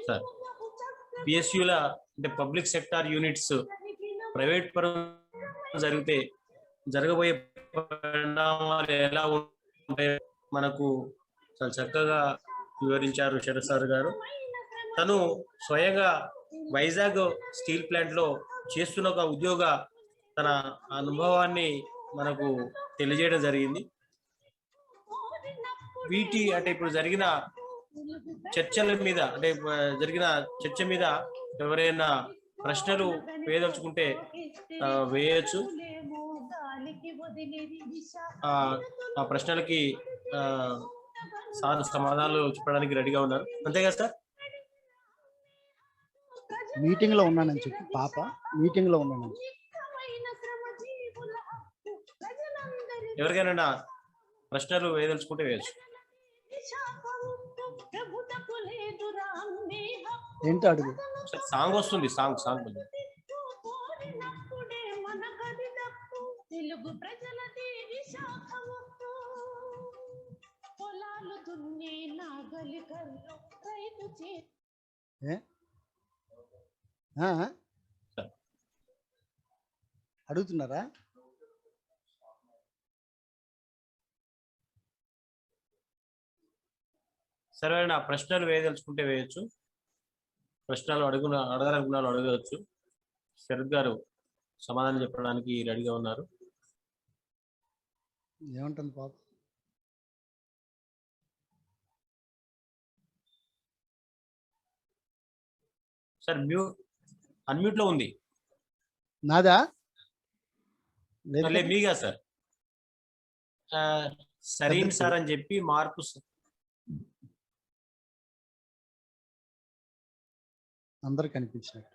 సార్, పిఎస్యుల అంటే పబ్లిక్ సెక్టార్ యూనిట్స్ ప్రైవేట్ పరం జరగబోయే పరిణామాలు ఎలా ఉంటాయో మనకు చాలా చక్కగా వివరించారు శరత్ సార్ గారు. తను స్వయంగా వైజాగ్ స్టీల్ ప్లాంట్ లో చేస్తున్న ఒక ఉద్యోగ తన అనుభవాన్ని మనకు తెలియజేయడం జరిగింది. అంటే ఇప్పుడు జరిగిన చర్చల మీద, అంటే జరిగిన చర్చ మీద ఎవరైనా ప్రశ్నలు వేయదలుచుకుంటే వేయచ్చు. ఆ ప్రశ్నలకి సార్ సమాధానాలు చెప్పడానికి రెడీగా ఉన్నారు. అంతే కదా సార్? మీటింగ్ లో ఉన్నానని చెప్పి పాప మీటింగ్ లో ఉన్నాను. ఎవరికైనా ప్రశ్నలు వేయదలుచుకుంటే వేయచ్చు. ఏంటో అడుగు. సాంగ్ వస్తుంది, సాంగ్ తెలుగు ప్రజలది విశాఖ ఉక్కు, పొలాలు దున్నే నాగలి కర్రు రైతు ఆ? సార్. అడుగుతున్నారా? సరైన ప్రశ్నలు వేయదలుచుకుంటే వేయొచ్చు, ప్రశ్నలు అడగాలనుకున్న వాళ్ళు అడగవచ్చు. శరత్ గారు సమాధానం చెప్పడానికి రెడీగా ఉన్నారు. ఏమంటుంది పాపం? సార్ అన్మ్యూట్ లో ఉంది. నాదా? లేదు లేదు కదా? మీగా సార్. సరైన పెద్ద సార్ అని చెప్పి మార్పు అందరు కనిపించినట్టు.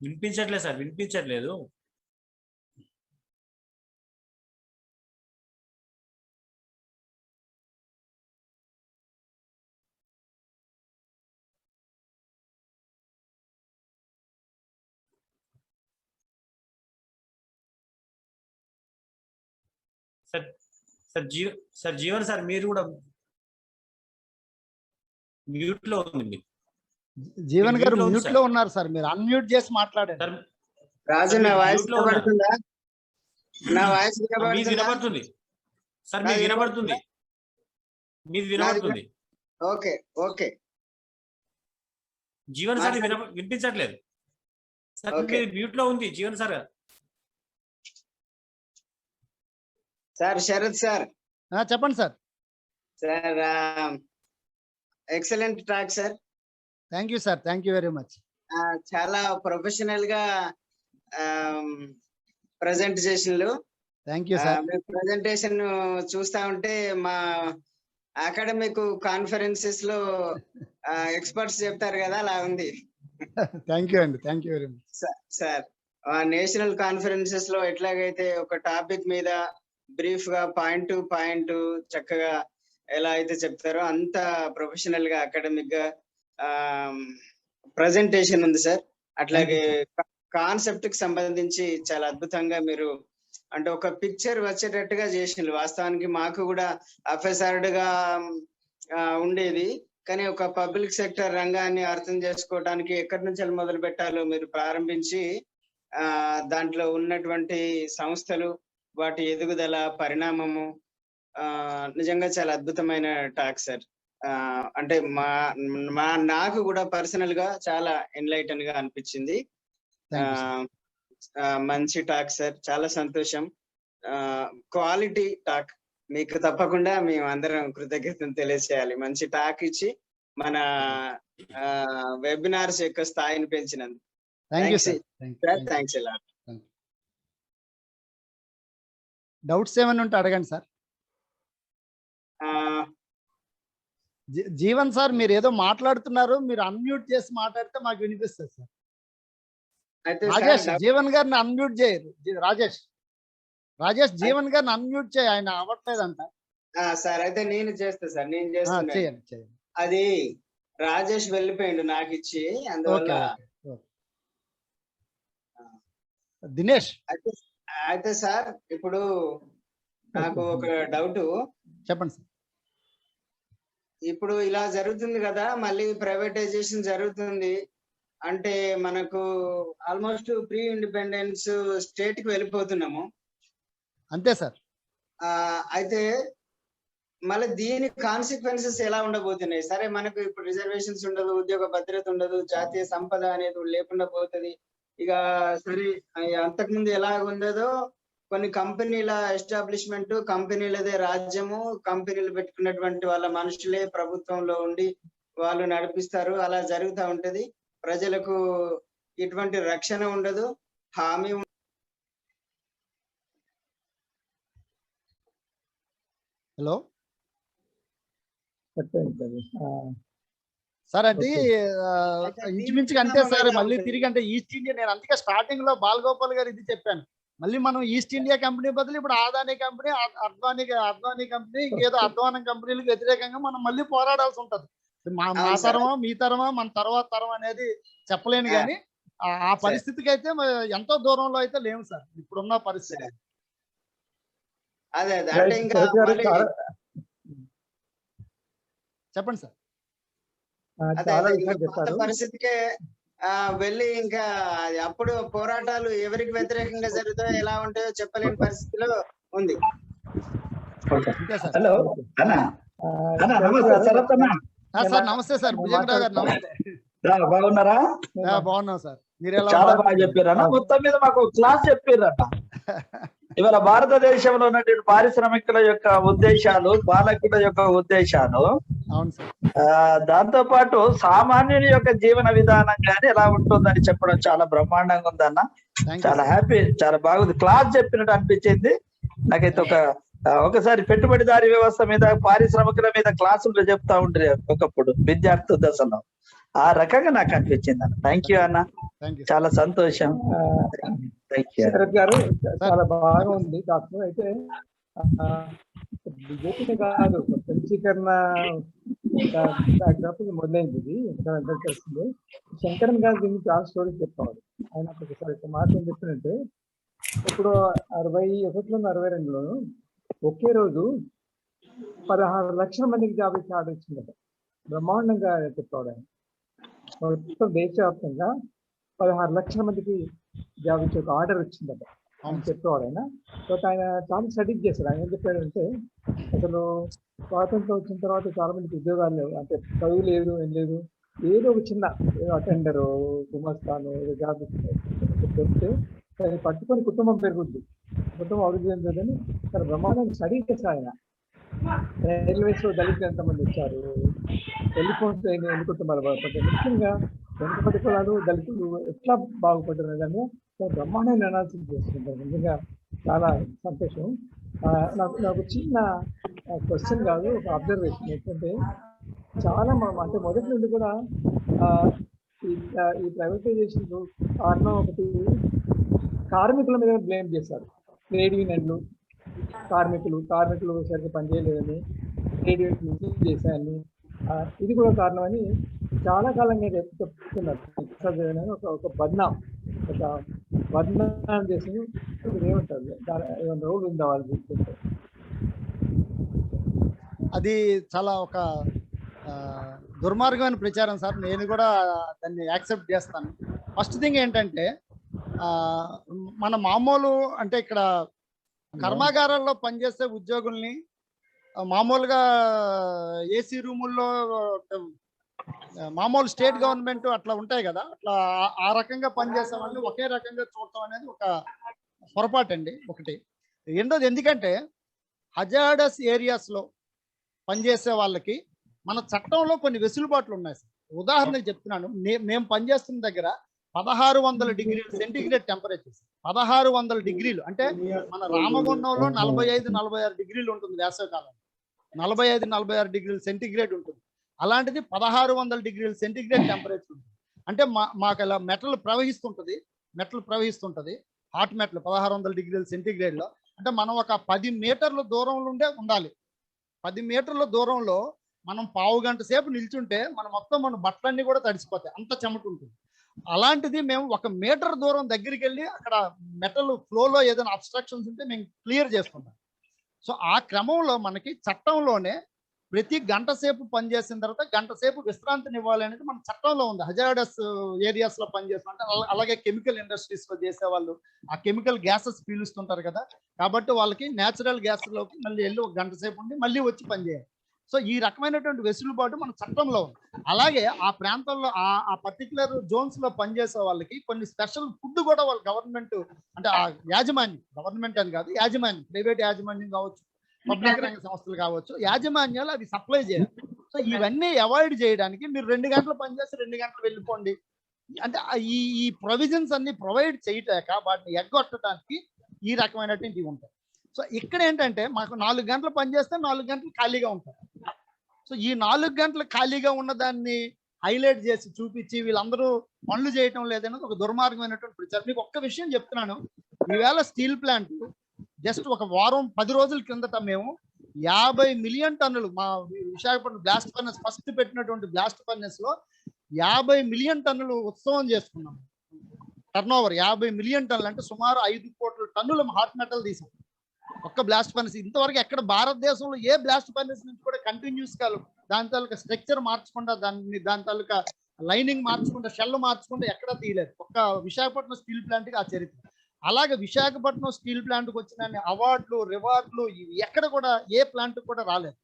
వినిపించట్లేదు సార్, వినిపించట్లేదు. సార్ సార్ జీవన్ సార్ మీరు కూడా మ్యూట్ లో ఉంది. జీవన్ గారు mute లో ఉంది మ్యూట్ లో ఉన్నారు సార్, మీరు అన్మ్యూట్ చేసి మాట్లాడండి. సార్ రాజు, నా మీరు వాయిస్ mute లో ఉన్నారు. వినబడుతుందా? నా వాయిస్ మీది వినబడుతుందా? వినబడుతుంది సార్, మీది నాది వినబడుతుంది, మీది వినబడుతుంది. ఓకే ఓకే జీవన్ సార్ మాట్లాడండి. వినిపించట్లేదు సార్, ఓకే. మీరు మ్యూట్ లో ఉంది Jeevan sir. Sir Sarath sir. చెప్పండి sir. Sir excellent talk sir. Thank you sir, thank you very much. చాలా ప్రొఫెషనల్ గా ప్రజెంటేషన్లు. Thank you sir. మీ ప్రజెంటేషన్ చూస్తా ఉంటే మా అకాడమిక్ కాన్ఫరెన్సెస్ లో ఎక్స్పర్ట్స్ చెప్తారు కదా, అలా ఉంది థ్యాంక్ యూ అండి, thank you very much. Sir. National conferences లో ఎట్లాగైతే ఒక టాపిక్ మీద బ్రీఫ్ గా పాయింట్ టు పాయింట్ చక్కగా ఎలా అయితే చెప్తారో అంత ప్రొఫెషనల్ గా అకాడమిక్ గా ప్రజెంటేషన్ ఉంది సార్. అట్లాగే కాన్సెప్ట్ కి సంబంధించి చాలా అద్భుతంగా మీరు అంటే ఒక పిక్చర్ వచ్చేటట్టుగా చేసిండ్రు. వాస్తవానికి మాకు కూడా అఫెసర్డ్ గా ఉండేది, కానీ ఒక పబ్లిక్ సెక్టర్ రంగాన్ని అర్థం చేసుకోవడానికి ఎక్కడి నుంచి మొదలు పెట్టాలో మీరు ప్రారంభించి దాంట్లో ఉన్నటువంటి సంస్థలు, వాటి ఎదుగుదల, పరిణామము నిజంగా చాలా అద్భుతమైన టాక్ సార్. అంటే నాకు కూడా పర్సనల్ గా చాలా ఎన్లైటన్ గా అనిపించింది. మంచి టాక్ సార్, చాలా సంతోషం. క్వాలిటీ టాక్ మీకు తప్పకుండా మేము అందరం కృతజ్ఞతలు తెలియజేయాలి. మంచి టాక్ ఇచ్చి మన వెబినార్స్ యొక్క స్థాయిని పెంచినందుకు థ్యాంక్స్ ఎలా. డౌట్స్ ఏమైనా ఉంటే అడగండి సార్. జీవన్ సార్, మీరు ఏదో మాట్లాడుతున్నారు, మీరు అన్మ్యూట్ చేసి మాట్లాడితే మాకు వినిపిస్తుంది సార్. రాజేష్, జీవన్ గారిని అన్మ్యూట్ చేయరు. రాజేష్ జీవన్ గారిని అన్మ్యూట్ చేయి, ఆయన అవ్వట్లేదంట సార్. అయితే నేను చేస్తా సార్, నేను చేస్తాను. చేయండి. అది రాజేష్ వెళ్ళిపోయిండు నాకు ఇచ్చి, అందువల్ల. దినేష్. అయితే సార్ ఇప్పుడు నాకు ఒక డౌట్. చెప్పండి సార్. ఇప్పుడు ఇలా జరుగుతుంది కదా, మళ్ళీ ప్రైవేటైజేషన్ జరుగుతుంది అంటే మనకు ఆల్మోస్ట్ ప్రీ ఇండిపెండెన్స్ స్టేట్ కి వెళ్ళిపోతున్నాము. అంతే సార్. అయితే మళ్ళీ దీని కాన్సిక్వెన్సెస్ ఎలా ఉండబోతున్నాయి? సరే, మనకు ఇప్పుడు రిజర్వేషన్స్ ఉండదు, ఉద్యోగ భద్రత ఉండదు, జాతీయ సంపద అనేది లేకుండా పోతుంది. ఇక సరే, అంతకుముందు ఎలా ఉండదో కొన్ని కంపెనీల ఎస్టాబ్లిష్మెంట్, కంపెనీలదే రాజ్యము, కంపెనీలు పెట్టుకున్నటువంటి వాళ్ళ మనుషులే ప్రభుత్వంలో ఉండి వాళ్ళు నడిపిస్తారు. అలా జరుగుతూ ఉంటది. ప్రజలకు ఎటువంటి రక్షణ ఉండదు, హామీ. హలో సార్, అది ఇంచుమించుగా అంతే సార్. మళ్ళీ తిరిగి అంటే ఈస్ట్ ఇండియా, నేను అందుకే స్టార్టింగ్ లో బాలగోపాల్ గారు ఇది చెప్పాను. మళ్ళీ మనం ఈస్ట్ ఇండియా కంపెనీ బదులు ఇప్పుడు ఆదాని కంపెనీ, అద్వానీ కంపెనీ, ఇంకేదో అధ్వానం కంపెనీలకు వ్యతిరేకంగా మనం మళ్ళీ పోరాడాల్సి ఉంటది. మా తరమా, మీ తరమా, మన తర్వాత తరం అనేది చెప్పలేను, కానీ ఆ పరిస్థితికి అయితే ఎంతో దూరంలో అయితే లేము సార్ ఇప్పుడున్న పరిస్థితి. చెప్పండి సార్. పరిస్థితికే వెళ్ళి ఇంకా అప్పుడు పోరాటాలు ఎవరికి వ్యతిరేకంగా జరుగుతాయో ఎలా ఉంటాయో చెప్పలేని పరిస్థితిలో ఉంది. హలో అన్న, అన్న నమస్తే శరత్ అన్న. సార్ నమస్తే సార్, భుజంగరావు గారు నమస్తే. బాగున్నారా? బాగున్నాం సార్, మీరు ఎలా చాలా బాగా చెప్పారు అన్న. మొత్తం మీద మాకు క్లాస్ చెప్పారట. ఇవాళ భారతదేశంలో ఉన్నటువంటి పారిశ్రామికుల యొక్క ఉద్దేశాలు, పాలకుల యొక్క ఉద్దేశాలు, అవును సార్, దాంతో పాటు సామాన్యుని యొక్క జీవన విధానం కానీ ఎలా ఉంటుందని చెప్పడం చాలా బ్రహ్మాండంగా ఉందన్న. చాలా హ్యాపీ, చాలా బాగుంది. క్లాస్ చెప్పినట్టు అనిపించింది నాకైతే. ఒకసారి పెట్టుబడిదారీ వ్యవస్థ మీద, పారిశ్రామికుల మీద క్లాసులు చెప్తా ఉండే ఒకప్పుడు విద్యార్థి దశలో. ఆ రకంగా నాకు అనిపించింది అన్న. థ్యాంక్ యూ అన్న, చాలా సంతోషం. శరత్ గారు చాలా బాగా ఉంది డాక్టర్. అయితే బీజేపీని కాదు, పంచీకరణ మొదలైంది ఇది. శంకరన్ గారు దీన్ని చాలా స్టోరీస్ చెప్తాడు. ఆయన ఒకసారి మాట ఏం చెప్పినట్టే, ఇప్పుడు 61లో 62లోను ఒకే రోజు 16 లక్షల మందికి జాబ్ ఇచ్చే ఆర్డర్ ఇచ్చిందట. బ్రహ్మాండంగా చెప్పాడు ఆయన. మొత్తం దేశవ్యాప్తంగా 16 లక్షల మందికి జాబ్ ఇచ్చే ఒక ఆర్డర్ వచ్చిందట అని చెప్పేవాడు ఆయన. బట్ ఆయన చాలా స్టడీస్ చేశాడు. ఆయన ఏం చెప్పాడంటే, అసలు స్వాతంత్రం వచ్చిన తర్వాత చాలా మందికి ఉద్యోగాలు లేవు, అంటే చదువు లేదు, ఏం లేదు, ఏదో ఒక చిన్న అటెండరు, గుమస్తాను, ఏదో జాబ్ చెప్తే దాన్ని పట్టుకొని కుటుంబం పెరుగుద్ది, కుటుంబం అభివృద్ధి చెందుతుందని చాలా బ్రహ్మాండంగా స్టడీ చేశారు ఆయన. రైల్వేస్ లో దళితులు ఎంతమంది వచ్చారు, టెలిఫోన్స్ ఎన్ని కుటుంబాలు బాగుపడ్డారు, ముఖ్యంగా వెనుకబడి కులాలు దళితులు ఎట్లా బాగుపడ్డారు దాన్ని బ్రహ్మాండంగా అనాలిసిస్ చేస్తుంటారు. నిజంగా చాలా సంతోషం. నాకు చిన్న క్వశ్చన్ కాదు, ఒక అబ్జర్వేషన్ ఏంటంటే, చాలా అంటే మొదటి నుండి కూడా ఈ ప్రైవేటైజేషన్ కారణం ఒకటి కార్మికుల మీద బ్లేమ్ చేశారు. ట్రేడ్ యూనియన్లు కార్మికులు సరిగ్గా పనిచేయలేదని, ట్రేడ్ యూనియన్లు చేశాయని, ఇది కూడా కారణమని చాలా కాలంగా చెప్తున్నారు. ఒక బద్నాం చేసి ఏమంటారు, ఏమైనా రోల్ ఉందా వాళ్ళు చూస్తుంటే? అది చాలా ఒక దుర్మార్గమైన ప్రచారం సార్. నేను కూడా దాన్ని యాక్సెప్ట్ చేస్తాను. ఫస్ట్ థింగ్ ఏంటంటే, మన మామూలు అంటే ఇక్కడ కర్మాగారాల్లో పనిచేసే ఉద్యోగుల్ని మామూలుగా ఏసీ రూముల్లో మామూలు స్టేట్ గవర్నమెంట్ అట్లా ఉంటాయి కదా, అట్లా ఆ రకంగా పనిచేసే వాళ్ళని ఒకే రకంగా చూడటం అనేది ఒక పొరపాటు అండి ఒకటి. రెండోది, ఎందుకంటే హజార్డస్ ఏరియాస్లో పనిచేసే వాళ్ళకి మన చట్టంలో కొన్ని వెసులుబాట్లు ఉన్నాయి సార్. ఉదాహరణకు చెప్తున్నాను, మేము పనిచేస్తున్న దగ్గర 1600 డిగ్రీలు సెంటిగ్రేడ్ టెంపరేచర్. 1600 డిగ్రీలు అంటే మన రామగుండంలో 45-46 డిగ్రీలు ఉంటుంది వేసవికాలం, 45-46 డిగ్రీలు సెంటిగ్రేడ్ ఉంటుంది. అలాంటిది 1600 డిగ్రీల సెంటిగ్రేడ్ టెంపరేచర్ ఉంటుంది. అంటే మాకు ఇలా మెటల్ ప్రవహిస్తుంటది, హాట్ మెటల్ 1600 డిగ్రీల సెంటిగ్రేడ్లో. అంటే మనం ఒక 10 మీటర్ల దూరంలో ఉండాలి. 10 మీటర్ల దూరంలో మనం పావు గంట సేపు నిల్చుంటే మన బట్టలన్నీ కూడా తడిసిపోతాయి, అంత చెమట ఉంటుంది. అలాంటిది మేము 1 మీటర్ దూరం దగ్గరికి వెళ్ళి అక్కడ మెటల్ ఫ్లోలో ఏదైనా అబ్స్ట్రక్షన్స్ ఉంటే మేము క్లియర్ చేసుకుంటాం. సో ఆ క్రమంలో మనకి చట్టంలోనే ప్రతి గంట సేపు పనిచేసిన తర్వాత గంట సేపు విశ్రాంతిని ఇవ్వాలి అనేది మన చట్టంలో ఉంది. హజార్డస్ ఏరియాస్ లో పనిచేస్తుంటే, అలాగే కెమికల్ ఇండస్ట్రీస్ లో చేసే వాళ్ళు ఆ కెమికల్ గ్యాసెస్ పీలుస్తుంటారు కదా, కాబట్టి వాళ్ళకి నేచురల్ గ్యాస్ లోకి మళ్ళీ వెళ్ళి 1 గంట సేపు ఉండి మళ్ళీ వచ్చి పనిచేయాలి. సో ఈ రకమైనటువంటి వెసులుబాటు మన చట్టంలో ఉంది. అలాగే ఆ ప్రాంతంలో ఆ పర్టికులర్ జోన్స్ లో పనిచేసే వాళ్ళకి కొన్ని స్పెషల్ ఫుడ్ కూడా వాళ్ళ గవర్నమెంట్, అంటే ఆ యాజమాన్యం, గవర్నమెంట్ అని కాదు, యాజమాన్యం, ప్రైవేట్ యాజమాన్యం కావచ్చు, పబ్లిక్ రంగ సంస్థలు కావచ్చు, యాజమాన్యాలు అవి సప్లై చేయాలి. సో ఇవన్నీ అవాయిడ్ చేయడానికి మీరు 2 గంటలు పనిచేసి 2 గంటలు వెళ్ళిపోండి అంటే ఈ ప్రొవిజన్స్ అన్ని ప్రొవైడ్ చేయటాక వాటిని ఎగ్గొట్టడానికి ఈ రకమైనటువంటివి ఉంటాయి. సో ఇక్కడ ఏంటంటే మాకు 4 గంటలు పనిచేస్తే 4 గంటలు ఖాళీగా ఉంటారు. సో ఈ 4 గంటలు ఖాళీగా ఉన్న దాన్ని హైలైట్ చేసి చూపించి వీళ్ళందరూ పనులు చేయటం లేదనేది ఒక దుర్మార్గమైనటువంటి ప్రచారం. మీకు ఒక్క విషయం చెప్తున్నాను, ఈవేళ స్టీల్ ప్లాంట్ జస్ట్ ఒక వారం 10 రోజుల కిందట మేము 50 మిలియన్ టన్నులు, మా విశాఖపట్నం బ్లాస్ట్ ఫర్నెస్ ఫస్ట్ పెట్టినటువంటి బ్లాస్ట్ ఫర్నెస్ లో 50 మిలియన్ టన్నులు ఉత్సవం చేసుకున్నాం. టర్న్ ఓవర్ 50 మిలియన్ టన్నులు అంటే సుమారు 5 కోట్ల టన్నుల హాట్ మెటల్ తీసాం ఒక్క బ్లాస్ట్ ఫర్నెస్. ఇంతవరకు ఎక్కడ భారతదేశంలో ఏ బ్లాస్ట్ ఫర్నెస్ నుంచి కూడా కంటిన్యూస్ గా దాని తాలూకా స్ట్రక్చర్ మార్చకుండా దాని తాలూకా లైనింగ్ మార్చుకుంటే షెల్ మార్చుకుంటే ఎక్కడా తీయలేదు. ఒక్క విశాఖపట్నం స్టీల్ ప్లాంట్కి ఆ చరిత్ర. అలాగే విశాఖపట్నం స్టీల్ ప్లాంట్కి వచ్చిన అవార్డులు, రివార్డులు ఇవి ఎక్కడ కూడా ఏ ప్లాంట్ కూడా రాలేదు.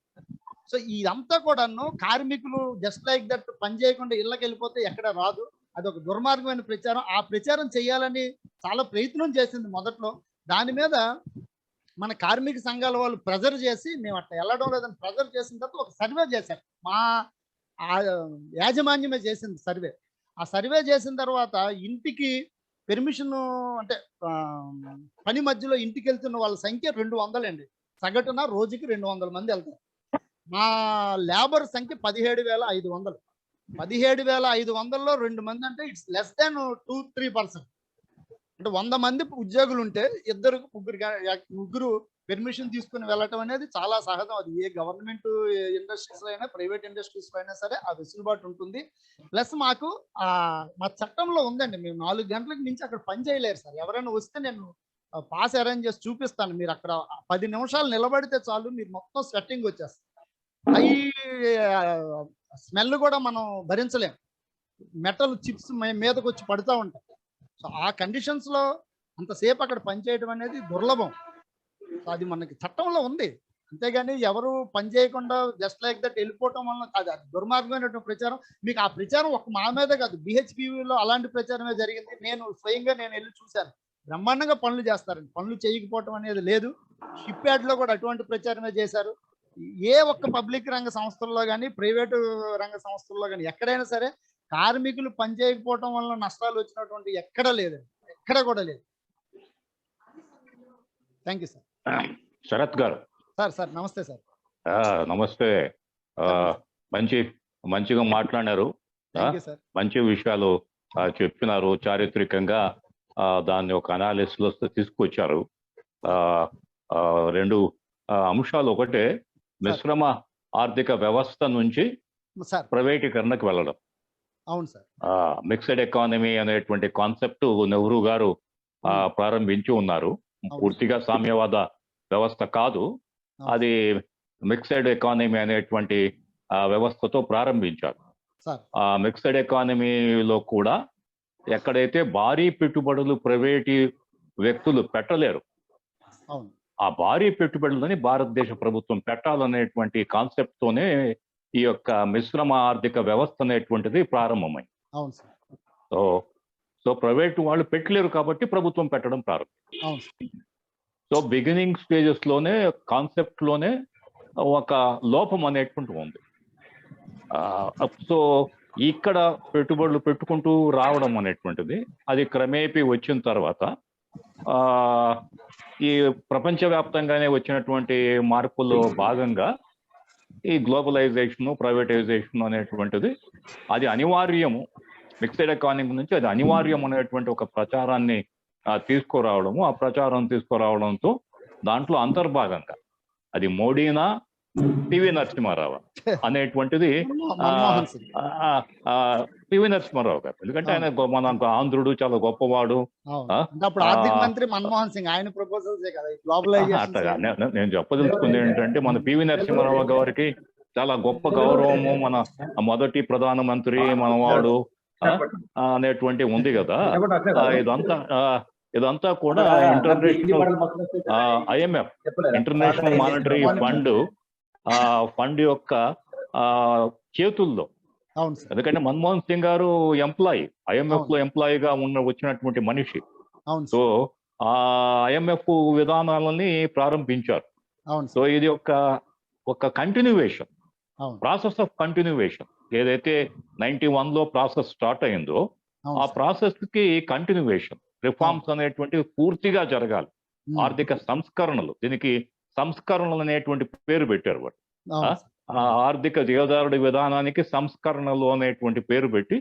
సో ఇదంతా కూడాను కార్మికులు జస్ట్ లైక్ దట్ పని చేయకుండా ఇళ్ళకి వెళ్ళిపోతే ఎక్కడ రాదు. అది ఒక దుర్మార్గమైన ప్రచారం. ఆ ప్రచారం చేయాలని చాలా ప్రయత్నం చేసింది మొదట్లో. దాని మీద మన కార్మిక సంఘాల వాళ్ళు ప్రెజర్ చేసి మేము అట్లా వెళ్ళడం లేదని ప్రెజర్ చేసిన తర్వాత ఒక సర్వే చేశారు. మా యాజమాన్యమే చేసింది సర్వే. ఆ సర్వే చేసిన తర్వాత ఇంటికి పెర్మిషన్ అంటే పని మధ్యలో ఇంటికి వెళ్తున్న వాళ్ళ సంఖ్య 200 అండి. సగటున రోజుకి 200 మంది వెళ్తారు. మా లేబర్ సంఖ్య 17,500. 17,500లో 2 మంది అంటే ఇట్స్ లెస్ దాన్ 2-3%. అంటే 100 మంది ఉద్యోగులు ఉంటే ముగ్గురు పెర్మిషన్ తీసుకుని వెళ్ళటం అనేది చాలా సహజం. అది ఏ గవర్నమెంట్ ఇండస్ట్రీస్ లో అయినా ప్రైవేట్ ఇండస్ట్రీస్ లో అయినా సరే ఆ వెసులుబాటు ఉంటుంది. ప్లస్ మాకు మా చట్టంలో ఉందండి, మేము 4 గంటలకు మించి అక్కడ పని చేయలేరు సార్. ఎవరైనా వస్తే నేను పాస్ అరేంజ్ చేసి చూపిస్తాను. మీరు అక్కడ 10 నిమిషాలు నిలబడితే చాలు, మీరు మొత్తం స్వెట్టింగ్ వచ్చేస్తుంది. హై స్మెల్ కూడా మనం భరించలేం. మెటల్ చిప్స్ మీదకి వచ్చి పడుతూ ఉంటాయి. సో ఆ కండిషన్స్ లో అంతసేపు అక్కడ పనిచేయడం అనేది దుర్లభం. సో అది మనకి చట్టంలో ఉంది. అంతేగాని ఎవరు పని చేయకుండా జస్ట్ లైక్ దట్ వెళ్ళిపోవటం వల్ల అది దుర్మార్గమైనటువంటి ప్రచారం. మీకు ఆ ప్రచారం ఒక మా మీదే కాదు, BHPలో అలాంటి ప్రచారమే జరిగింది. నేను స్వయంగా వెళ్ళి చూశాను. బ్రహ్మాండంగా పనులు చేస్తారండి, పనులు చేయకపోవటం అనేది లేదు. షిప్ యార్డ్లో కూడా అటువంటి ప్రచారమే చేశారు. ఏ ఒక్క పబ్లిక్ రంగ సంస్థల్లో కానీ ప్రైవేటు రంగ సంస్థల్లో కానీ ఎక్కడైనా సరే కార్మికులు పని చేయకపోవటం వల్ల నష్టాలు వచ్చినటువంటి ఎక్కడ లేదండి, ఎక్కడ కూడా లేదు. Thank you sir. శరత్ గారు. సార్ నమస్తే సార్. నమస్తే. మంచిగా మాట్లాడారు. మంచి విషయాలు చెప్పినారు. చారిత్రకంగా దాన్ని ఒక అనాలిసిస్ లో తీసుకొచ్చారు. 2 అంశాలు. ఒకటే మిశ్రమ ఆర్థిక వ్యవస్థ నుంచి ప్రైవేటీకరణకు వెళ్ళడం. అవును సార్. మిక్స్డ్ ఎకానమీ అనేటువంటి కాన్సెప్ట్ నెహ్రూ గారు ప్రారంభించి ఉన్నారు. పూర్తిగా సామ్యవాద వ్యవస్థ కాదు, అది మిక్స్డ్ ఎకానమీ అనేటువంటి వ్యవస్థతో ప్రారంభించారు. ఆ మిక్స్డ్ ఎకానమీలో కూడా ఎక్కడైతే భారీ పెట్టుబడులు ప్రైవేటీ వ్యక్తులు పెట్టలేరు, ఆ భారీ పెట్టుబడులని భారతదేశ ప్రభుత్వం పెట్టాలనేటువంటి కాన్సెప్ట్ తోనే ఈ యొక్క మిశ్రమ ఆర్థిక వ్యవస్థ అనేటువంటిది ప్రారంభమైంది. సో ప్రైవేట్ వాళ్ళు పెట్టలేరు కాబట్టి ప్రభుత్వం పెట్టడం ప్రారంభం. సో బిగినింగ్ స్టేజెస్ లోనే కాన్సెప్ట్ లోనే ఒక లోపం అనేటువంటి ఉంది. సో ఇక్కడ పెట్టుబడులు పెట్టుకుంటూ రావడం అనేటువంటిది అది క్రమేపీ వచ్చిన తర్వాత ఈ ప్రపంచవ్యాప్తంగానే వచ్చినటువంటి మార్పుల్లో భాగంగా ఈ గ్లోబలైజేషన్, ప్రైవేటైజేషన్ అనేటువంటిది అది అనివార్యము. మిక్స్డ్ ఎకానమీ నుంచి అది అనివార్యం అనేటువంటి ఒక ప్రచారాన్ని తీసుకురావడము, ఆ ప్రచారం తీసుకురావడంతో దాంట్లో అంతర్భాగంగా అది మోడీనా పివి నరసింహారావు అనేటువంటిది పివి నరసింహారావు గారు. ఎందుకంటే ఆయన మన ఆంధ్రుడు, చాలా గొప్పవాడు. ఆర్థిక మంత్రి మన్మోహన్ సింగ్, ఆయన ప్రపోజల్స్ అట్లా నేను చెప్పదలుచుకుంది ఏంటంటే మన పివి నరసింహారావు గారికి చాలా గొప్ప గౌరవము, మన మొదటి ప్రధానమంత్రి మనవాడు అనేటువంటి ఉంది కదా. ఇదంతా కూడా international IMF, international monetary fund యొక్క చేతుల్లో. ఎందుకంటే మన్మోహన్ సింగ్ గారు ఎంప్లాయీ, IMF లో ఎంప్లాయీగా వచ్చినటువంటి మనిషి. సో ఆ IMF విధానాలని ప్రారంభించారు. సో ఇది ఒక కంటిన్యూవేషన్, ప్రాసెస్ ఆఫ్ కంటిన్యూవేషన్. ఏదైతే 91లో ప్రాసెస్ స్టార్ట్ అయిందో ఆ ప్రాసెస్ కి కంటిన్యూవేషన్, రిఫార్మ్స్ అనేటువంటివి పూర్తిగా జరగాలి. ఆర్థిక సంస్కరణలు, దీనికి సంస్కరణలు అనేటువంటి పేరు పెట్టారు వాడు. ఆర్థిక దేవదారుడి విధానానికి సంస్కరణలు అనేటువంటి పేరు పెట్టి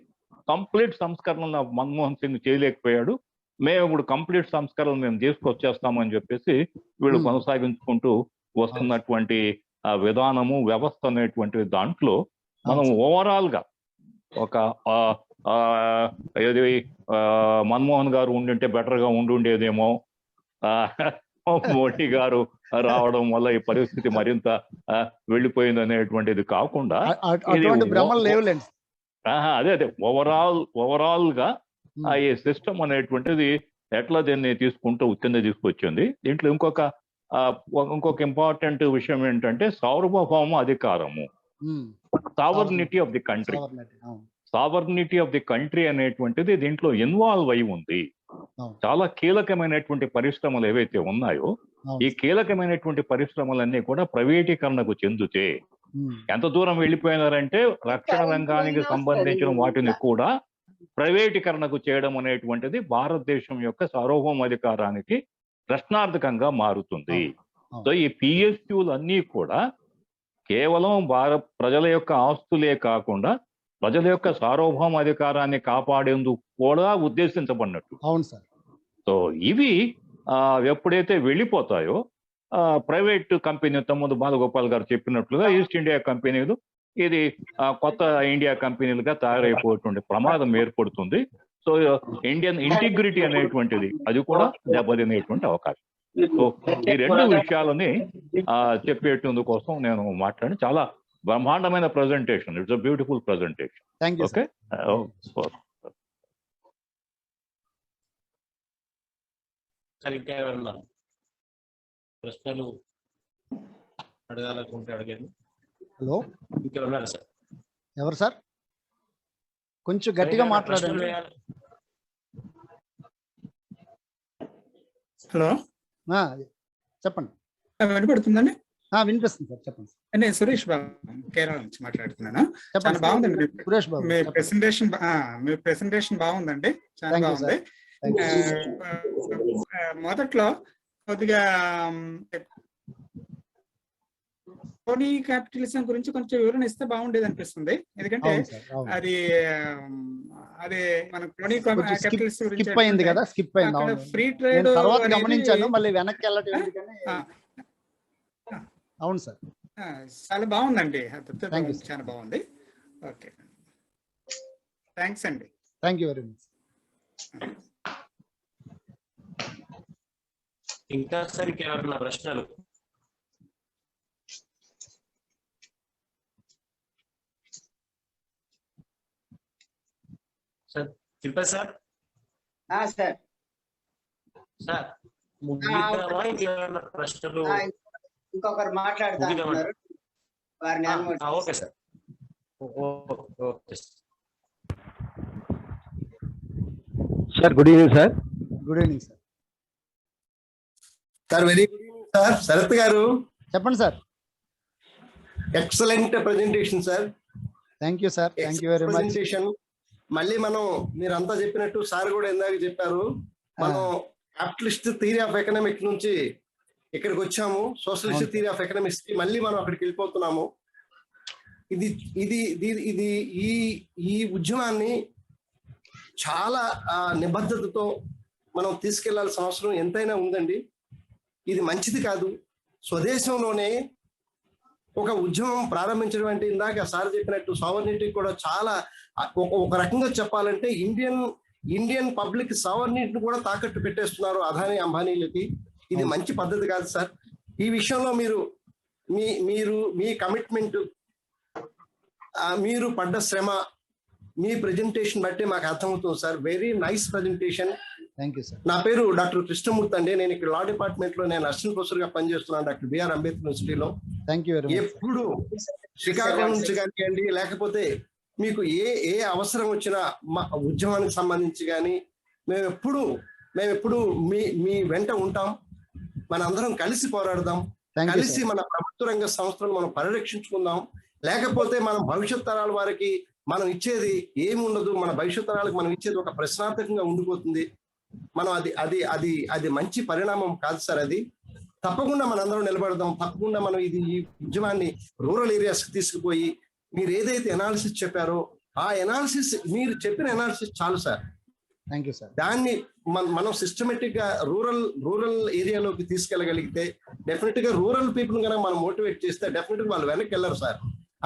కంప్లీట్ సంస్కరణలు మన్మోహన్ సింగ్ చేయలేకపోయాడు. మేము ఇప్పుడు కంప్లీట్ సంస్కరణలు మేము తీసుకొచ్చేస్తామని చెప్పేసి వీళ్ళు కొనసాగించుకుంటూ వస్తున్నటువంటి విధానము, వ్యవస్థ అనేటువంటి దాంట్లో మనం ఓవరాల్ గా ఒక ఏది మన్మోహన్ గారు ఉండింటే బెటర్ గా ఉండేదేమో, మోడీ గారు రావడం వల్ల ఈ పరిస్థితి మరింత వెళ్ళిపోయింది అనేటువంటిది కాకుండా అదే ఓవరాల్ గా ఈ సిస్టమ్ అనేటువంటిది ఎట్లా దీన్ని తీసుకుంటూ కింద తీసుకొచ్చింది. దీంట్లో ఇంకొక ఇంపార్టెంట్ విషయం ఏంటంటే సార్వభౌమ అధికారము, sovereignty of the country. Sovereignty of the country అనేటువంటిది దీంట్లో ఇన్వాల్వ్ అయి ఉంది. చాలా కీలకమైనటువంటి పరిశ్రమలు ఏవైతే ఉన్నాయో ఈ కీలకమైనటువంటి పరిశ్రమలన్నీ కూడా ప్రైవేటీకరణకు చెందితే ఎంత దూరం వెళ్ళిపోయినారంటే రక్షణ రంగానికి సంబంధించిన వాటిని కూడా ప్రైవేటీకరణకు చేయడం అనేటువంటిది భారతదేశం యొక్క సార్వభౌమాధికారానికి ప్రశ్నార్థకంగా మారుతుంది. సో ఈ పిఎస్యులు అన్నీ కూడా కేవలం ప్రజల యొక్క ఆస్తులే కాకుండా ప్రజల యొక్క సార్వభౌమాధికారాన్ని కాపాడేందుకు కూడా ఉద్దేశించబడినట్టు. అవును సార్. సో ఇవి ఎప్పుడైతే వెళ్ళిపోతాయో ప్రైవేట్ కంపెనీ, తమ్ముడు బాలగోపాల్ గారు చెప్పినట్లుగా ఈస్ట్ ఇండియా కంపెనీలు ఇది కొత్త ఇండియా కంపెనీలుగా తయారైపోయేటువంటి ప్రమాదం ఏర్పడుతుంది. సో ఇండియన్ ఇంటిగ్రిటీ అనేటువంటిది అది కూడా దెబ్బతినేటువంటి అవకాశం. సో ఈ రెండు విషయాలని చెప్పేటందుకు కోసం నేను మాట్లాడి చాలా బ్రహ్మాండమైన presentation. It's a beautiful presentation. Okay, sir ఇంకా ఏమన్నా ప్రశ్నలు అడగాలనుకుంటే అడగండి. హలో, ఇంకేమన్నారా సార్? ఎవరు సార్? కొంచెం గట్టిగా మాట్లాడండి. హలో, చెప్పండి. వినపడుతుందండి? వినిపిస్తుంది సార్, చెప్పండి. నేను సురేష్ బాబు కేరళ నుంచి మాట్లాడుతున్నాను. చాలా బాగుందండి సురేష్ బాబు, మీ ప్రెసెంటేషన్ బాగుందండి, చాలా బాగుంది. మొదట్లో కొద్దిగా క్రోనీ క్యాపిటలిజం గురించి కొంచెం వివరణ ఇస్తే బాగుండేది అనిపిస్తుంది. ఎందుకంటే అది అదే మన క్రోనీ క్యాపిటలిజం గురించి ఫ్రీ ట్రేడ్ గమనించాను, మళ్ళీ వెనక్కి వెళ్ళటం. అవును సార్, చాలా బాగుందండి, చాలా బాగుంది. ఓకే, థ్యాంక్స్ అండి. Thank you very much. ఇంకా సరికి ఎవరన్నా ప్రశ్నలు? Sir Tirupati sir. Sir sir ముగిద్దామా? ఇంకేమన్నా ప్రశ్నలు? ఇంకొకరు మాట్లాడుతున్నారు వారిని. Okay sir, okay sir. Good evening sir. Good evening sir. Sir very good evening sir. Sarath గారు చెప్పండి sir. Excellent presentation sir. Thank you sir, thank you very much. Presentation మళ్ళీ మీరంతా చెప్పినట్టు సార్ కూడా ఇందాక చెప్పారు, మనం క్యాపిటలిస్ట్ థియరీ ఆఫ్ ఎకనామిక్స్ నుంచి ఇక్కడికి వచ్చాము, సోషలిస్ట్ థియరీ ఆఫ్ ఎకనామిక్స్ కి మళ్ళీ మనం అక్కడికి వెళ్ళిపోతున్నాము. ఇది ఇది ఇది ఈ ఉద్యమాన్ని చాలా నిబద్ధతతో మనం తీసుకెళ్లాల్సిన అవసరం ఎంతైనా ఉందండి. ఇది మంచిది కాదు. స్వదేశంలోనే ఒక ఉద్యమం ప్రారంభించడం అంటే ఇందాక సార్ చెప్పినట్టు సావర్నిటీ కూడా చాలా ఒక రకంగా చెప్పాలంటే ఇండియన్ పబ్లిక్ సావర్నిటీని కూడా తాకట్టు పెట్టేస్తున్నారు అదానీ అంబానీలకి. ఇది మంచి పద్ధతి కాదు సార్. ఈ విషయంలో మీ కమిట్మెంట్, మీరు పడ్డ శ్రమ, మీ ప్రెజెంటేషన్ బట్టి మాకు అర్థమవుతుంది sir. Very nice presentation. Thank you sir. నా పేరు డాక్టర్ కృష్ణమూర్తి అండి. నేను ఇక్కడ లా డిపార్ట్మెంట్ లో నేను అసిస్టెంట్ ప్రొఫెసర్ గా పనిచేస్తున్నాను డాక్టర్ బిఆర్ అంబేద్కర్ యూనివర్సిటీలో. Thank you very much. ఎప్పుడు శ్రీకాకుళం నుంచి కానివ్వండి, లేకపోతే మీకు ఏ అవసరం వచ్చినా మా ఉద్యమానికి సంబంధించి కానీ మేము ఎప్పుడు మీ వెంట ఉంటాం. మనందరం కలిసి పోరాడదాం, కలిసి మన ప్రభుత్వ రంగ సంస్థలు మనం పరిరక్షించుకుందాం. లేకపోతే మనం భవిష్యత్ తరాల వారికి మనం ఇచ్చేది ఏమి ఉండదు. మన భవిష్యత్ తరాలకు మనం ఇచ్చేది ఒక ప్రశ్నార్థకంగా ఉండిపోతుంది. మనం అది మంచి పరిణామం కాదు సార్. అది తప్పకుండా మనందరం నిలబడదాం. తప్పకుండా మనం ఈ ఉద్యమాన్ని రూరల్ ఏరియాస్ కి తీసుకుపోయి మీరు ఏదైతే ఎనాలిసిస్ చెప్పారో ఆ ఎనాలిసిస్, మీరు చెప్పిన ఎనాలిసిస్ చాలు సార్. Thank you sir. దాన్ని మనం సిస్టమేటిక్ గా రూరల్ ఏరియాలోకి తీసుకెళ్ళగలిగితే డెఫినెట్ గా రూరల్ పీపుల్ కనుక మనం మోటివేట్ చేస్తే డెఫినెట్ గా వాళ్ళు వెనక్కి వెళ్ళరు సార్.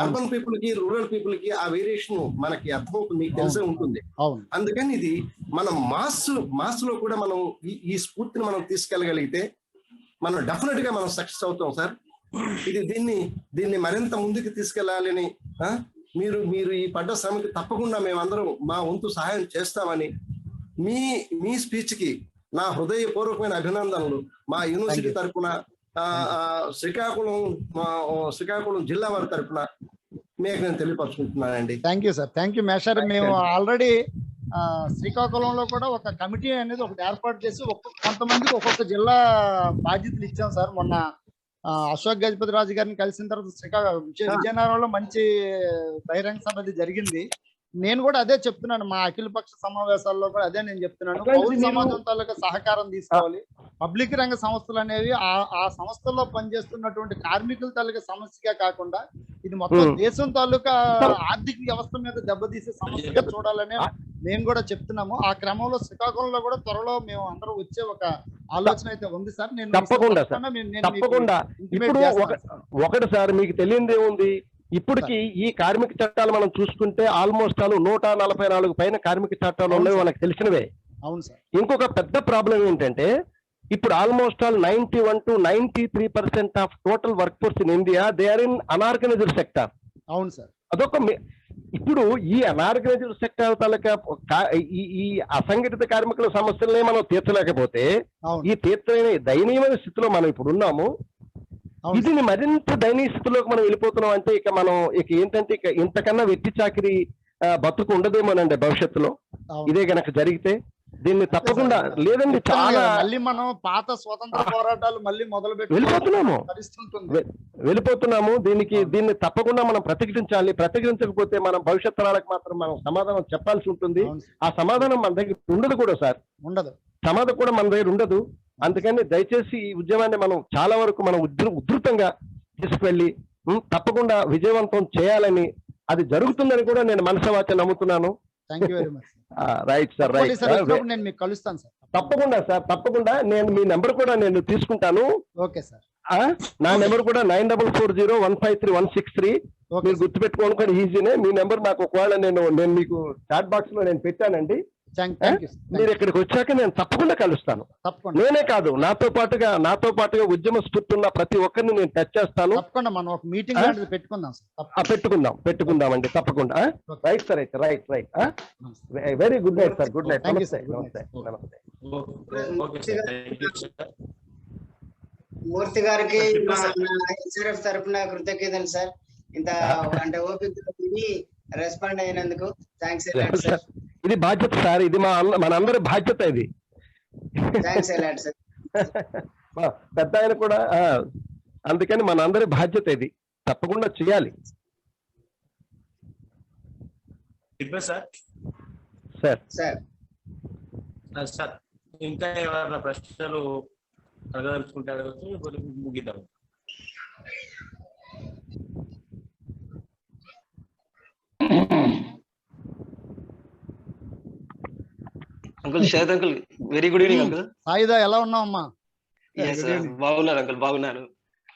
అర్బన్ పీపుల్ కి రూరల్ పీపుల్ కి ఆ వేరియేషన్ మనకి అర్థమవుతుంది, మీకు తెలిసే ఉంటుంది. అందుకని ఇది మనం మాస్ లో కూడా మనం ఈ స్ఫూర్తిని మనం తీసుకెళ్ళగలిగితే మనం డెఫినెట్ గా మనం సక్సెస్ అవుతాం సార్. దీన్ని మరింత ముందుకు తీసుకెళ్లాలని మీరు మీరు ఈ పడ్డ శ్రమకి తప్పకుండా మేమందరం మా వంతు సహాయం చేస్తామని మీ మీ స్పీచ్ కి నా హృదయపూర్వకమైన అభినందనలు మా యూనివర్సిటీ తరఫున శ్రీకాకుళం జిల్లా వారి తరఫున మీకు నేను తెలియపరుచుకుంటున్నానండి. Thank you sir, thank you మేషారు. మేము ఆల్రెడీ శ్రీకాకుళంలో కూడా ఒక కమిటీ అనేది ఒకటి ఏర్పాటు చేసి కొంతమందికి ఒక్కొక్క జిల్లా బాధ్యతలు ఇచ్చాం సార్. మొన్న అశోక్ గజపతి రాజు గారిని కలిసిన తర్వాత విజయనగరంలో మంచి బహిరంగ సభ జరిగింది. నేను కూడా అదే చెప్తున్నాను, మా అఖిల పక్ష సమావేశాల్లో కూడా అదే నేను చెప్తున్నాను. పౌర సమాజం తాలూకా సహకారం తీసుకోవాలి. పబ్లిక్ రంగ సంస్థలు అనేవి ఆ సంస్థల్లో పనిచేస్తున్నటువంటి కార్మికుల తాలూకా సమస్యగా కాకుండా ఇది మొత్తం దేశం తాలూకా ఆర్థిక వ్యవస్థ మీద దెబ్బతీసే సమస్యగా చూడాలని మేము కూడా చెప్తున్నాము. ఆ క్రమంలో శ్రీకాకుళంలో కూడా త్వరలో మేము అందరూ వచ్చే ఒక ఆలోచన అయితే ఉంది సార్. నేను తప్పకుండా ఇప్పుడు ఒకటి సార్, మీకు తెలియదే ఉంది. ఇప్పటికి ఈ కార్మిక చట్టాలు మనం చూసుకుంటే ఆల్మోస్ట్ 144 పైన కార్మిక చట్టాలు ఉన్నాయి, మనకు తెలిసినవే. అవును సార్. ఇంకొక పెద్ద ప్రాబ్లం ఏంటంటే ఇప్పుడు almost 91 to 93% of total work force in India they are in unorganized sector. అవును సార్. అదొక ఇప్పుడు ఈ అనార్గనైజ్డ్ సెక్టర్ తాలూకా ఈ అసంఘటిత కార్మికుల సమస్యలనే మనం తీర్చలేకపోతే ఈ తీర్చలేని దయనీయమైన స్థితిలో మనం ఇప్పుడు ఉన్నాము. ఇది మరింత దయనీయ స్థితిలోకి మనం వెళ్ళిపోతున్నాం అంటే ఇక ఏంటంటే ఇక ఇంతకన్నా వెట్టి చాకిరి బతుకు ఉండదేమోనండి భవిష్యత్తులో ఇదే గనక జరిగితే. దీన్ని తప్పకుండా లేదండి, చాలా మళ్ళీ మనం పాత స్వతంత్ర పోరాటాలు మళ్ళీ మొదలు పెట్టి వెళ్ళిపోతున్నాము. దీన్ని తప్పకుండా మనం ప్రతిఘటించాలి. ప్రతిఘటించకపోతే మనం భవిష్యత్ తరాలకు మాత్రం మనం సమాధానం చెప్పాల్సి ఉంటుంది. ఆ సమాధానం మన దగ్గర ఉండదు కూడా సార్, ఉండదు. సమాధానం కూడా మన దగ్గర ఉండదు. అందుకని దయచేసి ఈ ఉద్యమాన్ని మనం చాలా వరకు మనం ఉధృతంగా తీసుకువెళ్ళి తప్పకుండా విజయవంతం చేయాలని, అది జరుగుతుందని కూడా నేను మనసవాచ నమ్ముతున్నాను. Right sir, right sir. నేను మీకు కలుస్తాను సార్. తప్పకుండా సార్, తప్పకుండా. నేను మీ నెంబర్ కూడా నేను తీసుకుంటాను. Okay sir. నా నెంబర్ కూడా 9440153163. మీరు గుర్తుపెట్టుకోవడం కూడా ఈజీనే. మీ నెంబర్ నాకు ఒకవేళ నేను మీకు చాట్ బాక్స్ లో నేను పెట్టానండి. మీరు ఇక్కడికి వచ్చాక నేను తప్పకుండా కలుస్తాను. నేనే కాదు, నాతో పాటుగా ఉద్యమ స్ఫూర్తి ఉన్న ప్రతి ఒక్కరిని నేను టచ్ చేస్తాను. పెట్టుకుందాం అండి తప్పకుండా. రైట్ సార్, అయితే right. Very good night sir. Good night. నమస్తే. మూర్తి గారికి హెచ్ఆర్ఎఫ్ తరఫున కృతజ్ఞతలు సార్. ఇంత అంటే ఓపిక రెస్పాండ్ అయినందుకు థ్యాంక్స్ సార్. ఇది బాధ్యత సార్, ఇది మనందరి బాధ్యత. ఇది పెద్ద ఆయన కూడా, అందుకని మనందరి బాధ్యత ఇది, తప్పకుండా చేయాలి సార్. ఇంకా ఏమైనా ప్రశ్నలు అడగదలుచుకుంటే ముగిద్దాం. Uncle Sarath uncle, very good evening uncle. Saida, ఎలా ఉన్నావమ్మా? బాగున్నారు అంకుల్, బాగున్నాను.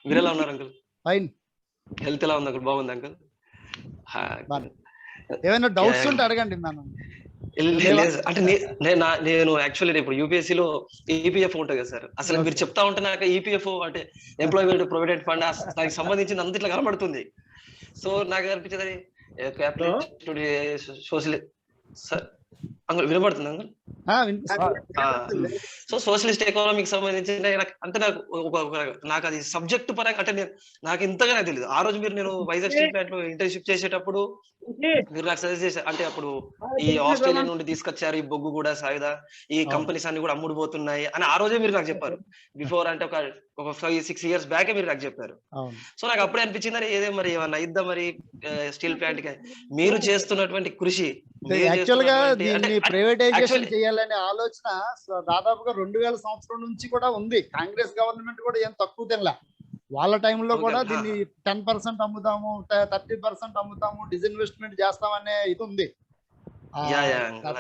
మీరు ఎలా ఉన్నారు అంకుల్? ఫైన్. హెల్త్ ఎలా ఉంది అంకుల్? బాగుంది అంకుల్. ఏమైనా డౌట్స్ ఉంటే అడగండి. అంటే నేను యాక్చువల్లీ ఇప్పుడు యూపీఎస్సీ లో ఈపీఎఫ్ ఉంటుంది కదా సార్. అసలు మీరు చెప్తా ఉంటే నాకు ఈపీఎఫ్ అంటే ఎంప్లాయ్మెంట్ ప్రొవిడెంట్ ఫండ్ దానికి సంబంధించిన అంత ఇట్లా కనబడుతుంది. సో నాకు అనిపించేది సోషల్ సార్ అంకుల్ వినపడుతుంది అంకుల్? సో సోషలిస్ట్ ఎకనామిక్ సంబంధించిన అంటే నాకు అది సబ్జెక్ట్ పరంగా అంటే నాకు ఇంతగానే తెలియదు. ఆ రోజు నేను వైజాగ్ స్టీల్ ప్లాంట్ లో ఇంటర్న్షిప్ చేసేటప్పుడు మీరు నాకు సజెస్ట్ చేశారు. అంటే అప్పుడు ఈ ఆస్ట్రేలియా నుండి తీసుకొచ్చారు ఈ బొగ్గు కూడా సాయుధ, ఈ కంపెనీస్ అన్ని కూడా అమ్ముడుపోతున్నాయి అని ఆ రోజే మీరు నాకు చెప్పారు. బిఫోర్ అంటే ఒక 5-6 years బ్యాకే మీరు నాకు చెప్పారు. సో నాకు అప్పుడే అనిపించింది ఏదే మరి ఏమన్నా అయిద్దా మరి స్టీల్ ప్లాంట్ కి మీరు చేస్తున్నటువంటి కృషి. యాక్చువల్ గా దీన్ని ప్రైవేటైజేషన్ చేయాలనే ఆలోచన దాదాపుగా 2000 సంవత్సరం నుంచి కూడా ఉంది. కాంగ్రెస్ గవర్నమెంట్ కూడా ఏం తక్కువ తినలే. వాళ్ళ టైంలో కూడా దీన్ని 10% అమ్ముతాము, 30% అమ్ముతాము, డిస్ఇన్వెస్ట్మెంట్ చేస్తామనే ఇది ఉంది.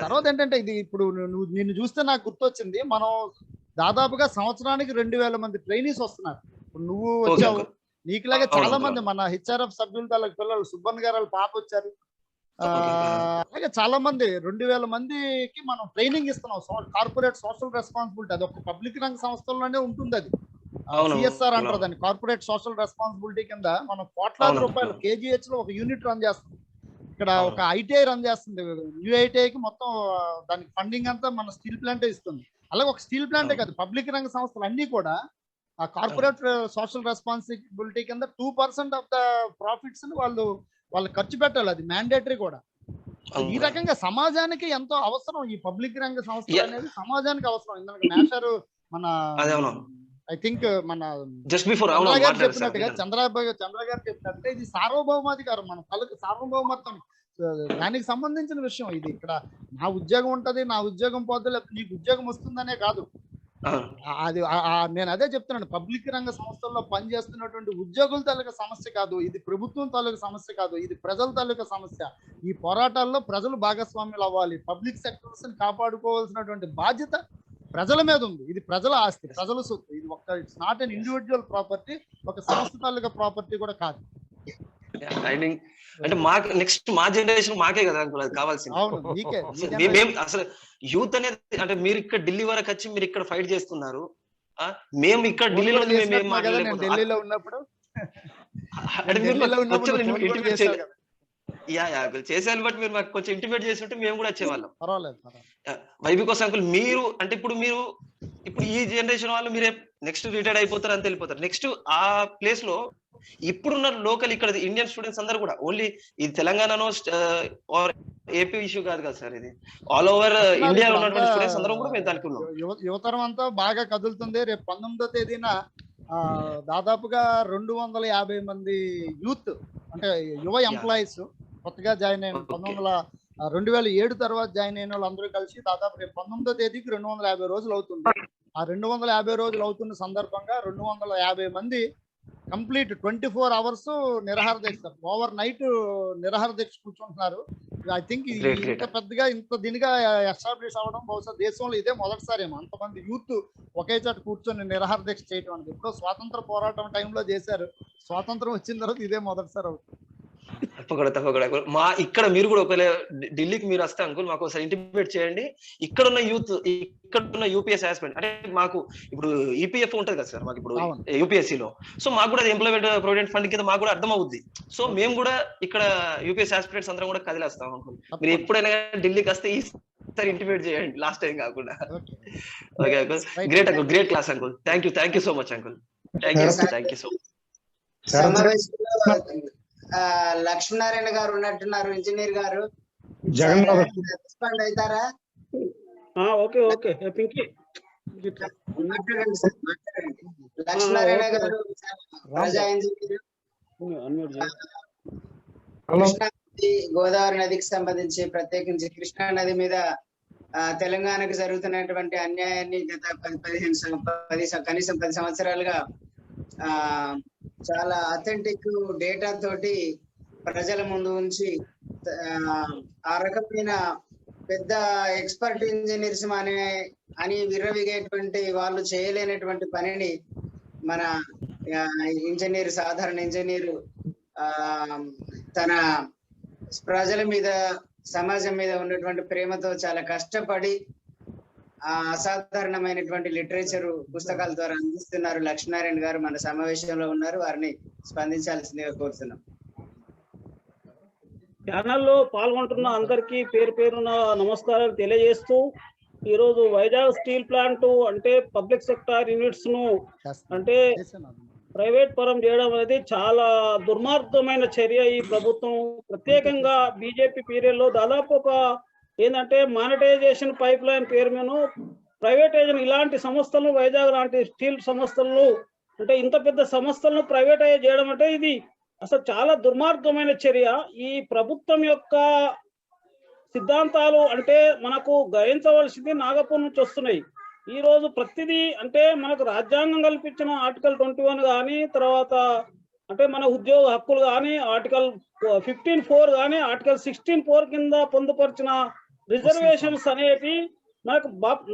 తర్వాత ఏంటంటే ఇది ఇప్పుడు నిన్ను చూస్తే నాకు గుర్తొచ్చింది, మనం దాదాపుగా సంవత్సరానికి 2000 మంది ట్రైనీస్ వస్తున్నారు. ఇప్పుడు నువ్వు వచ్చావు, నీకులాగే చాలా మంది మన హెచ్ఆర్ఎఫ్ సభ్యులు వాళ్ళ పిల్లలు, సుబ్బన్ గారు వాళ్ళ పాప వచ్చారు. అలాగే చాలా మంది 2000 మందికి మనం ట్రైనింగ్ ఇస్తున్నాం. కార్పొరేట్ సోషల్ రెస్పాన్సిబిలిటీ, అది ఒక పబ్లిక్ రంగ సంస్థల్లోనే ఉంటుంది. అది సిఎస్ఆర్ అంటారు దాన్ని, కార్పొరేట్ సోషల్ రెస్పాన్సిబిలిటీ కింద మనం ₹1,00,00,000 KGH లో ఒక యూనిట్ రన్ చేస్తాం. ఇక్కడ ఒక ఐటీఐ రన్ చేస్తుంది, న్యూ ఐటీఐకి మొత్తం దానికి ఫండింగ్ అంతా మన స్టీల్ ప్లాంటే ఇస్తుంది. అలాగే ఒక స్టీల్ ప్లాంటే కాదు, పబ్లిక్ రంగ సంస్థలు అన్ని కూడా ఆ కార్పొరేట్ సోషల్ రెస్పాన్సిబిలిటీ కింద 2% ఆఫ్ ద ప్రాఫిట్స్ వాళ్ళు ఖర్చు పెట్టాలి, అది మ్యాండేటరీ కూడా. ఈ రకంగా సమాజానికి ఎంతో అవసరం ఈ పబ్లిక్ రంగ సంస్థలు అనేది, సమాజానికి అవసరం. ఇందాక మేషారు మన ఐ థింక్ మన చంద్ర గారు చెప్పినట్టుగా చంద్ర గారు చెప్పినట్టుగా ఇది సార్వభౌమాధికారం, మన తలకు సార్వభౌమత్వం, దానికి సంబంధించిన విషయం ఇది. ఇక్కడ నా ఉద్యోగం ఉంటది, నా ఉద్యోగం పోతే నీకు ఉద్యోగం వస్తుందనే కాదు, అది నేను అదే చెప్తున్నాను. పబ్లిక్ రంగ సంస్థల్లో పనిచేస్తున్నటువంటి ఉద్యోగుల తాలూకా సమస్య కాదు ఇది, ప్రభుత్వం తాలూకా సమస్య కాదు ఇది, ప్రజల తాలూకా సమస్య. ఈ పోరాటాల్లో ప్రజలు భాగస్వాములు అవ్వాలి, పబ్లిక్ సెక్టర్స్ ని కాపాడుకోవాల్సినటువంటి బాధ్యత ప్రజల మీద ఉంది. ఇది ప్రజల ఆస్తి, ప్రజల సొత్తు. ఇది ఒక it's not an individual property, ఒక సంస్థ తాలూకా ప్రాపర్టీ కూడా కాదు. అంటే మాకు నెక్స్ట్ మా జనరేషన్ మాకే కదా అది కావాల్సింది. మేము అసలు యూత్ అనేది అంటే మీరు ఇక్కడ ఢిల్లీ వరకు వచ్చి మీరు ఇక్కడ ఫైట్ చేస్తున్నారు, మేము ఇక్కడ ఢిల్లీలో ఉన్నప్పుడు చేసేవాళ్ళు, బట్ మీరు మాకు కొంచెం ఇంటిమేట్ చేసి ఉంటే మేము కూడా వచ్చేవాళ్ళం. వైబీ కోసం అంకుల్ మీరు అంటే ఇప్పుడు ఈ జనరేషన్ వాళ్ళు మీరే నెక్స్ట్ రిటైర్డ్ అయిపోతారు అంత వెళ్ళిపోతారు. నెక్స్ట్ ఆ ప్లేస్ లో ఇప్పుడున్న లోకల్ ఇక్కడ ఇండియన్ స్టూడెంట్స్ అందరూ కూడా ఓన్లీ ఇది తెలంగాణలో ఆర్ ఏపీ ఇష్యూ కాదు కదా సార్, ఇది ఆల్ ఓవర్ ఇండియాలో ఉన్నటువంటి స్టూడెంట్స్ అందరం కూడా మేము దానికి ఉన్నాం. యువతరం అంతా బాగా కదులుతుంది. రేపు 19వ తేదీన దాదాపుగా 250 మంది యూత్ అంటే యువ ఎంప్లాయీస్ కొత్తగా జాయిన్ అయిన 2007 తర్వాత జాయిన్ అయిన వాళ్ళందరూ కలిసి దాదాపు రేపు 19వ తేదీకి 250 రోజులు అవుతుంది. ఆ 250 రోజులు అవుతున్న సందర్భంగా 250 మంది కంప్లీట్ 24 hours నిరాహార దీక్ష, ఓవర్ నైట్ నిరాహార దీక్ష కూర్చుంటున్నారు. ఐ థింక్ ఇంత పెద్దగా ఇంత దీనిగా ఎస్టాబ్లిష్ అవ్వడం బహుశా దేశంలో ఇదే మొదటిసారేమో, అంతమంది యూత్ ఒకే చోట కూర్చొని నిరాహార దీక్ష చేయడం అనేది. ఇప్పుడు స్వాతంత్ర పోరాటం టైంలో చేశారు, స్వాతంత్రం వచ్చిన తర్వాత ఇదే మొదటిసారి అవుతుంది. తప్పకుండా మా ఇక్కడ మీరు కూడా ఒకవేళ ఢిల్లీకి మీరు వస్తే అంకుల్ మాకు ఒకసారి ఇంటిమేట్ చేయండి. ఇక్కడ ఉన్న యూత్, ఇక్కడ ఉన్న యూపీఎస్ ఆస్పెక్ట్ అంటే మాకు ఇప్పుడు ఈపీఎఫ్ ఉంటది కదా సార్ మాకు ఇప్పుడు యూపీఎస్సీలో, సో మాకు కూడా ఎంప్లాయ్మెంట్ ప్రొవిడెంట్ ఫండ్ కింద మాకు కూడా అర్థం అవుద్ది. సో మేము కూడా ఇక్కడ యూపీఎస్ ఆస్పిరెంట్స్ అందరం కూడా కదిలేస్తాం అంకుల్. మీరు ఎప్పుడైనా ఢిల్లీకి వస్తే ఈసారి ఇంటిమేట్ చేయండి, లాస్ట్ టైం కాకుండా. Okay uncle, great uncle, great class uncle. Thank you so much uncle. Thank you so much. Lakshminarayana గారు ఉన్నట్టున్నారు, ఇంజనీర్ గారు, రెస్పాండ్ అవుతారా? ఓకే లక్ష్మీనారాయణ గారు ప్రజా ఇంజనీర్, గోదావరి నదికి సంబంధించి ప్రత్యేకించి కృష్ణా నది మీద తెలంగాణకు జరుగుతున్నటువంటి అన్యాయాన్ని గత కనీసం 10 సంవత్సరాలుగా చాలా అథెంటిక్ డేటా తోటి ప్రజల ముందు ఉంచి ఆ రకమైన పెద్ద ఎక్స్పర్ట్ ఇంజనీర్స్ అని విర్రవిగేటువంటి వాళ్ళు చేయలేనటువంటి పనిని మన ఇంజనీర్, సాధారణ ఇంజనీరు తన ప్రజల మీద, సమాజం మీద ఉన్నటువంటి ప్రేమతో చాలా కష్టపడి అసాధారణమైనటువంటి లిటరేచర్ పుస్తకాల ద్వారా అందిస్తున్నారు. లక్ష్మీనారాయణ గారు మన సమావేశంలో ఉన్నారు, వారిని స్పందించాల్సిందిగా కోరుతున్నాం. ఛానల్లో పాల్గొంటున్న అందరికీ పేరు పేరున నమస్కారాలు తెలియజేస్తూ, ఈరోజు వైజాగ్ స్టీల్ ప్లాంట్ అంటే పబ్లిక్ సెక్టార్ యూనిట్స్ ను అంటే ప్రైవేట్ పరం చేయడం అనేది చాలా దుర్మార్గమైన చర్య. ఈ ప్రభుత్వం ప్రత్యేకంగా బీజేపీ పీరియడ్ లో దాదాపు ఒక ఏంటంటే మానిటైజేషన్ పైప్ లైన్ పేరు మీద ప్రైవేటైజేషన్ ఇలాంటి సంస్థలను, వైజాగ్ లాంటి స్టీల్ సంస్థలను అంటే ఇంత పెద్ద సంస్థలను ప్రైవేటైజ్ చేయడం అంటే ఇది అసలు చాలా దుర్మార్గమైన చర్య. ఈ ప్రభుత్వం యొక్క సిద్ధాంతాలు అంటే మనకు గ్రహించవలసింది నాగపూర్ నుంచి వస్తున్నాయి. ఈ రోజు ప్రతిదీ అంటే మనకు రాజ్యాంగం కల్పించిన ఆర్టికల్ 21 కానీ, తర్వాత అంటే మన ఉద్యోగ హక్కులు కానీ, ఆర్టికల్ 15(4) కానీ, ఆర్టికల్ 16(4) కింద పొందుపరిచిన రిజర్వేషన్స్ అనేవి మనకు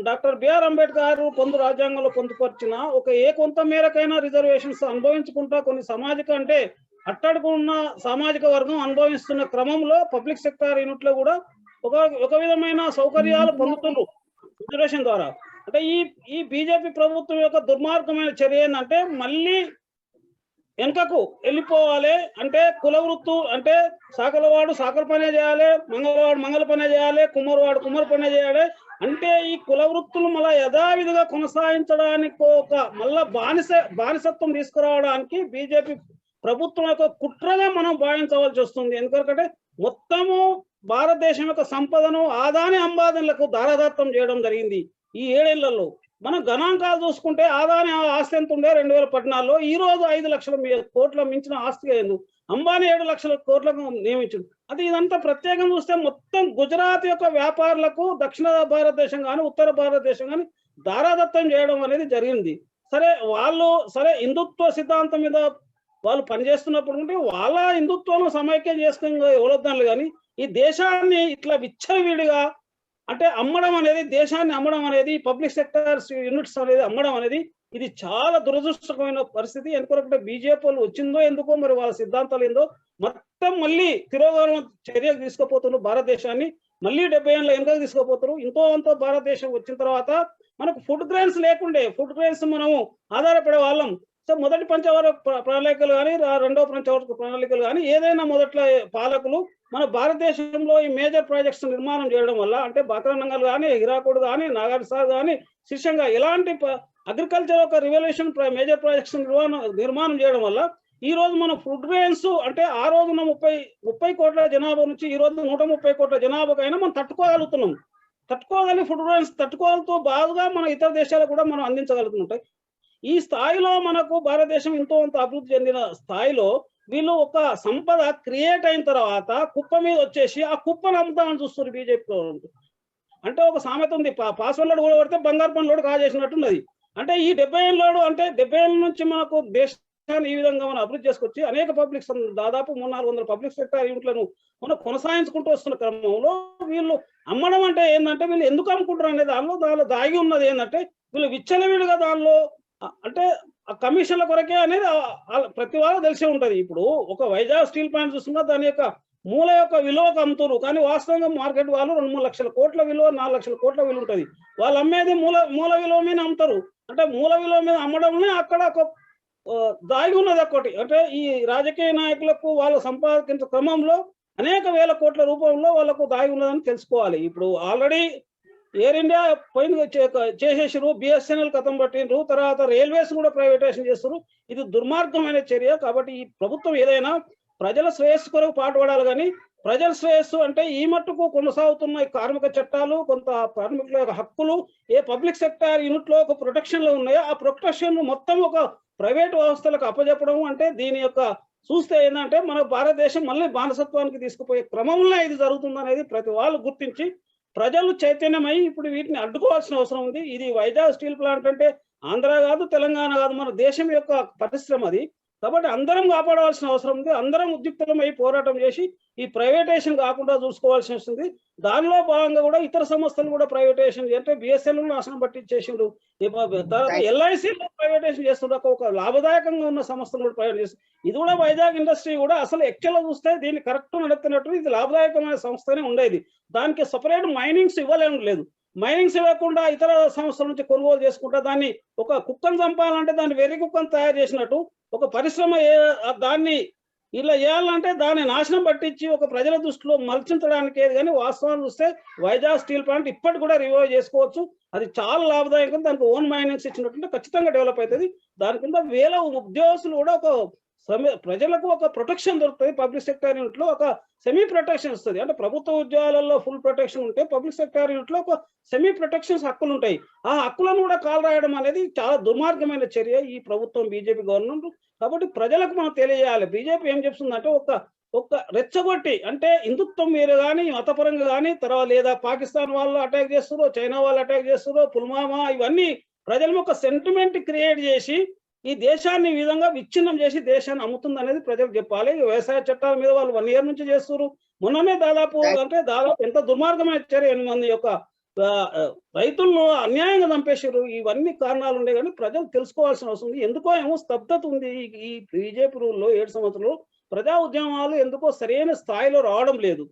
డాక్టర్ బిఆర్ అంబేద్కర్ పొందు రాజ్యాంగంలో పొందుపరిచిన ఒక కొంత మేరకైనా రిజర్వేషన్స్ అనుభవించుకుంటా కొన్ని సామాజిక అంటే అట్టడుగున్న సామాజిక వర్గం అనుభవిస్తున్న క్రమంలో పబ్లిక్ సెక్టార్ యూనిట్లో కూడా ఒక విధమైన సౌకర్యాలు పొందుతున్నారు రిజర్వేషన్ ద్వారా. అంటే ఈ బీజేపీ ప్రభుత్వం యొక్క దుర్మార్గమైన చర్య ఏంటంటే మళ్ళీ వెనుకకు వెళ్ళిపోవాలి. అంటే కుల వృత్తు అంటే సాకలవాడు సాకల పనే చేయాలి, మంగళవాడు మంగళ పనే చేయాలి, కుమ్మరివాడు కుమ్మరి పనే చేయాలి. అంటే ఈ కుల వృత్తులు మళ్ళా యథావిధిగా కొనసాగించడానికి ఒక మళ్ళా బానిసత్వం తీసుకురావడానికి బీజేపీ ప్రభుత్వం యొక్క కుట్రగా మనం భావించవలసి వస్తుంది. ఎందుకంటే మొత్తము భారతదేశం యొక్క సంపదను ఆదాని అంబాదనులకు దారాదత్తం చేయడం జరిగింది ఈ 7 ఏళ్లలో. మనం గణాంకాలు చూసుకుంటే ఆదాని ఆస్తి ఎంత ఉండే 2014లో, ఈ రోజు 5 లక్షల కోట్ల మించిన ఆస్తి అయింది. అంబానీ 7 లక్షల కోట్లకు నియమించింది. అది ఇదంతా ప్రత్యేకంగా చూస్తే మొత్తం గుజరాత్ యొక్క వ్యాపారులకు దక్షిణ భారతదేశం కానీ ఉత్తర భారతదేశం కానీ దారాదత్తం చేయడం అనేది జరిగింది. సరే హిందుత్వ సిద్ధాంతం మీద వాళ్ళు పనిచేస్తున్నప్పుడు ఉంటే వాళ్ళ హిందుత్వం సమైక్యం చేసుకుని ఎవరొద్దాను. కానీ ఈ దేశాన్ని ఇట్లా విచ్చలవిడిగా అంటే అమ్మడం అనేది, దేశాన్ని అమ్మడం అనేది, పబ్లిక్ సెక్టర్ యూనిట్స్ అనేది అమ్మడం అనేది ఇది చాలా దురదృష్టకరమైన పరిస్థితి. ఎందుకంటే బీజేపీ వాళ్ళు వచ్చిందో ఎందుకో మరి వాళ్ళ సిద్ధాంతాలు ఏందో మొత్తం మళ్ళీ తిరోగమన చర్యకు తీసుకుపోతున్నారు. భారతదేశాన్ని మళ్ళీ 70 ఏళ్ళ వెనుకకు తీసుకుపోతున్నారు. అంతో భారతదేశం వచ్చిన తర్వాత మనకు ఫుడ్ గ్రెయిన్స్ లేకుండే, ఫుడ్ గ్రెయిన్స్ మనము ఆధారపడే వాళ్ళం. సో మొదటి పంచవర్ష ప్రణాళికలు కానీ రెండవ పంచవర్ష ప్రణాళికలు కానీ ఏదైనా మొదట్లో పాలకులు మన భారతదేశంలో ఈ మేజర్ ప్రాజెక్ట్స్ నిర్మాణం చేయడం వల్ల అంటే బాక్రానంగల్ కానీ, హిరాకుడ్ కానీ, నాగార్జున కానీ, శిర్షంగా ఇలాంటి అగ్రికల్చర్ ఒక రివల్యూషన్ మేజర్ ప్రాజెక్ట్స్ నిర్మాణం చేయడం వల్ల ఈ రోజు మన ఫుడ్ గ్రెయిన్స్ అంటే ఆ రోజున 30 కోట్ల జనాభా నుంచి ఈ రోజు 130 కోట్ల జనాభాకైనా మనం తట్టుకోగలిగి ఫుడ్ గ్రెయిన్స్ తట్టుకోవాలతో బాగా మన ఇతర దేశాలకు కూడా మనం అందించగలుగుతుంటాయి. ఈ స్థాయిలో మనకు భారతదేశం ఎంతో అంత అభివృద్ధి చెందిన స్థాయిలో వీళ్ళు ఒక సంపద క్రియేట్ అయిన తర్వాత కుప్ప మీద వచ్చేసి ఆ కుప్పను అమ్ముతామని చూస్తారు బీజేపీ. అంటే ఒక సామెత ఉంది, పాస్వర్డ్ కూడా పడితే బంగారు పనులు కాజేసినట్టున్నది. అంటే ఈ 70 ఏళ్ళలోడు అంటే 70 ఏళ్ళ నుంచి మనకు దేశాన్ని ఈ విధంగా మనం అభివృద్ధి చేసుకొచ్చి అనేక పబ్లిక్ దాదాపు 300-400 పబ్లిక్ సెక్టర్ యూనిట్లను మనం కొనసాగించుకుంటూ వస్తున్న క్రమంలో వీళ్ళు అమ్మడం అంటే ఏంటంటే వీళ్ళు ఎందుకు అమ్ముకుంటారు అనే దానిలో దాగి ఉన్నది ఏంటంటే వీళ్ళు విచ్చలవిడిగా దానిలో అంటే ఆ కమిషన్ల కొరకే అనేది ప్రతి వాళ్ళు తెలిసే ఉంటది. ఇప్పుడు ఒక వైజాగ్ స్టీల్ ప్లాంట్ చూస్తున్నా దాని యొక్క మూల యొక్క విలువకు అమ్ముతారు, కానీ వాస్తవంగా మార్కెట్ వాళ్ళు 2-3 లక్షల కోట్ల విలువ 4 లక్షల కోట్ల విలువ ఉంటుంది. వాళ్ళు అమ్మేది మూల విలువ మీద అమ్ముతారు. అంటే మూల విలువ మీద అమ్మడంలో అక్కడ ఒక దాగి ఉన్నది ఒకటి. అంటే ఈ రాజకీయ నాయకులకు వాళ్ళు సంపాదించే క్రమంలో అనేక వేల కోట్ల రూపంలో వాళ్ళకు దాగి ఉన్నదని తెలుసుకోవాలి. ఇప్పుడు ఆల్రెడీ ఎయిర్ ఇండియా పోయింది చేసేసారు, బిఎస్ఎన్ఎల్ కథం పట్టిండ్రు, తర్వాత రైల్వేస్ కూడా ప్రైవేటైజేషన్ చేస్తారు. ఇది దుర్మార్గమైన చర్య. కాబట్టి ఈ ప్రభుత్వం ఏదైనా ప్రజల శ్రేయస్సు కొరకు పాటుపడాలి. కానీ ప్రజల శ్రేయస్సు అంటే ఈ మట్టుకు కొనసాగుతున్న కార్మిక చట్టాలు, కొంత కార్మికుల యొక్క హక్కులు ఏ పబ్లిక్ సెక్టార్ యూనిట్ లో ఒక ప్రొటెక్షన్లు ఉన్నాయో ఆ ప్రొటెక్షన్ మొత్తం ఒక ప్రైవేట్ వ్యవస్థలకు అప్పచెప్పడం అంటే దీని యొక్క చూస్తే ఏంటంటే మన భారతదేశం మళ్ళీ బానిసత్వానికి తీసుకుపోయే క్రమంలో ఇది జరుగుతుందనేది ప్రతి వాళ్ళు గుర్తించి ప్రజలు చైతన్యమై ఇప్పుడు వీటిని అడ్డుకోవాల్సిన అవసరం ఉంది. ఇది వైజాగ్ స్టీల్ ప్లాంట్ అంటే ఆంధ్ర కాదు, తెలంగాణ కాదు, మన దేశం యొక్క పరిశ్రమ అది. కాబట్టి అందరం కాపాడవలసిన అవసరం ఉంది. అందరం ఉద్యుక్తులమై పోరాటం చేసి ఈ ప్రైవేటైజేషన్ కాకుండా చూసుకోవాల్సి వస్తుంది. దానిలో భాగంగా కూడా ఇతర సంస్థలు కూడా ప్రైవేటైజేషన్ అంటే బిఎస్ఎన్ఎల్ నాశనం పట్టించేసిండు, తర్వాత ఎల్ఐసి ప్రైవేటైజేషన్ చేస్తుండ్రు, ఒక లాభదాయకంగా ఉన్న సంస్థలు కూడా ప్రైవేట్ చేస్తుంది. ఇది కూడా వైజాగ్ ఇండస్ట్రీ కూడా అసలు యాక్చువల్గా చూస్తే దీన్ని కరెక్ట్ నడుపుతున్నట్టు ఇది లాభదాయకమైన సంస్థనే ఉండేది. దానికి సపరేట్ మైనింగ్స్ ఇవ్వలేము లేదు. మైనింగ్స్ ఇవ్వకుండా ఇతర సంస్థల నుంచి కొనుగోలు చేసుకుంటా దాన్ని ఒక కుక్కను చంపాలంటే దాన్ని వెర్రి కుక్కను తయారు చేసినట్టు ఒక పరిశ్రమ దాన్ని ఇలా చేయాలంటే దాన్ని నాశనం పట్టించి ఒక ప్రజల దృష్టిలో మలచించడానికి ఏది. కానీ వాస్తవాన్ని చూస్తే వైజాగ్ స్టీల్ ప్లాంట్ ఇప్పటి కూడా రివైవ్ చేసుకోవచ్చు. అది చాలా లాభదాయకం. దానికి ఓన్ మైనింగ్స్ ఇచ్చినట్టుంటే ఖచ్చితంగా డెవలప్ అవుతుంది. దాని కింద వేల ఉద్యోగస్తులు కూడా ఒక ప్రజలకు ఒక ప్రొటెక్షన్ దొరుకుతుంది. పబ్లిక్ సెక్టర్ యూనిట్ లో ఒక సెమీ ప్రొటెక్షన్ వస్తుంది. అంటే ప్రభుత్వ ఉద్యోగాలలో ఫుల్ ప్రొటెక్షన్ ఉంటే పబ్లిక్ సెక్టర్ యూనిట్ లో ఒక సెమీ ప్రొటెక్షన్స్ హక్కులు ఉంటాయి. ఆ హక్కులను కూడా కాలు రాయడం అనేది చాలా దుర్మార్గమైన చర్య ఈ ప్రభుత్వం బీజేపీ గవర్నమెంట్. కాబట్టి ప్రజలకు మనం తెలియజేయాలి. బీజేపీ ఏం చెప్తుందంటే ఒక రెచ్చగొట్టి అంటే హిందుత్వం మీరు కానీ మతపరంగా కానీ తర్వాత లేదా పాకిస్తాన్ వాళ్ళు అటాక్ చేస్తారో, చైనా వాళ్ళు అటాక్ చేస్తారో, పుల్వామా ఇవన్నీ ప్రజలకు ఒక సెంటిమెంట్ క్రియేట్ చేసి ఈ దేశాన్ని ఈ విధంగా విచ్ఛిన్నం చేసి దేశాన్ని అమ్ముతుంది అనేది ప్రజలకు చెప్పాలి. వ్యవసాయ చట్టాల మీద వాళ్ళు 1 year నుంచి చేస్తారు. మొన్ననే దాదాపు ఎంత దుర్మార్గమైన చర్య 8 మంది యొక్క రైతులను అన్యాయంగా చంపేశారు. ఇవన్నీ కారణాలు ఉండే కానీ ప్రజలు తెలుసుకోవాల్సిన అవసరం ఉంది. ఎందుకో ఏమో స్తబ్దత ఉంది ఈ బీజేపీ రూల్లో 7 సంవత్సరాలు. ప్రజా ఉద్యమాలు ఎందుకో సరైన స్థాయిలో రావడం లేదు.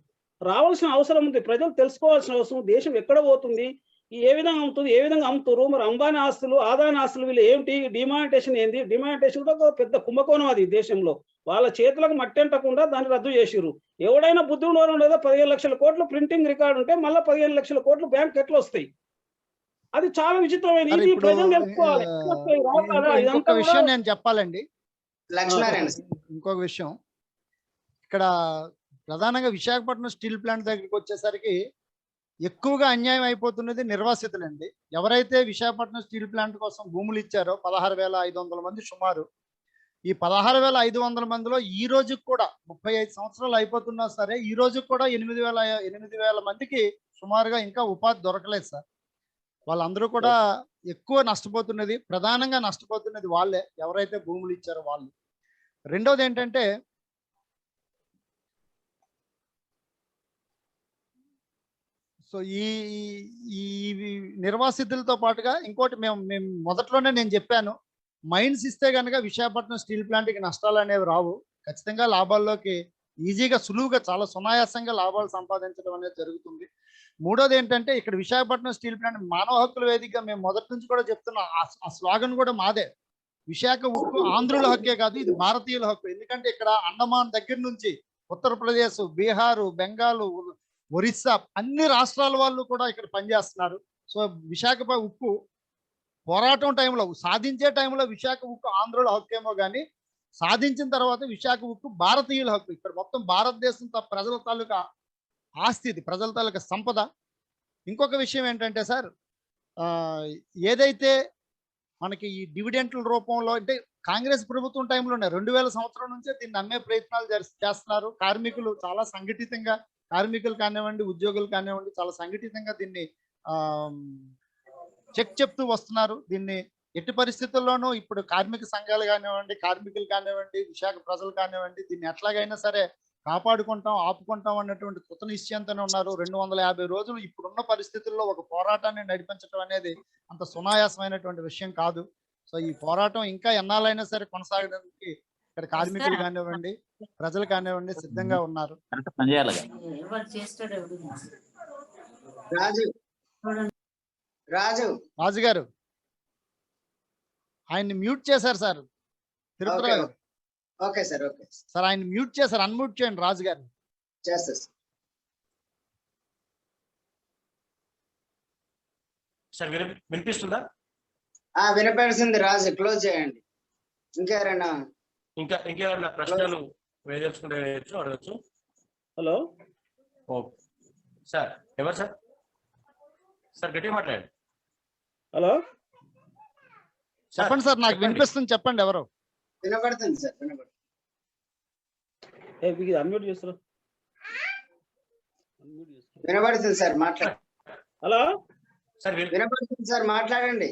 రావాల్సిన అవసరం ఉంది. ప్రజలు తెలుసుకోవాల్సిన అవసరం. దేశం ఎక్కడ పోతుంది, ఏ విధంగా అమ్ముతుంది, ఏ విధంగా అమ్ముతారు? మరి అంబానీ ఆస్తులు, ఆదాని ఆస్తులు వీళ్ళు ఏమిటి? డిమానిటేషన్ ఏంది? డిమానిటేషన్ ఒక పెద్ద కుంభకోణం అది దేశంలో. వాళ్ళ చేతులకు మట్టి అంటకుండా దాన్ని రద్దు చేసిర్రు. ఎవడైనా బుద్ధి ఉండదో 15 లక్షల కోట్లు ప్రింటింగ్ రికార్డు ఉంటే మళ్ళీ 15 లక్షల కోట్లు బ్యాంక్ ఎట్లా వస్తాయి? అది చాలా విచిత్రమైన. ఇది ప్రజలు తెలుసుకోవాలి. ఇంకొక విషయం నేను చెప్పాలండి, లక్ష్మీనారాయణ ఇంకొక విషయం. ఇక్కడ ప్రధానంగా విశాఖపట్నం స్టీల్ ప్లాంట్ దగ్గరికి వచ్చేసరికి ఎక్కువగా అన్యాయం అయిపోతున్నది నిర్వాసితులండి. ఎవరైతే విశాఖపట్నం స్టీల్ ప్లాంట్ కోసం భూములు ఇచ్చారో 16,500 మంది సుమారు, ఈ 16,500 మందిలో ఈ రోజుకి కూడా 35 సంవత్సరాలు అయిపోతున్నా సరే ఈ రోజు కూడా 8,000 మందికి సుమారుగా ఇంకా ఉపాధి దొరకలేదు సార్. వాళ్ళందరూ కూడా ఎక్కువ నష్టపోతున్నది, ప్రధానంగా నష్టపోతున్నది వాళ్ళే, ఎవరైతే భూములు ఇచ్చారో వాళ్ళు. రెండోది ఏంటంటే సో ఈ నిర్వాసితులతో పాటుగా ఇంకోటి మేము మొదట్లోనే నేను చెప్పాను, మైన్స్ ఇస్తే కనుక విశాఖపట్నం స్టీల్ ప్లాంట్కి నష్టాలు అనేవి రావు. ఖచ్చితంగా లాభాల్లోకి ఈజీగా సులువుగా చాలా సునాయాసంగా లాభాలు సంపాదించడం అనేది జరుగుతుంది. మూడోది ఏంటంటే ఇక్కడ విశాఖపట్నం స్టీల్ ప్లాంట్ మానవ హక్కుల వేదికగా మేము మొదటి నుంచి కూడా చెప్తున్నాం, ఆ స్లోగన్ కూడా మాదే. విశాఖ ఉక్కు ఆంధ్రుల హక్కే కాదు, ఇది భారతీయుల హక్కు. ఎందుకంటే ఇక్కడ అండమాన్ దగ్గర నుంచి ఉత్తరప్రదేశ్, బీహారు, బెంగాల్, ఒరిస్సా అన్ని రాష్ట్రాల వాళ్ళు కూడా ఇక్కడ పనిచేస్తున్నారు. సో విశాఖ ఉక్కు పోరాటం టైంలో, సాధించే టైంలో విశాఖ ఉక్కు ఆంధ్రుల హక్కేమో కానీ సాధించిన తర్వాత విశాఖ ఉక్కు భారతీయుల హక్కు. ఇక్కడ మొత్తం భారతదేశం ప్రజల తాలూకా ఆస్తి, ఇది ప్రజల తాలూకా సంపద. ఇంకొక విషయం ఏంటంటే సార్, ఏదైతే మనకి ఈ డివిడెంట్ల రూపంలో అంటే కాంగ్రెస్ ప్రభుత్వం టైంలోనే 2000 సంవత్సరం నుంచే దీన్ని అమ్మే ప్రయత్నాలు చేస్తున్నారు. కార్మికులు చాలా సంఘటితంగా, కార్మికులు కానివ్వండి, ఉద్యోగులు కానివ్వండి, చాలా సంఘటితంగా దీన్ని చెప్తూ వస్తున్నారు. దీన్ని ఎట్టి పరిస్థితుల్లోనూ ఇప్పుడు కార్మిక సంఘాలు కానివ్వండి, కార్మికులు కానివ్వండి, విశాఖ ప్రజలు కానివ్వండి, దీన్ని ఎట్లాగైనా సరే కాపాడుకుంటాం, ఆపుకుంటాం అన్నటువంటి కృత నిశ్చయంతోనే ఉన్నారు. 250 రోజులు ఇప్పుడున్న పరిస్థితుల్లో ఒక పోరాటాన్ని నడిపించడం అనేది అంత సునాయాసమైనటువంటి విషయం కాదు. సో ఈ పోరాటం ఇంకా ఎన్నాళ్ళైనా సరే కొనసాగడానికి ఇక్కడ కార్మికులు కానివ్వండి, ప్రజలు కానివ్వండి సిద్ధంగా ఉన్నారు. రాజు గారు ఆయన్ని మ్యూట్ చేశారు సార్ తిరుపతిరావు గారు. ఓకే సార్, ఓకే సార్ ఆయన మ్యూట్ చేశారు, అన్మ్యూట్ చేయండి రాజు గారు. సార్ వినిపిస్తుందా? వినపడుతుంది రాజు, క్లోజ్ చేయండి. ఇంకేమైనా ప్రశ్నలు వేయదలుచుకుంటే అడగచ్చు. హలో ఓకే సార్, ఎవరు సార్? సార్ గట్టిగా మాట్లాడండి. హలో చెప్పండి సార్, నాకు వినిపిస్తుంది, చెప్పండి. ఎవరు? వినపడుతుంది సార్, వినపడుతుంది. అన్మ్యూట్ చేస్తారు. వినపడుతుంది సార్, మాట్లాడండి. హలో సార్ వినపడుతుంది సార్, మాట్లాడండి.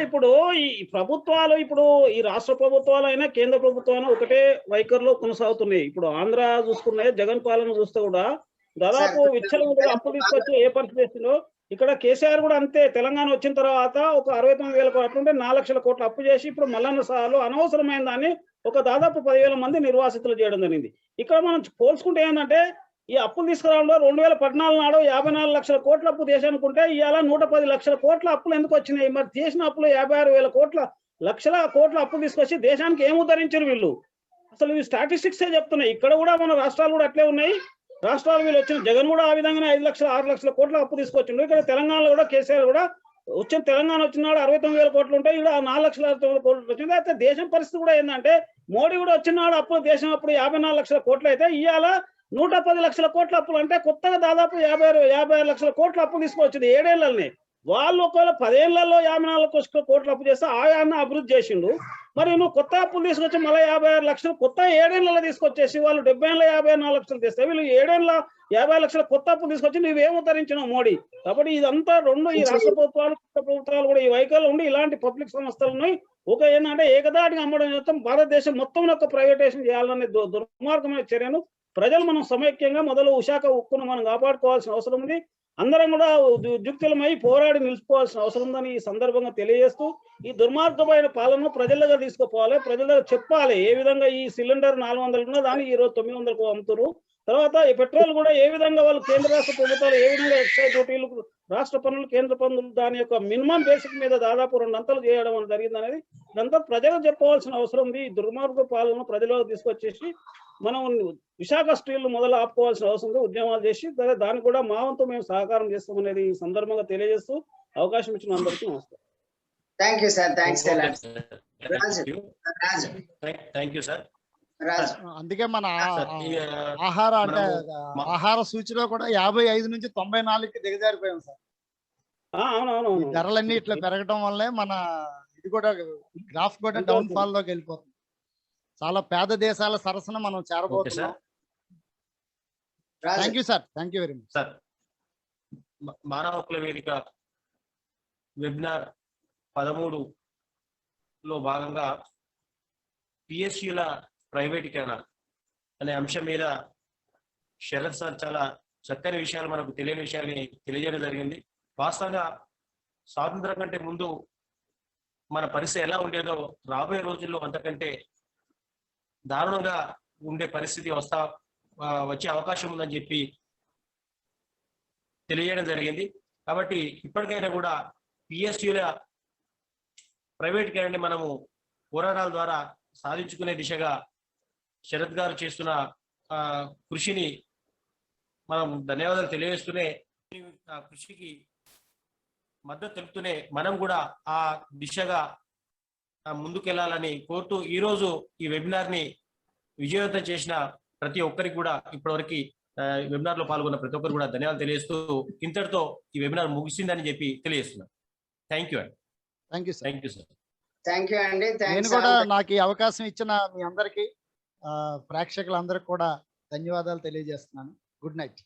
ఇప్పుడు ఈ ప్రభుత్వాలు, ఇప్పుడు ఈ రాష్ట్ర ప్రభుత్వాలు అయినా కేంద్ర ప్రభుత్వం అయినా ఒకటే వైఖరిలో కొనసాగుతున్నాయి. ఇప్పుడు ఆంధ్ర చూసుకున్నాయి, జగన్ పాలన చూస్తే కూడా దాదాపు విచ్చలవిడిగా అప్పు తీసుకొచ్చి ఏ పరిస్థితి చేస్తుందో, ఇక్కడ కేసీఆర్ కూడా అంతే. తెలంగాణ వచ్చిన తర్వాత ఒక 69,000 కోట్లు ఉంటే 4 లక్షల కోట్లు అప్పు చేసి ఇప్పుడు మల్లన్న సార్లు అనవసరమైన దాన్ని ఒక దాదాపు 10,000 మంది నిర్వాసితులు చేయడం జరిగింది. ఇక్కడ మనం పోల్చుకుంటే ఏంటంటే ఈ అప్పులు తీసుకురావడంలో 2014 నాడు 54 లక్షల కోట్ల అప్పు దేశానికి ఉంటే ఇవాళ 110 లక్షల కోట్ల అప్పులు ఎందుకు వచ్చినాయి? మరి చేసిన అప్పులు 56,000 లక్షల కోట్ల అప్పులు తీసుకొచ్చి దేశానికి ఏం ఉద్ధరించారు వీళ్ళు? అసలు ఇవి స్టాటిస్టిక్స్ చెప్తున్నాయి. ఇక్కడ కూడా మన రాష్ట్రాలు కూడా అట్లే ఉన్నాయి. రాష్ట్రాలు వీళ్ళు వచ్చిన జగన్ కూడా ఆ విధంగానే 5 లక్షల 6 లక్షల కోట్ల అప్పు తీసుకొచ్చిండు. ఇక్కడ తెలంగాణలో కూడా కేసీఆర్ కూడా వచ్చిన తెలంగాణ వచ్చినాడు 69,000 కోట్లు ఉంటాయి, ఇక్కడ 4 లక్షల 9 కోట్లు వచ్చింది. అయితే దేశం పరిస్థితి కూడా ఏంటంటే మోడీ కూడా వచ్చినాడు అప్పుడు దేశం అప్పుడు 54 లక్షల కోట్లు అయితే ఇవాళ 110 లక్షల కోట్ల అప్పులు. అంటే కొత్తగా దాదాపు 56 లక్షల కోట్ల అప్పు తీసుకొచ్చింది 7 ఏళ్లనే. వాళ్ళు ఒకవేళ 10 ఏళ్లలో 54 కోట్ల అప్పు చేస్తే ఆయాన్ని అభివృద్ధి చేసిండు. మరి నువ్వు కొత్త అప్పులు తీసుకొచ్చి మళ్ళీ 56 లక్షలు కొత్త 7 ఏళ్లలో తీసుకొచ్చేసి వాళ్ళు 70 ఏళ్ళ 54 లక్షలు తెస్తే వీళ్ళు 7 ఏళ్ళ 50 లక్షల కొత్త అప్పు తీసుకొచ్చి నువ్వేం ఉద్ధరించినావు మోడీ? కాబట్టి ఇదంతా ఈ రాష్ట్ర ప్రభుత్వాలు కొత్త ప్రభుత్వాలు కూడా ఈ వైఖరిలో ఉండి ఇలాంటి పబ్లిక్ సంస్థలను ఒక ఏంటంటే ఏకదాటిగా అమ్మడం చేస్తాం. భారతదేశం మొత్తం యొక్క ప్రైవేటైజేషన్ చేయాలనే దుర్మార్గమైన చర్యను ప్రజలు మనం సమైక్యంగా మొదలు విశాఖ ఉక్కును మనం కాపాడుకోవాల్సిన అవసరం ఉంది. అందరం కూడా ఉద్యుక్తులమై పోరాడి నిలుచుకోవాల్సిన అవసరం ఉందని ఈ సందర్భంగా తెలియజేస్తూ ఈ దుర్మార్గమైన పాలనను ప్రజల దగ్గర తీసుకుపోవాలి, ప్రజల దగ్గర చెప్పాలి. ఏ విధంగా ఈ సిలిండర్ 400 ఉన్న దాన్ని ఈరోజు 900కు అమ్ముతారు. తర్వాత ఈ పెట్రోల్ కూడా ఏ విధంగా వాళ్ళు కేంద్ర రాష్ట్ర ప్రభుత్వాలు ఏ విధంగా ఎక్సైజ్ డ్యూటీలు రాష్ట్ర పన్నులు కేంద్ర పన్నులు దాని యొక్క మినిమం బేసిక్ మీద దాదాపు 2 అంతలు చేయడం అనేది జరిగింది అనేది ఇదంతా ప్రజలకు చెప్పవలసిన అవసరం ఉంది. ఈ దుర్మార్గ పాలన ప్రజలకు తీసుకొచ్చేసి మనం విశాఖ స్టీల్ మొదలు ఆపుకోవాల్సిన అవసరం ఉంది. ఉద్యమాలు చేసి దానికి కూడా మా వంతు మేము సహకారం చేస్తామనేది ఈ సందర్భంగా తెలియజేస్తూ అవకాశం ఇచ్చిన అందరికీ నమస్కారం. Thank you sir. Thanks thank you sir. అందుకే మన ఆహార అంటే ఆహార సూచిలో కూడా 55 నుంచి 94కి దిగజారిపోయాం సార్. ధరలన్నీ ఇట్లా పెరగటం వల్లే మన ఇది కూడా గ్రాఫ్ కూడా డౌన్ ఫాల్ లోకి వెళ్ళిపోతుంది. చాలా పేద దేశాల సరసన మనం చేరబోతున్నాం. Thank you sir. Thank you very much sir. మానవ హక్కుల వేదిక వెబినార్ 13లో భాగంగా పిఎస్యుల ప్రైవేటీకరణ అనే అంశం మీద శరత్ సార్ చాలా చక్కని విషయాలు, మనకు తెలియని విషయాన్ని తెలియజేయడం జరిగింది. వాస్తవంగా స్వాతంత్రం కంటే ముందు మన పరిస్థితి ఎలా ఉండేదో రాబోయే రోజుల్లో అంతకంటే దారుణంగా ఉండే పరిస్థితి వచ్చే అవకాశం ఉందని చెప్పి తెలియజేయడం జరిగింది. కాబట్టి ఇప్పటికైనా కూడా పిఎస్యుల ప్రైవేటీకరణని మనము పోరాటాల ద్వారా సాధించుకునే దిశగా శరత్ గారు చేస్తున్న కృషిని మనం ధన్యవాదాలు తెలియజేస్తూనే ఆ కృషికి మద్దతు తెలుపుతూనే మనం కూడా ఆ దిశగా ముందుకెళ్లాలని కోరుతూ ఈరోజు ఈ వెబినార్ ని విజయవంతం చేసిన ప్రతి ఒక్కరికి కూడా ఇప్పటివరకు వెబినార్ లో పాల్గొన్న ప్రతి ఒక్కరు కూడా ధన్యవాదాలు తెలియజేస్తూ ఇంతటితో ఈ వెబినార్ ముగిసిందని చెప్పి తెలియజేస్తున్నాను. థ్యాంక్ యూ అండి. Thank you sir. Thank you అండి. నేను కూడా నాకు ఈ అవకాశం ఇచ్చిన మీ అందరికి ప్రేక్షకులందరికీ కూడా ధన్యవాదాలు తెలియజేస్తున్నాను. Good night.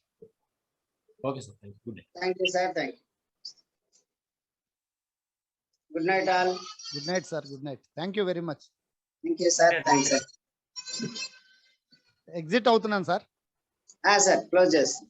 Okay sir. Good night. Thank you sir. Thank you. Good night all. Good night sir. Good night. Thank you very much. Thank you sir. Thanks sir. Exit అవుతున్నాను సార్. సార్ క్లోజ్ చేస్తాను.